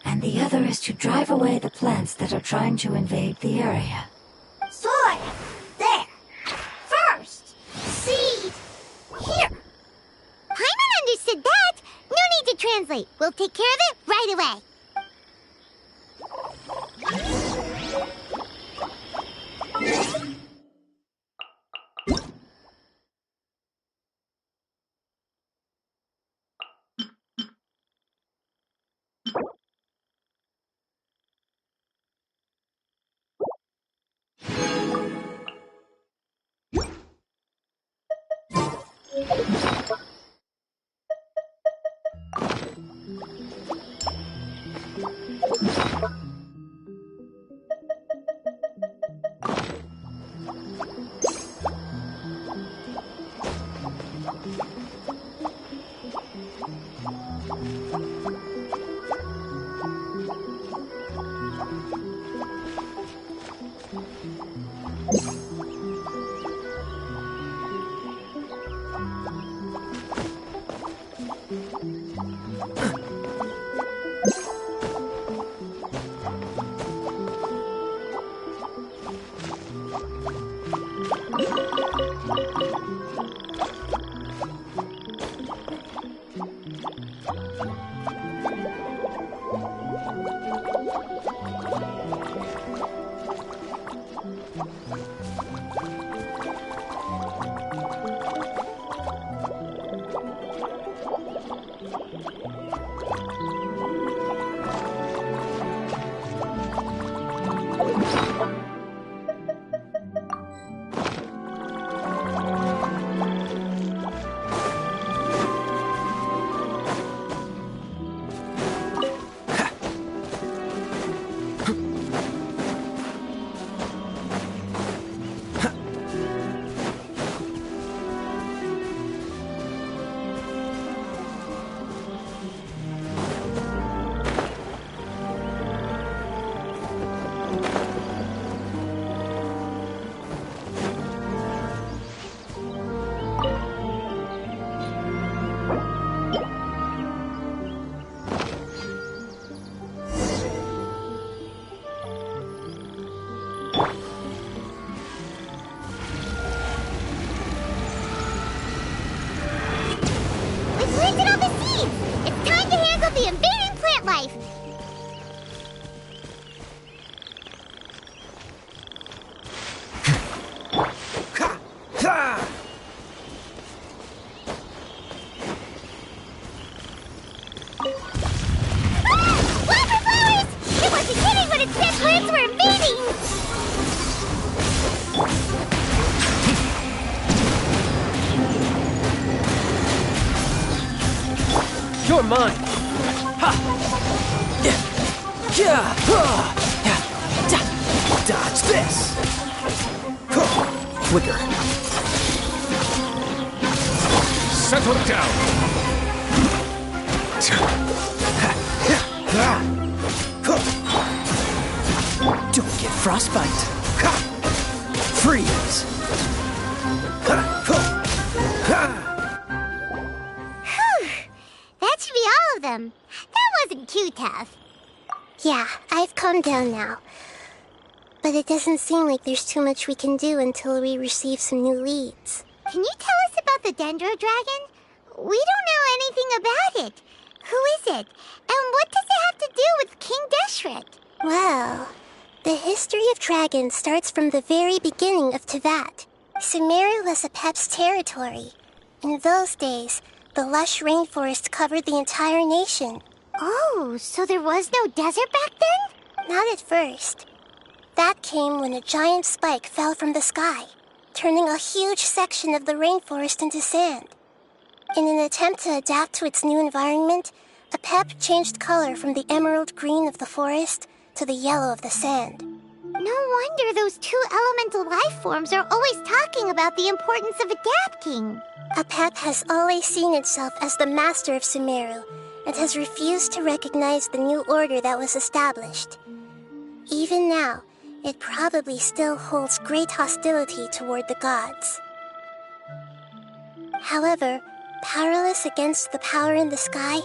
and the other is to drive away the plants that are trying to invade the area. Soil. There. First. Seed. Here. Paimon understood that. No need to translate. We'll take care of it right away. You're mine! Ha! Yeah! Yeah! Yeah! Dodge this! Flicker. Settle down! Don't get frostbite. Freeze! That should be all of them. That wasn't too tough. Yeah, I've calmed down now. But it doesn't seem like there's too much we can do until we receive some new leads. Can you tell us about the Dendro Dragon? We don't know anything about it. Who is it? And what does it have to do with King Deshret? Well, the history of dragons starts from the very beginning of Teyvat. Sumeru was Apep's territory. In those days, the lush rainforest covered the entire nation. Oh, so there was no desert back then? Not at first. That came when a giant spike fell from the sky, turning a huge section of the rainforest into sand. In an attempt to adapt to its new environment, Apep changed color from the emerald green of the forest to the yellow of the sand. No wonder those two elemental life forms are always talking about the importance of adapting. Apep has always seen itself as the master of Sumeru, and has refused to recognize the new order that was established. Even now, it probably still holds great hostility toward the gods. However, powerless against the power in the sky,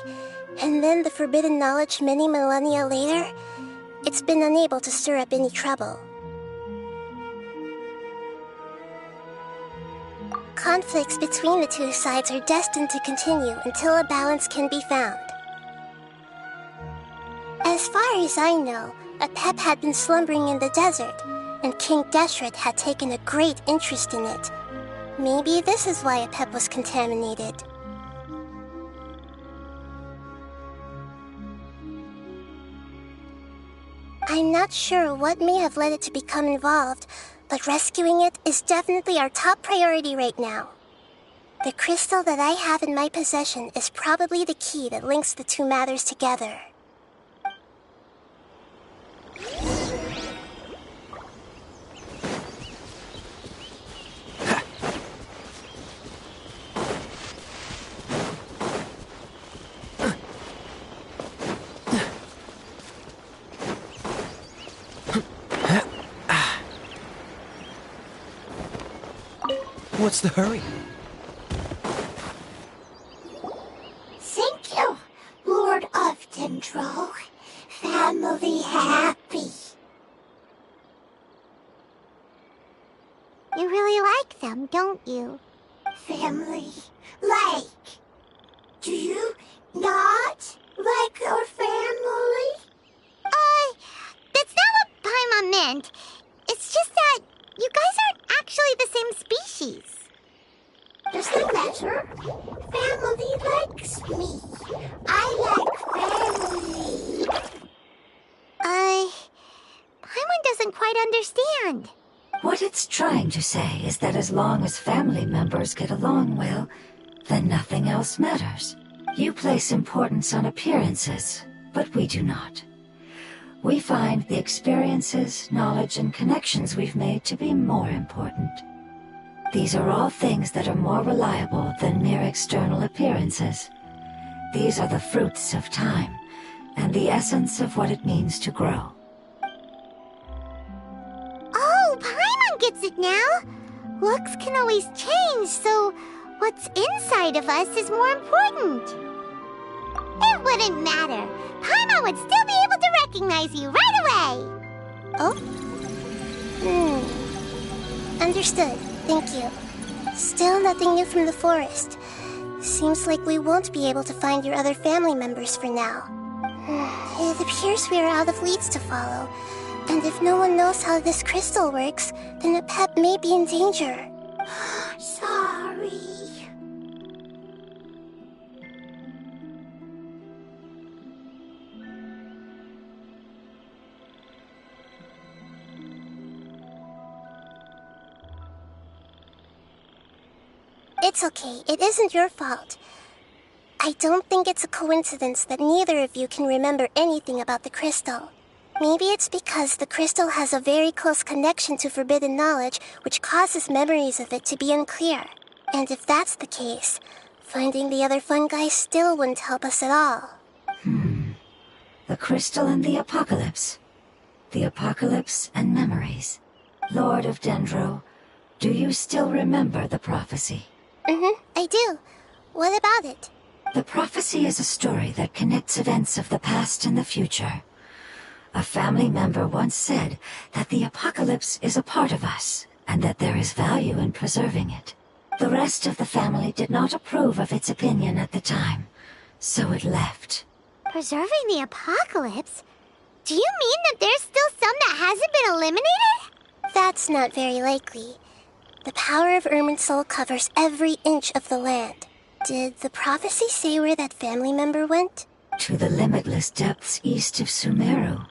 and then the forbidden knowledge many millennia later, it's been unable to stir up any trouble. Conflicts between the two sides are destined to continue until a balance can be found. As far as I know, Apep had been slumbering in the desert, and King Deshret had taken a great interest in it. Maybe this is why Apep was contaminated. I'm not sure what may have led it to become involved, but rescuing it is definitely our top priority right now. The crystal that I have in my possession is probably the key that links the two matters together. What's the hurry? Thank you, Lord of Dendro. Family happy. You really like them, don't you? Family like. Do you not like your family? That's not what Paimon meant. It's just that you guys aren't actually the same species. Does that matter? Family likes me. I like family. Paimon doesn't quite understand. What it's trying to say is that as long as family members get along well, then nothing else matters. You place importance on appearances, but we do not. We find the experiences, knowledge, and connections we've made to be more important. These are all things that are more reliable than mere external appearances. These are the fruits of time, and the essence of what it means to grow. Oh, Paimon gets it now! Looks can always change, so what's inside of us is more important. It wouldn't matter. Paimon would still be able to recognize you right away! Oh? Understood. Thank you. Still nothing new from the forest. Seems like we won't be able to find your other family members for now. It appears we are out of leads to follow, and if no one knows how this crystal works, then Apep may be in danger. Sorry. It's okay. It isn't your fault. I don't think it's a coincidence that neither of you can remember anything about the crystal. Maybe it's because the crystal has a very close connection to forbidden knowledge, which causes memories of it to be unclear. And if that's the case, finding the other fungi still wouldn't help us at all. The crystal and the apocalypse. The apocalypse and memories. Lord of Dendro, do you still remember the prophecy? I do. What about it? The prophecy is a story that connects events of the past and the future. A family member once said that the apocalypse is a part of us, and that there is value in preserving it. The rest of the family did not approve of its opinion at the time, so it left. Preserving the apocalypse? Do you mean that there's still some that hasn't been eliminated? That's not very likely. The power of Irminsul covers every inch of the land. Did the prophecy say where that family member went? To the limitless depths east of Sumeru.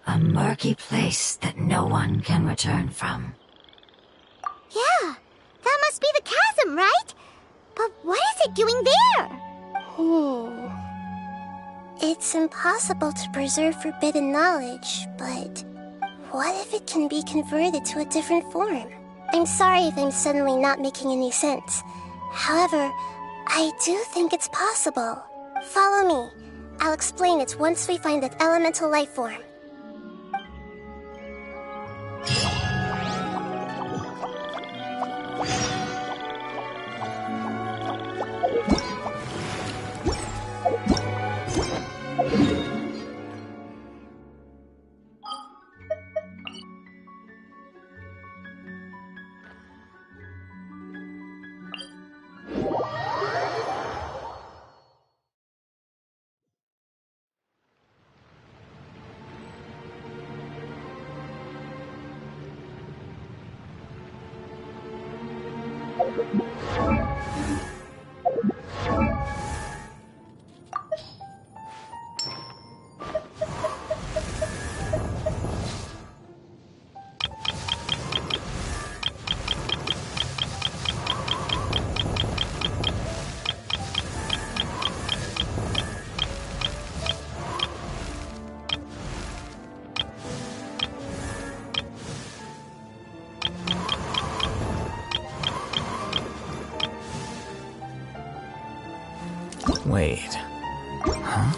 A murky place that no one can return from. Yeah, that must be the chasm, right? But what is it doing there? It's impossible to preserve forbidden knowledge, but What if it can be converted to a different form? I'm sorry if I'm suddenly not making any sense. However, I do think it's possible. Follow me. I'll explain it once we find that elemental life form. Wait. Huh?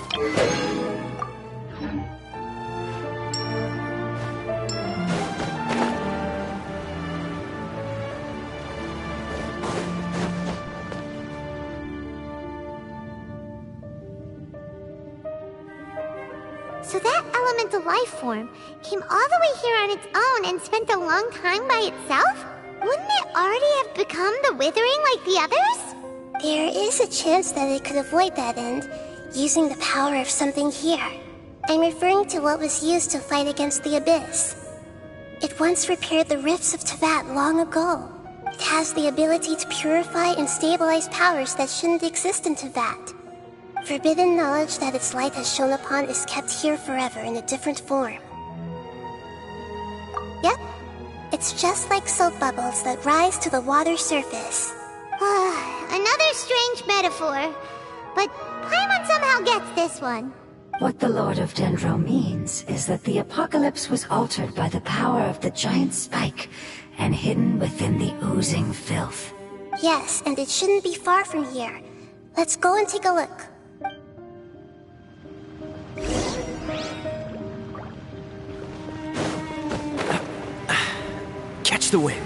So that elemental life form came all the way here on its own and spent a long time by itself? Wouldn't it already have become the Withering like the others? There is a chance that it could avoid that end, using the power of something here. I'm referring to what was used to fight against the Abyss. It once repaired the rifts of Teyvat long ago. It has the ability to purify and stabilize powers that shouldn't exist in Teyvat. Forbidden knowledge that its light has shone upon is kept here forever in a different form. Yep, it's just like soap bubbles that rise to the water surface. Another strange metaphor, but Paimon somehow gets this one. What the Lord of Dendro means is that the apocalypse was altered by the power of the giant spike and hidden within the oozing filth. Yes, and it shouldn't be far from here. Let's go and take a look. Catch the wind.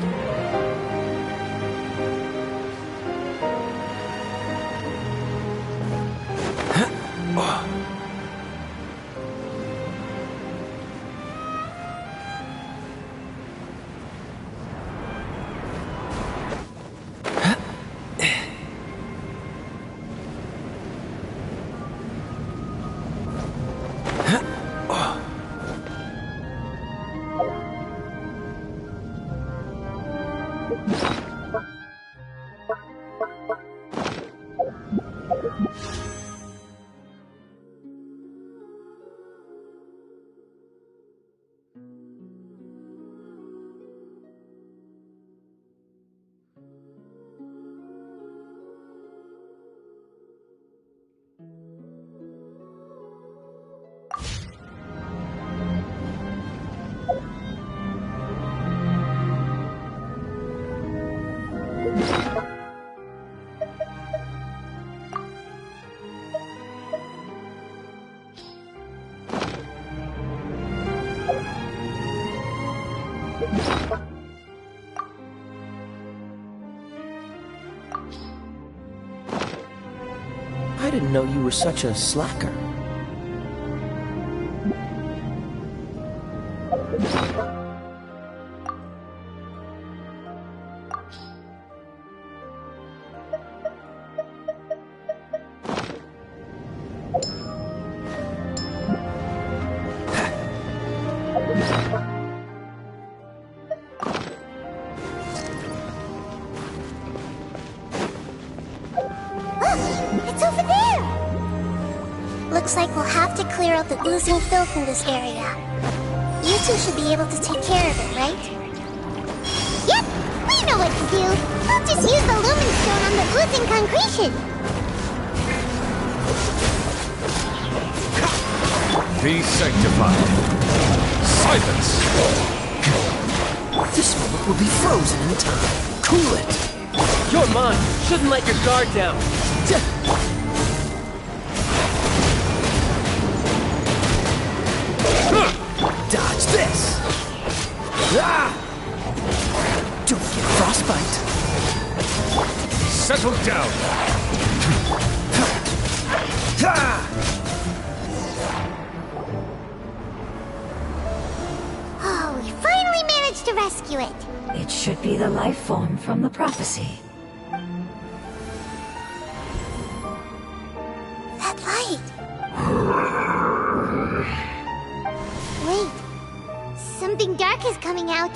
I didn't know you were such a slacker. It's over there! Looks like we'll have to clear out the oozing filth in this area. You two should be able to take care of it, right? Yep, we know what to do. We'll just use the lumen stone on the oozing concretion. Be sanctified. Heavens! This moment will be frozen in time. Cool it! You're mine! Shouldn't let your guard down! Dodge this! Ah! Don't get frostbite! Settle down! Oh, we finally managed to rescue it. It should be the life form from the prophecy. That light. Wait. Something dark is coming out.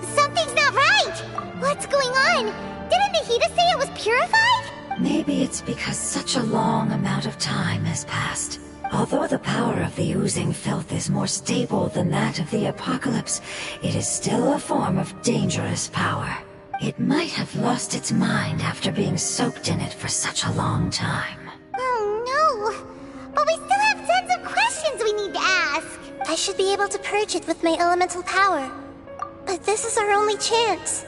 Something's not right! What's going on? Didn't Nahida say it was purified? Maybe it's because such a long amount of time has passed. Although the power of the oozing filth is more stable than that of the apocalypse, it is still a form of dangerous power. It might have lost its mind after being soaked in it for such a long time. Oh no! But we still have tons of questions we need to ask! I should be able to purge it with my elemental power. But this is our only chance.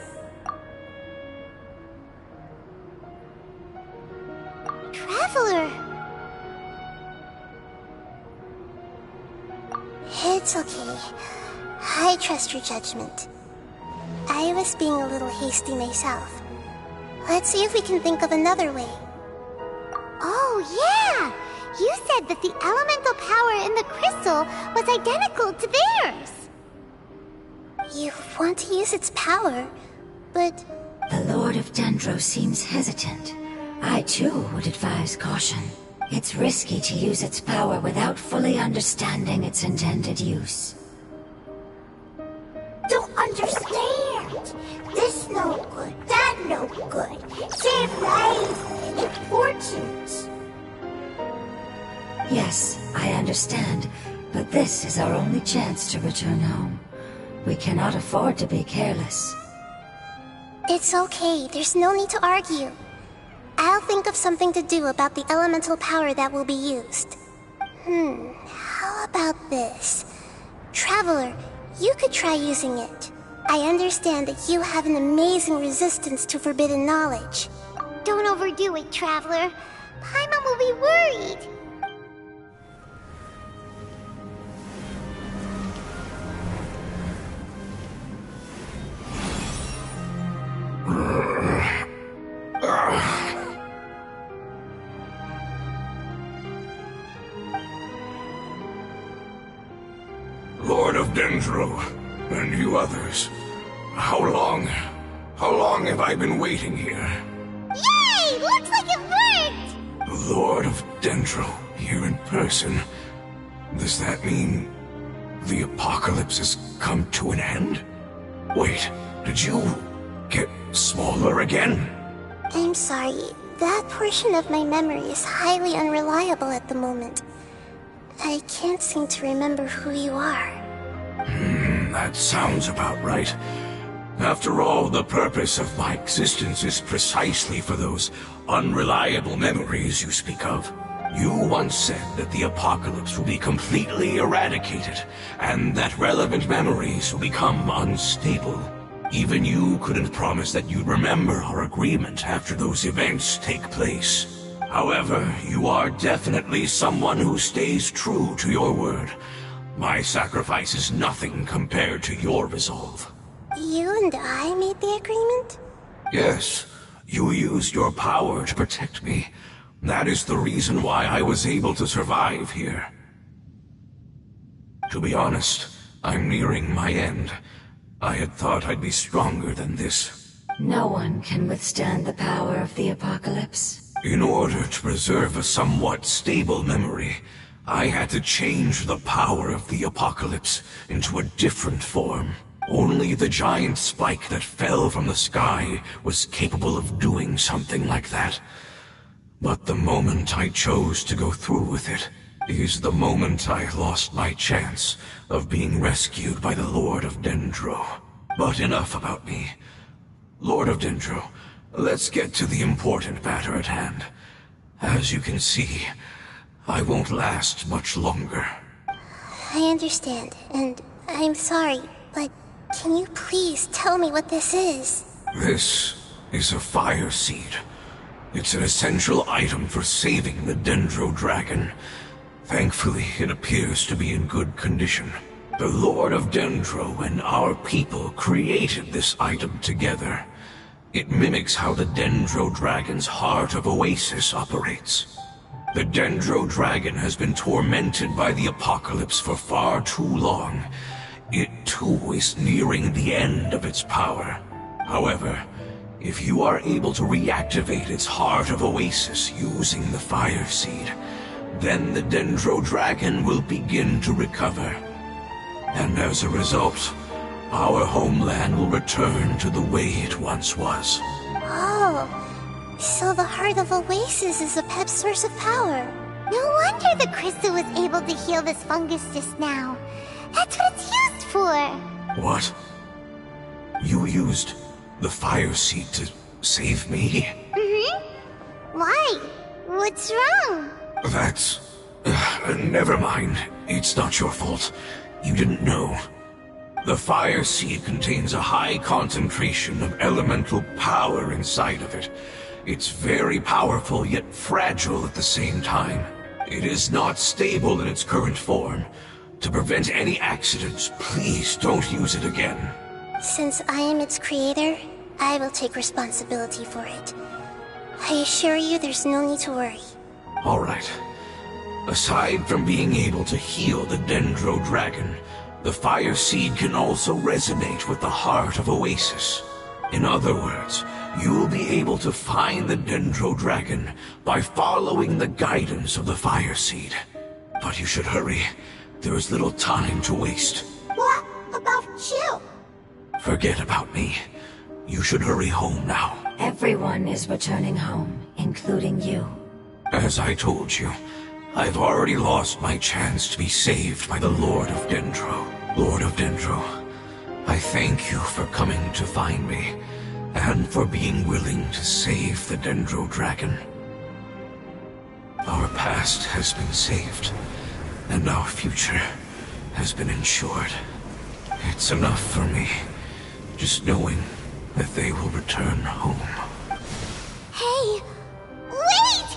Traveler! It's okay. I trust your judgment. I was being a little hasty myself. Let's see if we can think of another way. Oh, yeah! You said that the elemental power in the crystal was identical to theirs! You want to use its power, but... The Lord of Dendro seems hesitant. I too would advise caution. It's risky to use its power without fully understanding its intended use. Don't understand! This no good, that no good. Save lives, important. Yes, I understand, but this is our only chance to return home. We cannot afford to be careless. It's okay, there's no need to argue. I'll think of something to do about the elemental power that will be used. How about this? Traveler, you could try using it. I understand that you have an amazing resistance to forbidden knowledge. Don't overdo it, Traveler. Paimon will be worried. Lord of Dendro, and you others, how long have I been waiting here? Yay! Looks like it worked! The Lord of Dendro, here in person. Does that mean the apocalypse has come to an end? Wait, did you get smaller again? I'm sorry, that portion of my memory is highly unreliable at the moment. I can't seem to remember who you are. That sounds about right. After all, the purpose of my existence is precisely for those unreliable memories you speak of. You once said that the apocalypse will be completely eradicated, and that relevant memories will become unstable. Even you couldn't promise that you'd remember our agreement after those events take place. However, you are definitely someone who stays true to your word. My sacrifice is nothing compared to your resolve. You and I made the agreement? Yes, you used your power to protect me. That is the reason why I was able to survive here. To be honest, I'm nearing my end. I had thought I'd be stronger than this. No one can withstand the power of the apocalypse. In order to preserve a somewhat stable memory, I had to change the power of the apocalypse into a different form. Only the giant spike that fell from the sky was capable of doing something like that. But the moment I chose to go through with it is the moment I lost my chance of being rescued by the Lord of Dendro. But enough about me. Lord of Dendro, let's get to the important matter at hand. As you can see, I won't last much longer. I understand, and I'm sorry, but can you please tell me what this is? This is a fire seed. It's an essential item for saving the Dendro Dragon. Thankfully, it appears to be in good condition. The Lord of Dendro and our people created this item together. It mimics how the Dendro Dragon's Heart of Oasis operates. The Dendro Dragon has been tormented by the apocalypse for far too long. It too is nearing the end of its power. However, if you are able to reactivate its Heart of Oasis using the Fire Seed, then the Dendro Dragon will begin to recover. And as a result, our homeland will return to the way it once was. Oh, so the Heart of Oasis is a Pep's source of power. No wonder the crystal was able to heal this fungus just now. That's what it's used for. What? You used the Fire Seed to save me? Mm-hmm. Why? What's wrong? That's... never mind. It's not your fault. You didn't know. The Fire Seed contains a high concentration of elemental power inside of it. It's very powerful, yet fragile at the same time. It is not stable in its current form. To prevent any accidents, please don't use it again. Since I am its creator, I will take responsibility for it. I assure you there's no need to worry. Alright. Aside from being able to heal the Dendro Dragon, the Fire Seed can also resonate with the Heart of Oasis. In other words, you'll be able to find the Dendro Dragon by following the guidance of the Fire Seed. But you should hurry. There is little time to waste. What about you? Forget about me. You should hurry home now. Everyone is returning home, including you. As I told you, I've already lost my chance to be saved by the Lord of Dendro. Lord of Dendro, I thank you for coming to find me, and for being willing to save the Dendro Dragon. Our past has been saved, and our future has been ensured. It's enough for me, just knowing that they will return home. Hey, wait!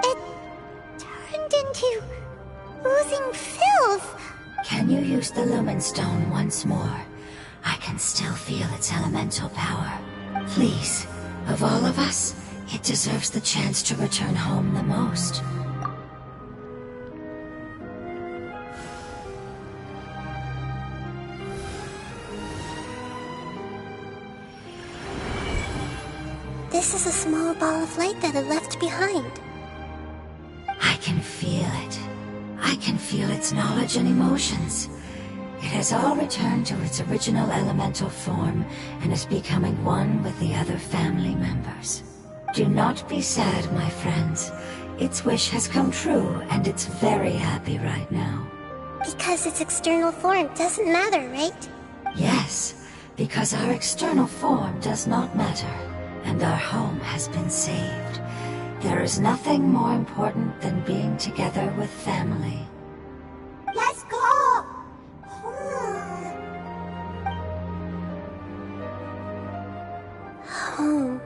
It turned into oozing filth. Can you use the Lumen Stone once more? I can still feel its elemental power. Please, of all of us, it deserves the chance to return home the most. This is a small ball of light that it left behind. I can feel it. I can feel its knowledge and emotions. It has all returned to its original elemental form and is becoming one with the other family members. Do not be sad, my friends. Its wish has come true, and it's very happy right now. Because its external form doesn't matter, right? Yes, because our external form does not matter, and our home has been saved. There is nothing more important than being together with family. Let's go! Home.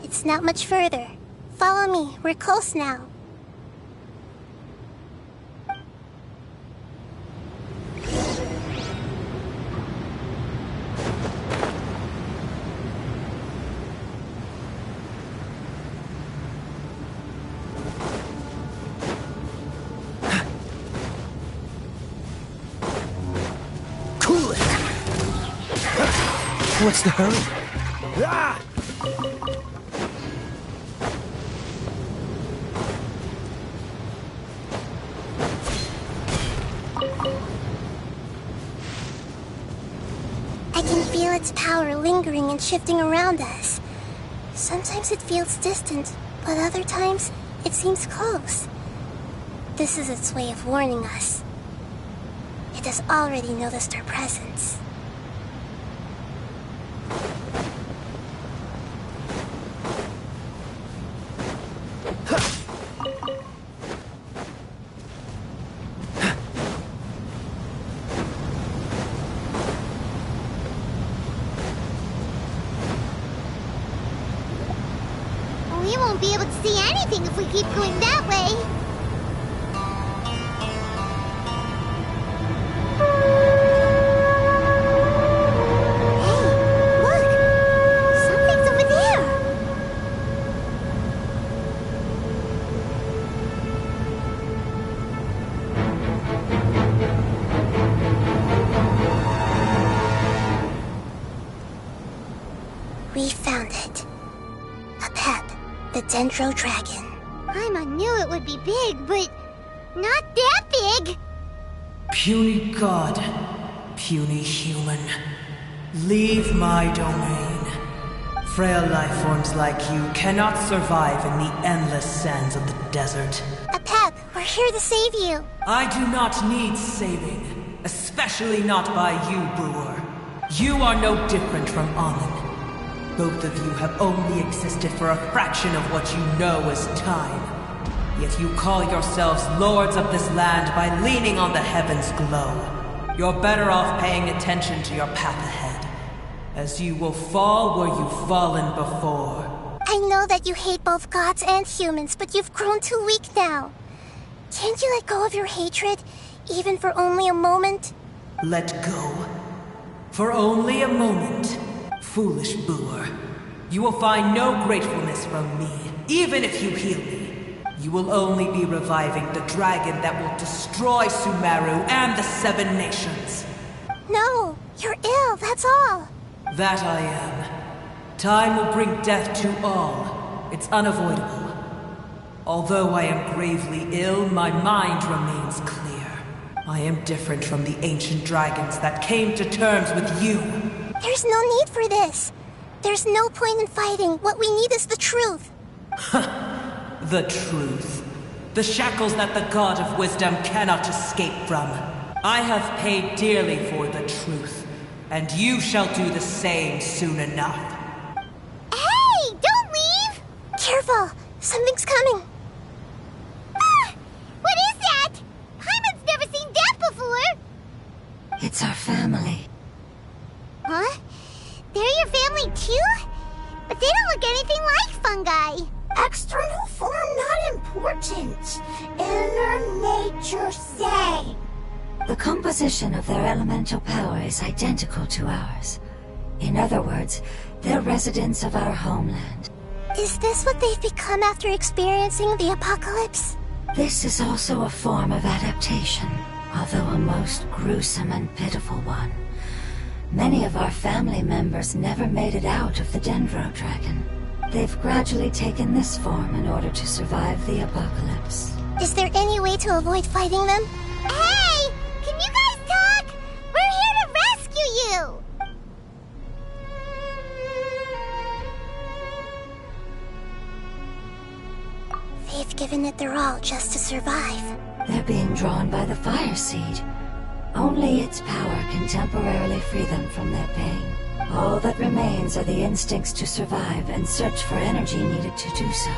It's not much further. Follow me, we're close now. Cool it! What's the hurry? Ah! I can feel its power lingering and shifting around us. Sometimes it feels distant, but other times it seems close. This is its way of warning us. It has already noticed our presence. We won't be able to see anything if we keep going that way. We found it. A pep, the Dendro Dragon. Paimon knew it would be big, but not that big. Puny god, puny human, leave my domain. Frail life forms like you cannot survive in the endless sands of the desert. A pep, we're here to save you. I do not need saving, especially not by you, Brewer. You are no different from Amun. Both of you have only existed for a fraction of what you know as time. Yet you call yourselves lords of this land by leaning on the heavens' glow. You're better off paying attention to your path ahead, as you will fall where you've fallen before. I know that you hate both gods and humans, but you've grown too weak now. Can't you let go of your hatred, even for only a moment? Let go? For only a moment? Foolish Brewer. You will find no gratefulness from me, even if you heal me. You will only be reviving the dragon that will destroy Sumeru and the 7 nations. No, you're ill, that's all. That I am. Time will bring death to all. It's unavoidable. Although I am gravely ill, my mind remains clear. I am different from the ancient dragons that came to terms with you. There's no need for this. There's no point in fighting. What we need is the truth. The truth. The shackles that the God of Wisdom cannot escape from. I have paid dearly for the truth, and you shall do the same soon enough. Hey, don't leave! Careful, something's coming. Ah, what is that? Paimon's never seen that before. It's our family. Huh? They're your family too? But they don't look anything like fungi. External form not important. Inner nature same. The composition of their elemental power is identical to ours. In other words, they're residents of our homeland. Is this what they've become after experiencing the apocalypse? This is also a form of adaptation, although a most gruesome and pitiful one. Many of our family members never made it out of the Dendro Dragon. They've gradually taken this form in order to survive the apocalypse. Is there any way to avoid fighting them? Hey! Can you guys talk? We're here to rescue you! They've given it their all just to survive. They're being drawn by the fire seed. Only its power can temporarily free them from their pain. All that remains are the instincts to survive and search for energy needed to do so.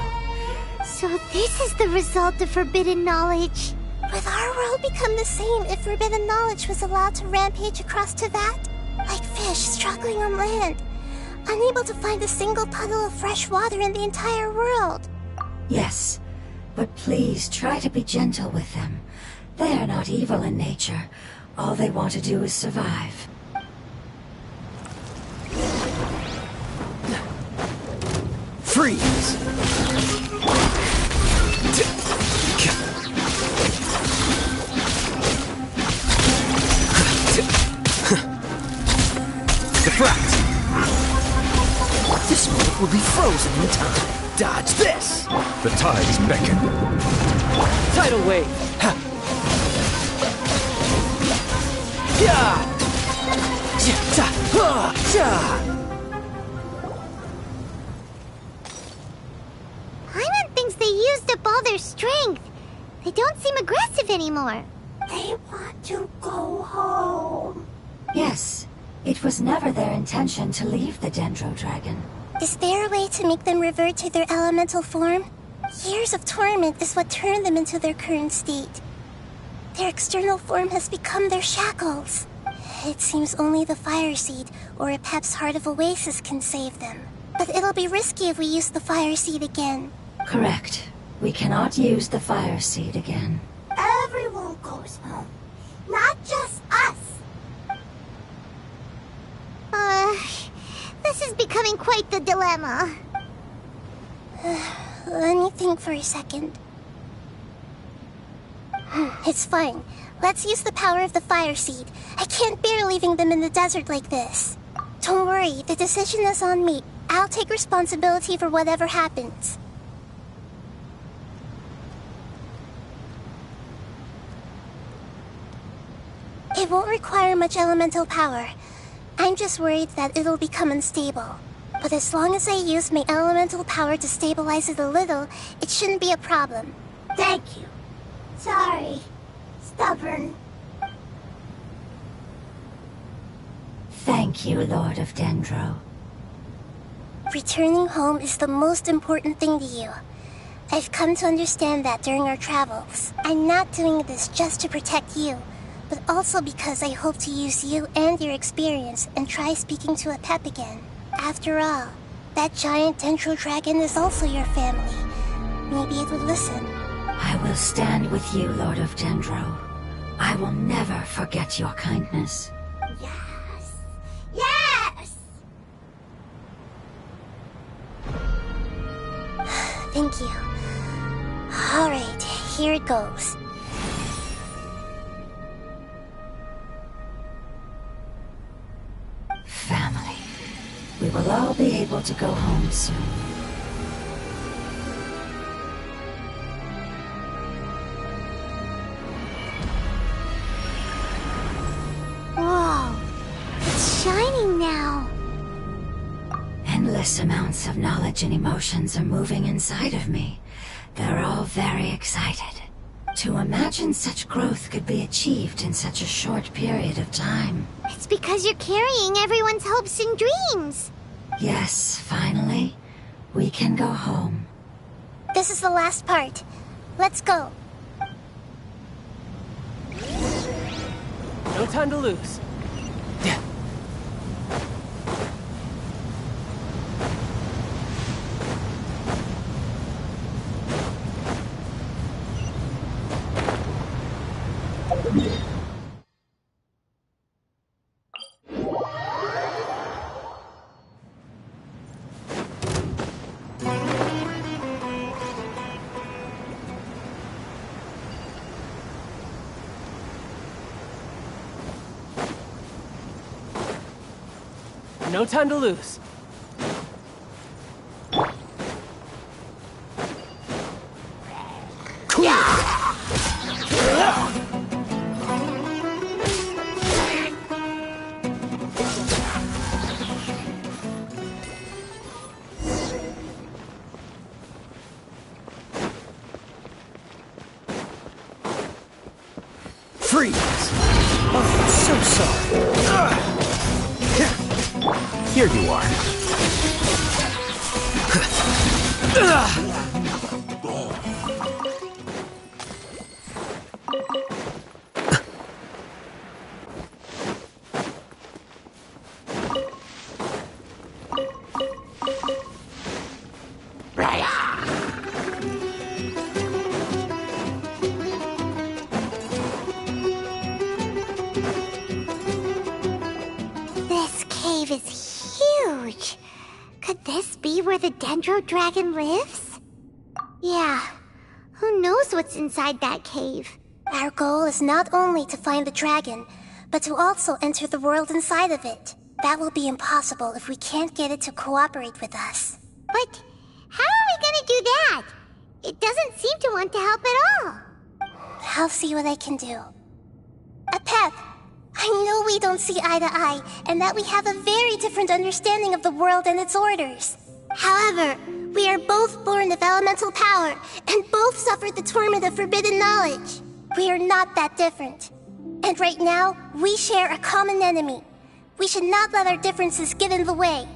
So this is the result of forbidden knowledge. Would our world become the same if forbidden knowledge was allowed to rampage across Teyvat? Like fish struggling on land, unable to find a single puddle of fresh water in the entire world. Yes, but please try to be gentle with them. They are not evil in nature. All they want to do is survive. Freeze! Deflect! This moment will be frozen in time. Dodge this! The tides beckon. Tidal wave! Ha! Yeah! used up all their strength. They don't seem aggressive anymore. They want to go home. Yes, it was never their intention to leave the Dendro Dragon. Is there a way to make them revert to their elemental form? Years of torment is what turned them into their current state. Their external form has become their shackles. It seems only the Fire Seed or Apep's Heart of Oasis can save them. But it'll be risky if we use the Fire Seed again. Correct. We cannot use the Fire Seed again. Everyone goes home, not just us. This is becoming quite the dilemma. Let me think for a second. It's fine. Let's use the power of the Fire Seed. I can't bear leaving them in the desert like this. Don't worry, the decision is on me. I'll take responsibility for whatever happens. It won't require much elemental power. I'm just worried that it'll become unstable. But as long as I use my elemental power to stabilize it a little, it shouldn't be a problem. Thank you. Sorry. Stubborn. Thank you, Lord of Dendro. Returning home is the most important thing to you. I've come to understand that during our travels. I'm not doing this just to protect you, but also because I hope to use you and your experience and try speaking to Apep again. After all, that giant Dendro Dragon is also your family. Maybe it would listen. I will stand with you, Lord of Dendro. I will never forget your kindness. Yes! Yes! Thank you. Alright, here it goes. Family. We will all be able to go home soon. Whoa! It's shining now. Endless amounts of knowledge and emotions are moving inside of me. They're all very excited. To imagine such growth could be achieved in such a short period of time. It's because you're carrying everyone's hopes and dreams. Yes, finally, we can go home. This is the last part. Let's go. No time to lose. No time to lose. Freeze! Oh, I'm so sorry. Here you are. This cave is huge. Could this be where the Dendro Dragon lives? Yeah. Who knows what's inside that cave? Our goal is not only to find the dragon, but to also enter the world inside of it. That will be impossible if we can't get it to cooperate with us. But how are we gonna do that? It doesn't seem to want to help at all. I'll see what I can do. Apep, I know we don't see eye to eye, and that we have a very different understanding of the world and its orders. However, We are both born of elemental power, and both suffered the torment of forbidden knowledge. We are not that different. And right now, we share a common enemy. We should not let our differences get in the way.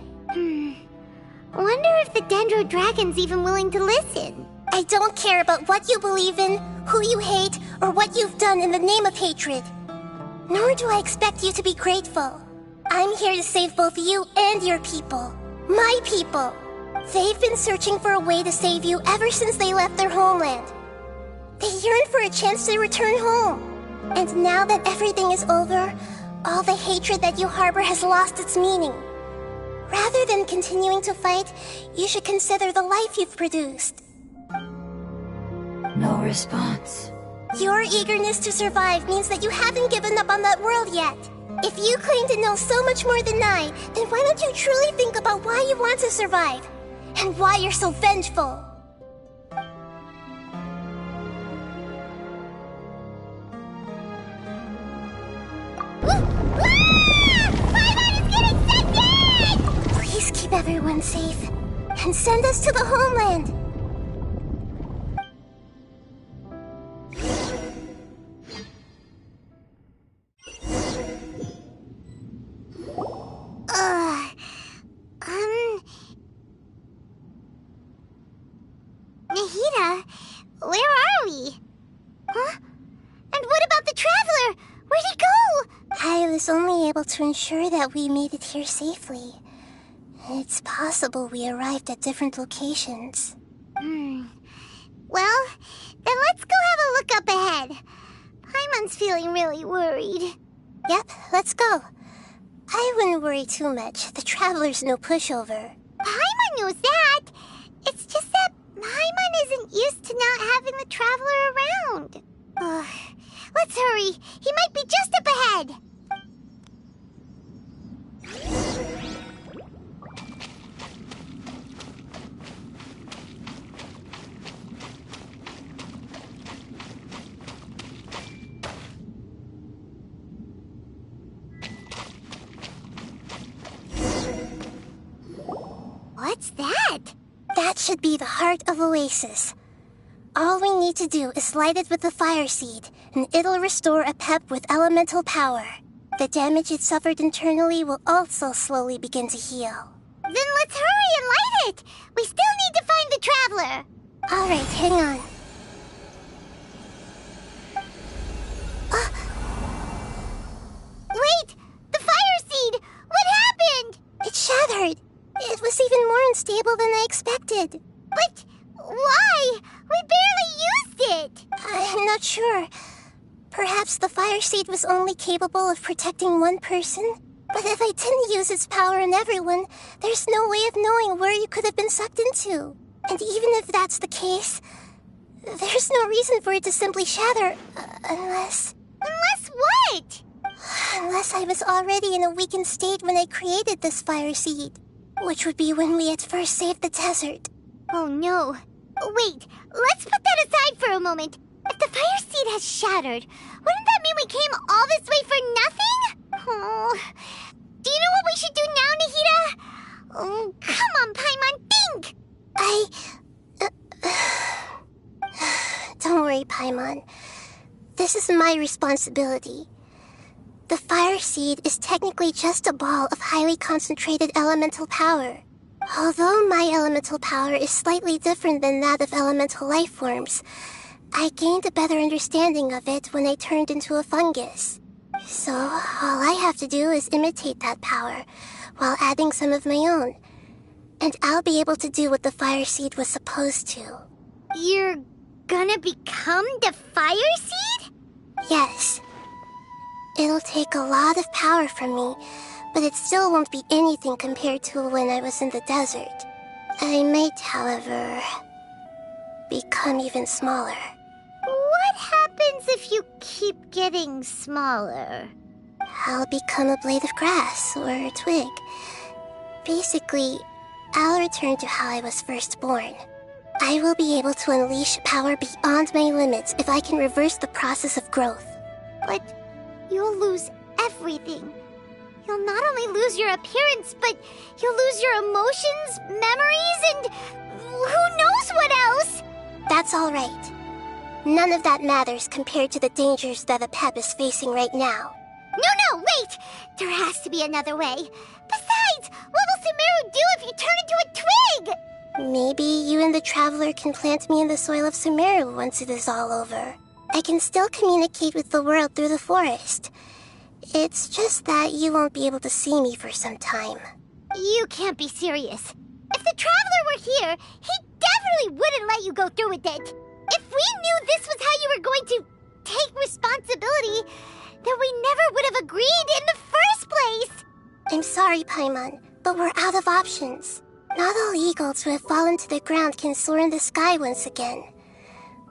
Wonder if the Dendro Dragon's even willing to listen. I don't care about what you believe in, who you hate, or what you've done in the name of hatred. Nor do I expect you to be grateful. I'm here to save both you and your people. My people. They've been searching for a way to save you ever since they left their homeland. They yearn for a chance to return home. And now that everything is over, all the hatred that you harbor has lost its meaning. Rather than continuing to fight, you should consider the life you've produced. No response. Your eagerness to survive means that you haven't given up on that world yet. If you claim to know so much more than I, then why don't you truly think about why you want to survive? And why you're so vengeful? Please keep everyone safe. And send us to the homeland. Nahida, where are we? Huh? And what about the Traveler? Where'd he go? I was only able to ensure that we made it here safely. It's possible we arrived at different locations. Well, then let's go have a look up ahead. Paimon's feeling really worried. Yep, let's go. I wouldn't worry too much. The Traveler's no pushover. Paimon knows that. It's just that Paimon isn't used to not having the Traveler around. Let's hurry. He might be just up ahead. What's that? That should be the heart of Oasis. All we need to do is light it with the fire seed, and it'll restore a pep with elemental power. The damage it suffered internally will also slowly begin to heal. Then let's hurry and light it! We still need to find the Traveler! Alright, hang on. Wait! The fire seed! What happened? It shattered! It was even more unstable than I expected. But why? We barely used it! I'm not sure. Perhaps the fire seed was only capable of protecting one person? But if I didn't use its power on everyone, there's no way of knowing where you could have been sucked into. And even if that's the case, there's no reason for it to simply shatter, unless... Unless what? Unless I was already in a weakened state when I created this fire seed. Which would be when we had first saved the desert. Oh no. Wait, let's put that aside for a moment. If the fire seed has shattered, wouldn't that mean we came all this way for nothing? Oh. Do you know what we should do now, Nahida? Oh, come on, Paimon, think! Don't worry, Paimon. This is my responsibility. The fire seed is technically just a ball of highly concentrated elemental power. Although my elemental power is slightly different than that of elemental life forms, I gained a better understanding of it when I turned into a fungus. So, all I have to do is imitate that power, while adding some of my own. And I'll be able to do what the fire seed was supposed to. You're gonna become the fire seed? Yes. It'll take a lot of power from me, but it still won't be anything compared to when I was in the desert. I might, however, become even smaller. What happens if you keep getting smaller? I'll become a blade of grass or a twig. Basically, I'll return to how I was first born. I will be able to unleash power beyond my limits if I can reverse the process of growth. But you'll lose everything. You'll not only lose your appearance, but you'll lose your emotions, memories, and who knows what else? That's all right. None of that matters compared to the dangers that Apep is facing right now. No, wait! There has to be another way. Besides, what will Sumeru do if you turn into a twig? Maybe you and the Traveler can plant me in the soil of Sumeru once it is all over. I can still communicate with the world through the forest. It's just that you won't be able to see me for some time. You can't be serious. If the Traveler were here, he definitely wouldn't let you go through with it. If we knew this was how you were going to take responsibility, then we never would have agreed in the first place! I'm sorry, Paimon, but we're out of options. Not all eagles who have fallen to the ground can soar in the sky once again.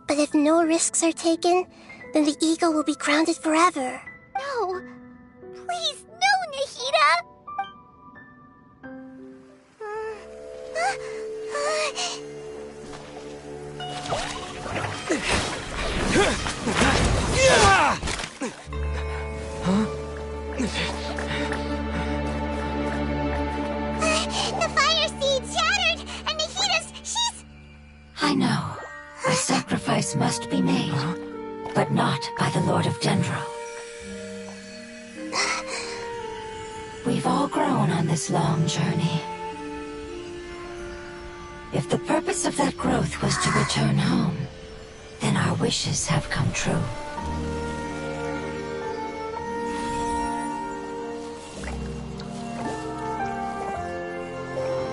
But if no risks are taken, then the eagle will be grounded forever. No. Please, no, Nahida! The fire seed shattered, and she's... I know. A sacrifice must be made, but not by the Lord of Dendro. We've all grown on this long journey. If the purpose of that growth was to return home, then our wishes have come true.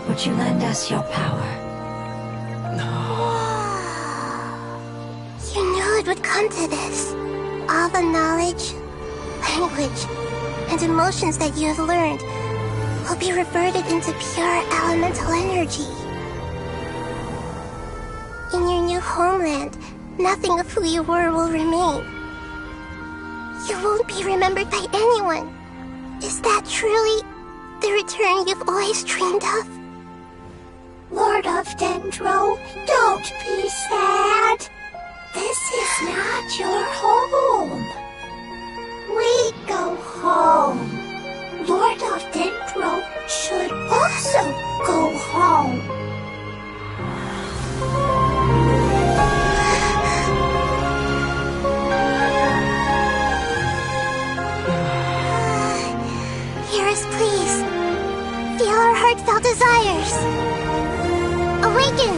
Would you lend us your power? You knew it would come to this. All the knowledge, language, and emotions that you have learned will be reverted into pure elemental energy. In your new homeland, nothing of who you were will remain. You won't be remembered by anyone. Is that truly the return you've always dreamed of? Lord of Dendro, don't be sad. This is not your home. We go home. Lord of Dendro should also go home. Hear us, please. Feel our heartfelt desires. Awaken!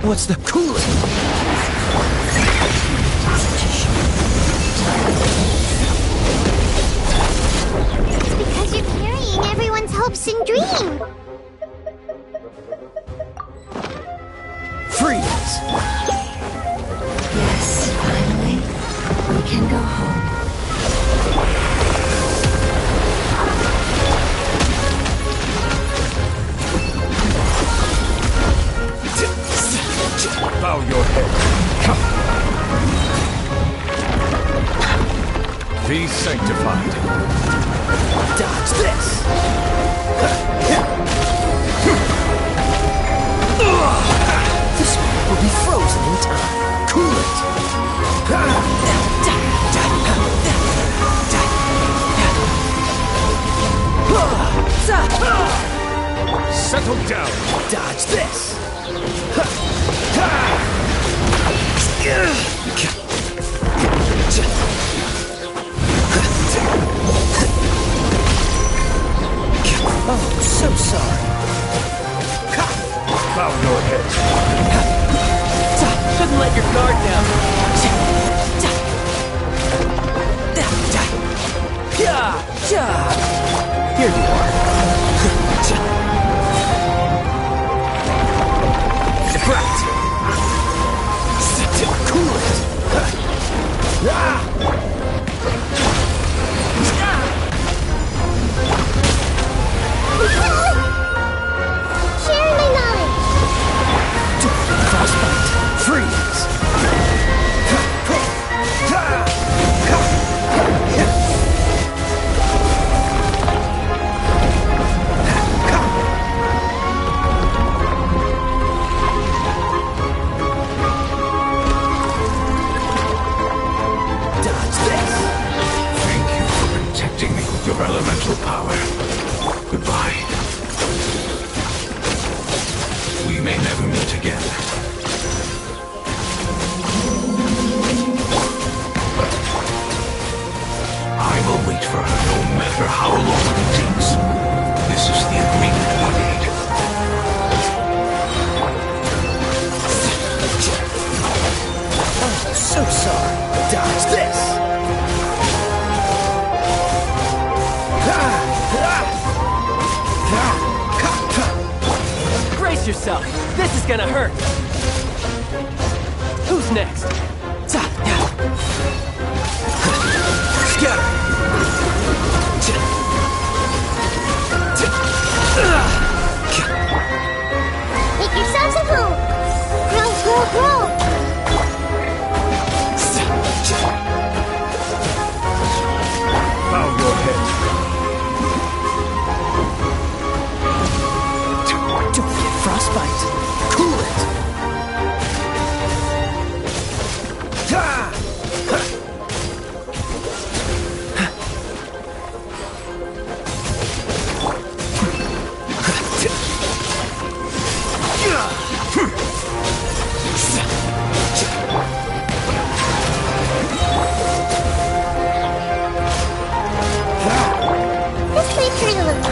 What's the coolant? It's because you're carrying everyone's hopes and dreams. Freeze! Yes, finally, we can go home. Bow your head. Be sanctified. Dodge this! This one will be frozen in time. Cool it! Settle down. Dodge this! Oh, so sorry. Bow your head. Shouldn't let your guard down. Here you are. Deflect. Cool it. Sharing my knowledge. Frostbite. Freeze. yourself! This is gonna hurt! Who's next? Scatter! Make yourselves at home! Grow, grow, grow! Bow your head. Don't get frostbite. Cool it. This may hurt a little.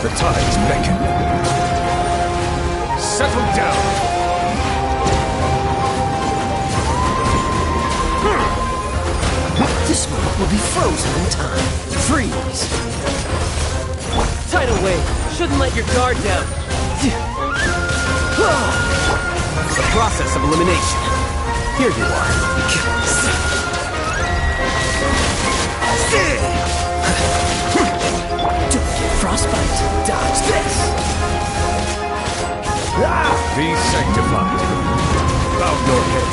The tides beckon. Settle down. This one will be frozen in time. Freeze! Tidal wave! Shouldn't let your guard down! The process of elimination. Here you are. Don't get frostbite. Dodge this. Be sanctified. Bow your head.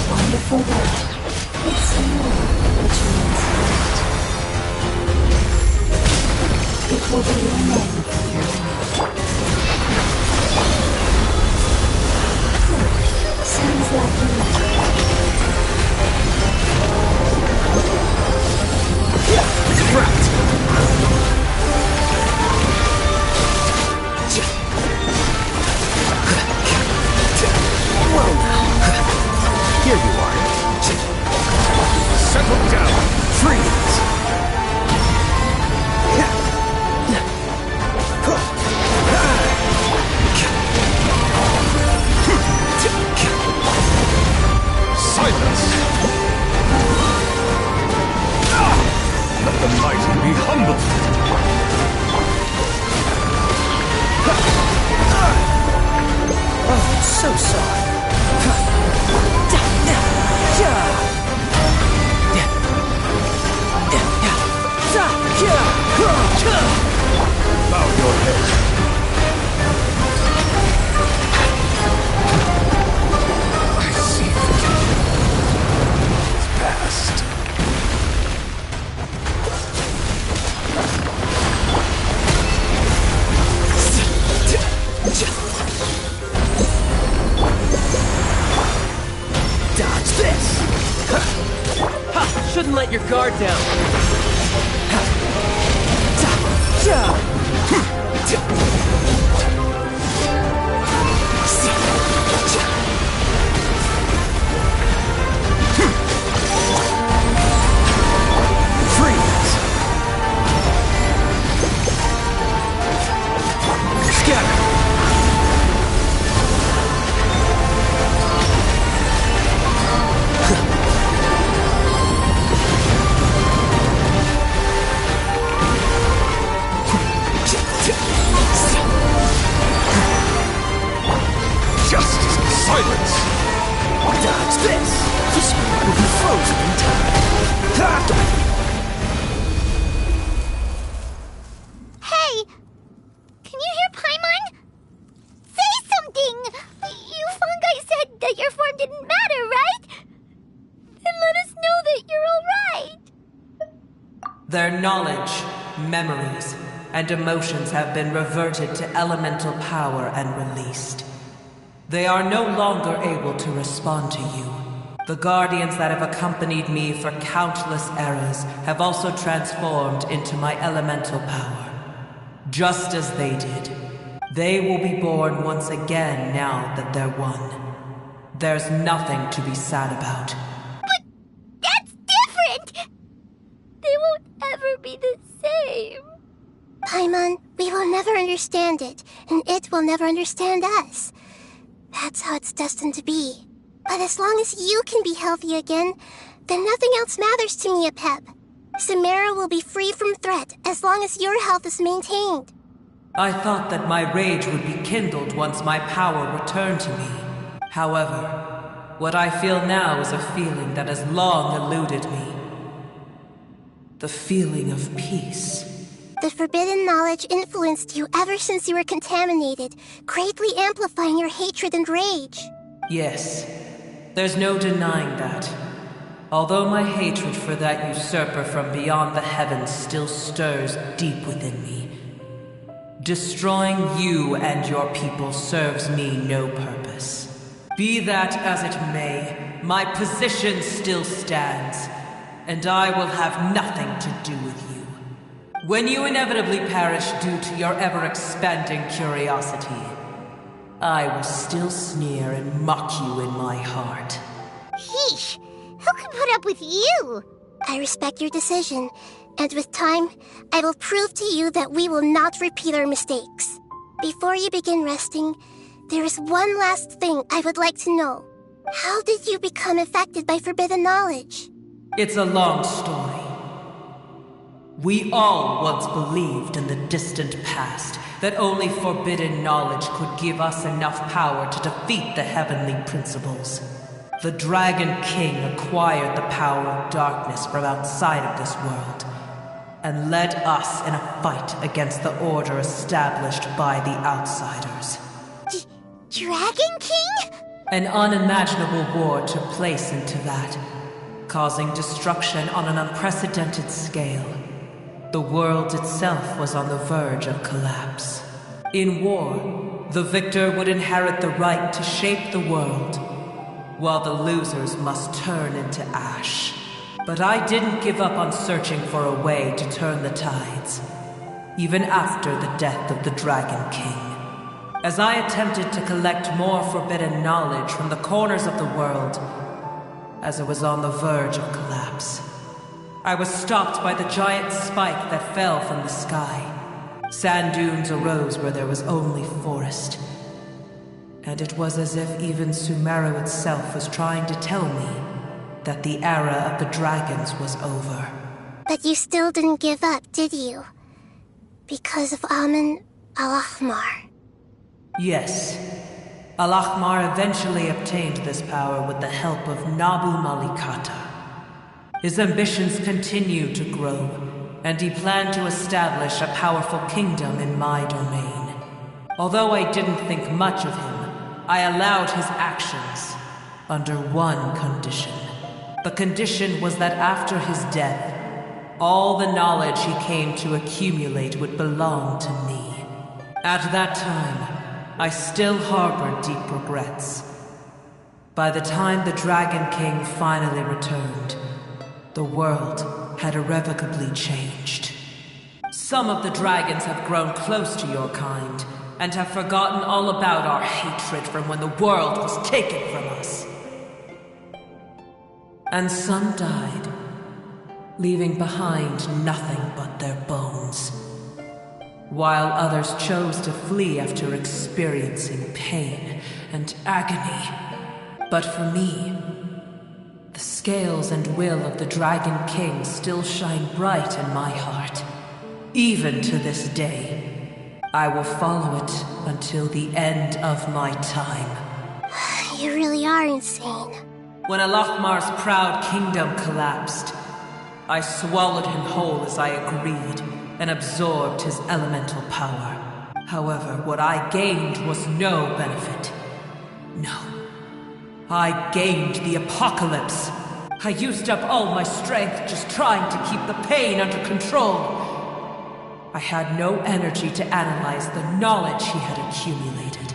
Wonderful word. It's a word which means light. It will be your name from now on. Sounds like you like Well now. Here you are. Settle down. Freeze! Silence. Let the mighty be humbled. Oh, so sorry. Bow your head. I see the day is past. Dodge this! Ha! Shouldn't let your guard down! Freeze! Scatter! Justice and silence. Dodge this! This one will be frozen in time. Hey! Can you hear Paimon? Say something! You fungi said that your form didn't matter, right? Then let us know that you're alright! Their knowledge, memories, and emotions have been reverted to elemental power and released. They are no longer able to respond to you. The guardians that have accompanied me for countless eras have also transformed into my elemental power. Just as they did. They will be born once again now that they're one. There's nothing to be sad about. But that's different! They won't ever be the same. Paimon, we will never understand it, and it will never understand us. That's how it's destined to be. But as long as you can be healthy again, then nothing else matters to me, Apep. Samara will be free from threat as long as your health is maintained. I thought that my rage would be kindled once my power returned to me. However, what I feel now is a feeling that has long eluded me. The feeling of peace. The forbidden knowledge influenced you ever since you were contaminated, greatly amplifying your hatred and rage. Yes, there's no denying that. Although my hatred for that usurper from beyond the heavens still stirs deep within me. Destroying you and your people serves me no purpose. Be that as it may, my position still stands, and I will have nothing to do with you. When you inevitably perish due to your ever-expanding curiosity, I will still sneer and mock you in my heart. Heesh! Who can put up with you? I respect your decision, and with time, I will prove to you that we will not repeat our mistakes. Before you begin resting, there is one last thing I would like to know. How did you become affected by forbidden knowledge? It's a long story. We all once believed in the distant past that only forbidden knowledge could give us enough power to defeat the heavenly principles. The Dragon King acquired the power of darkness from outside of this world, and led us in a fight against the order established by the outsiders. Dragon King? An unimaginable war took place into that, causing destruction on an unprecedented scale. The world itself was on the verge of collapse. In war, the victor would inherit the right to shape the world, while the losers must turn into ash. But I didn't give up on searching for a way to turn the tides, even after the death of the Dragon King. As I attempted to collect more forbidden knowledge from the corners of the world, as it was on the verge of collapse, I was stopped by the giant spike that fell from the sky. Sand dunes arose where there was only forest. And it was as if even Sumeru itself was trying to tell me that the era of the dragons was over. But you still didn't give up, did you? Because of Amun Al-Ahmar. Yes. Al-Ahmar eventually obtained this power with the help of Nabu Malikata. His ambitions continued to grow, and he planned to establish a powerful kingdom in my domain. Although I didn't think much of him, I allowed his actions under one condition. The condition was that after his death, all the knowledge he came to accumulate would belong to me. At that time, I still harbored deep regrets. By the time the Dragon King finally returned, the world had irrevocably changed. Some of the dragons have grown close to your kind, and have forgotten all about our hatred from when the world was taken from us. And some died, leaving behind nothing but their bones, while others chose to flee after experiencing pain and agony. But for me, the scales and will of the Dragon King still shine bright in my heart. Even to this day, I will follow it until the end of my time. You really are insane. When Al-Ahmar's proud kingdom collapsed, I swallowed him whole as I agreed, and absorbed his elemental power. However, what I gained was no benefit. No. I gained the apocalypse. I used up all my strength just trying to keep the pain under control. I had no energy to analyze the knowledge he had accumulated.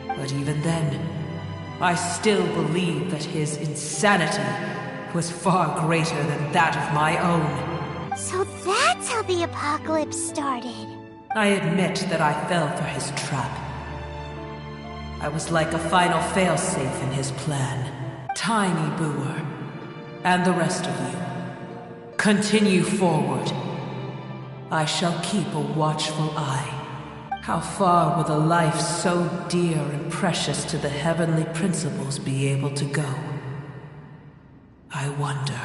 But even then, I still believe that his insanity was far greater than that of my own. So that's how the apocalypse started. I admit that I fell for his trap. I was like a final failsafe in his plan. Tiny Booer, and the rest of you, continue forward. I shall keep a watchful eye. How far will a life so dear and precious to the heavenly principles be able to go? I wonder.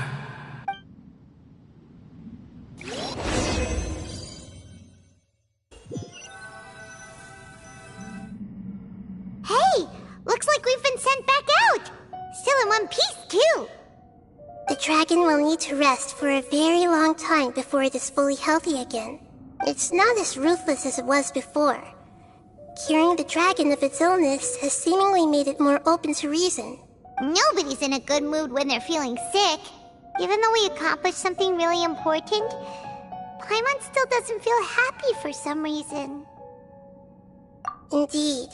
Hey! Looks like we've been sent back out! Still in one piece, too! The dragon will need to rest for a very long time before it is fully healthy again. It's not as ruthless as it was before. Curing the dragon of its illness has seemingly made it more open to reason. Nobody's in a good mood when they're feeling sick. Even though we accomplished something really important, Paimon still doesn't feel happy for some reason. Indeed.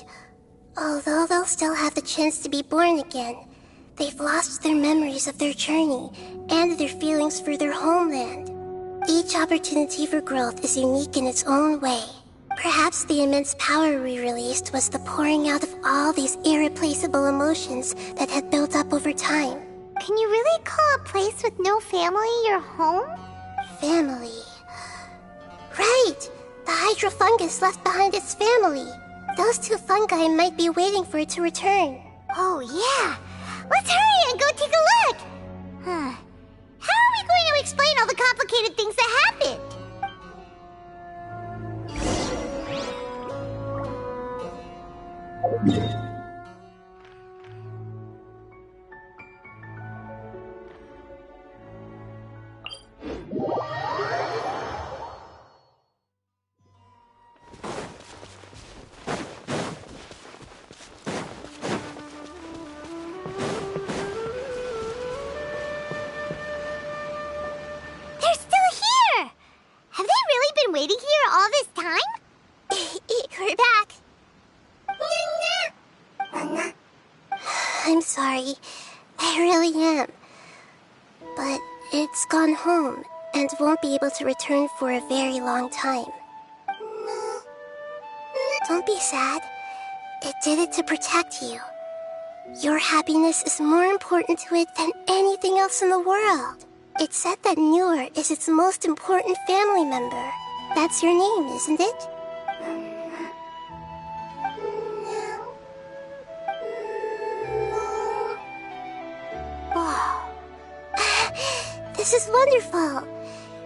Although they'll still have the chance to be born again, they've lost their memories of their journey and their feelings for their homeland. Each opportunity for growth is unique in its own way. Perhaps the immense power we released was the pouring out of all these irreplaceable emotions that had built up over time. Can you really call a place with no family your home? Family. Right! The Hydra fungus left behind its family. Those two fungi might be waiting for it to return. Oh, yeah! Let's hurry and go take a look! How are we going to explain all the complicated things that happened? Waiting here all this time? We're back. I'm sorry. I really am. But it's gone home and won't be able to return for a very long time. Don't be sad. It did it to protect you. Your happiness is more important to it than anything else in the world. It said that Newer is its most important family member. That's your name, isn't it? Wow. This is wonderful.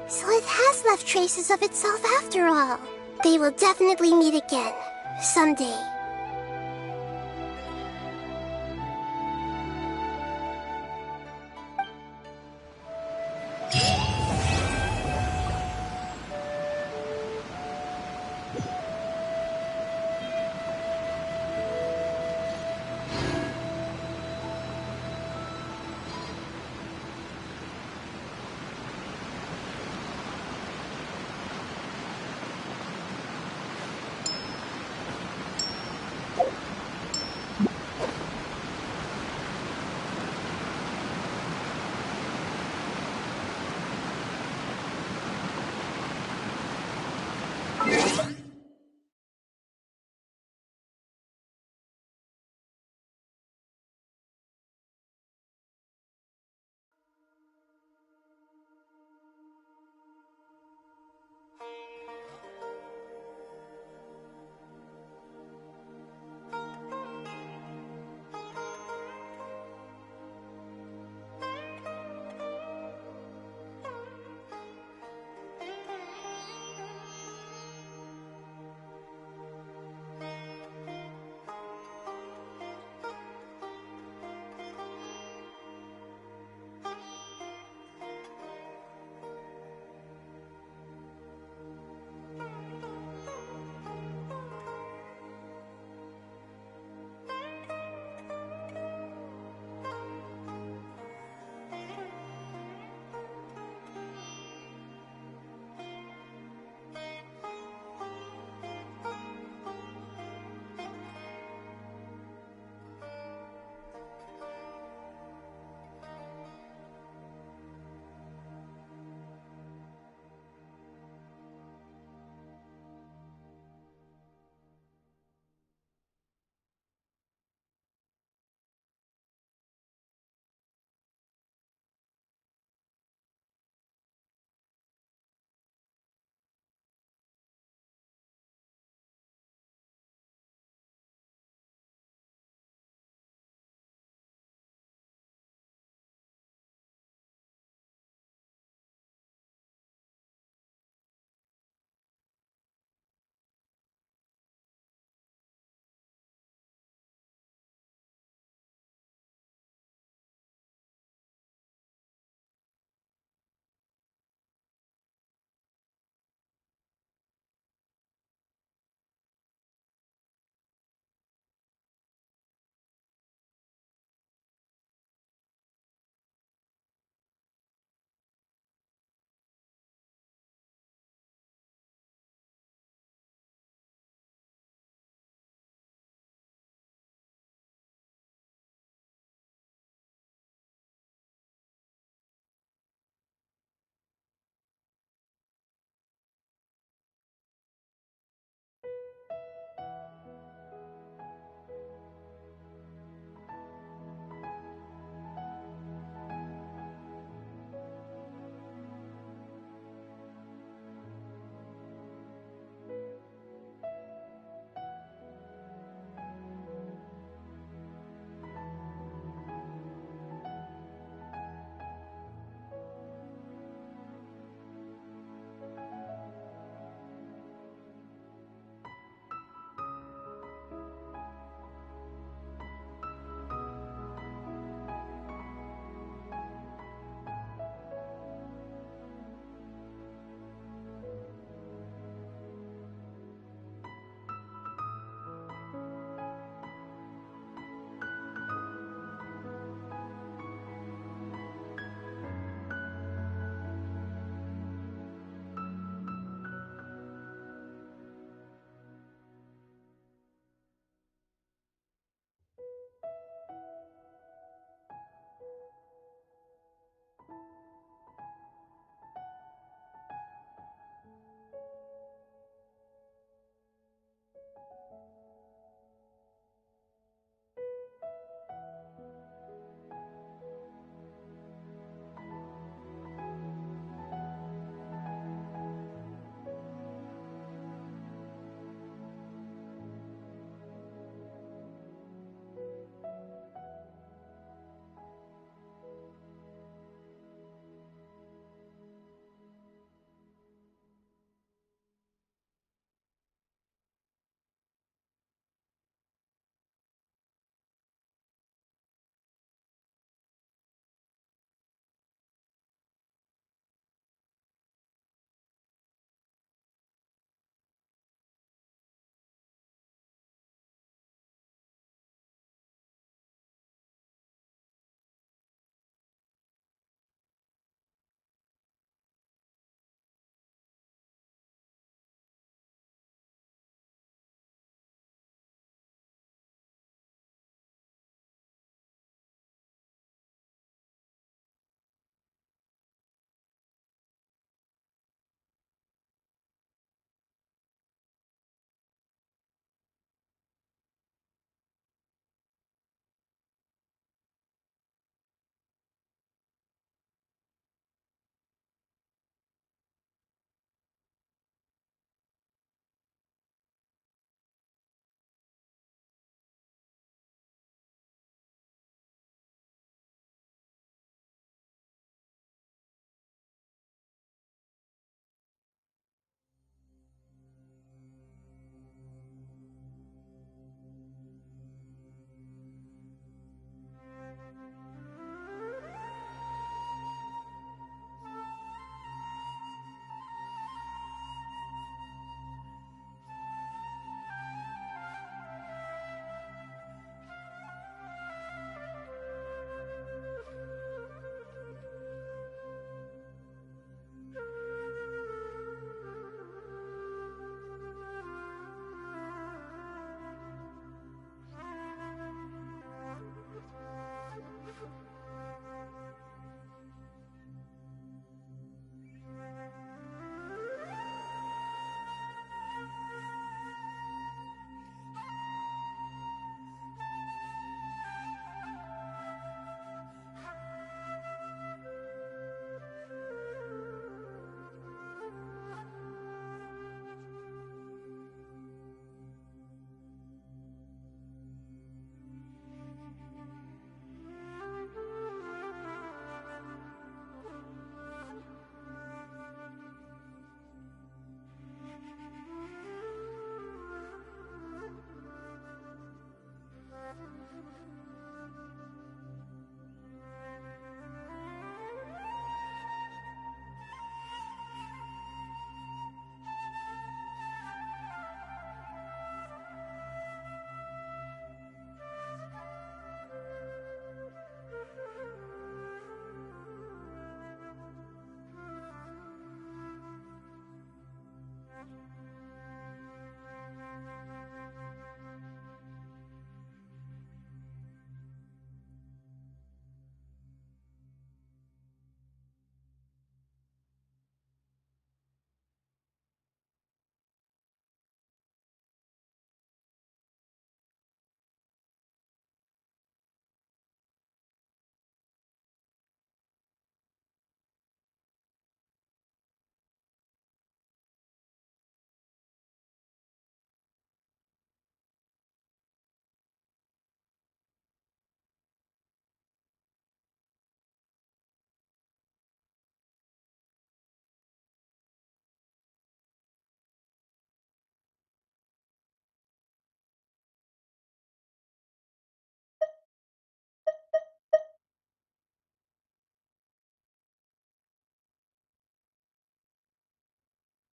So it has left traces of itself after all. They will definitely meet again, someday.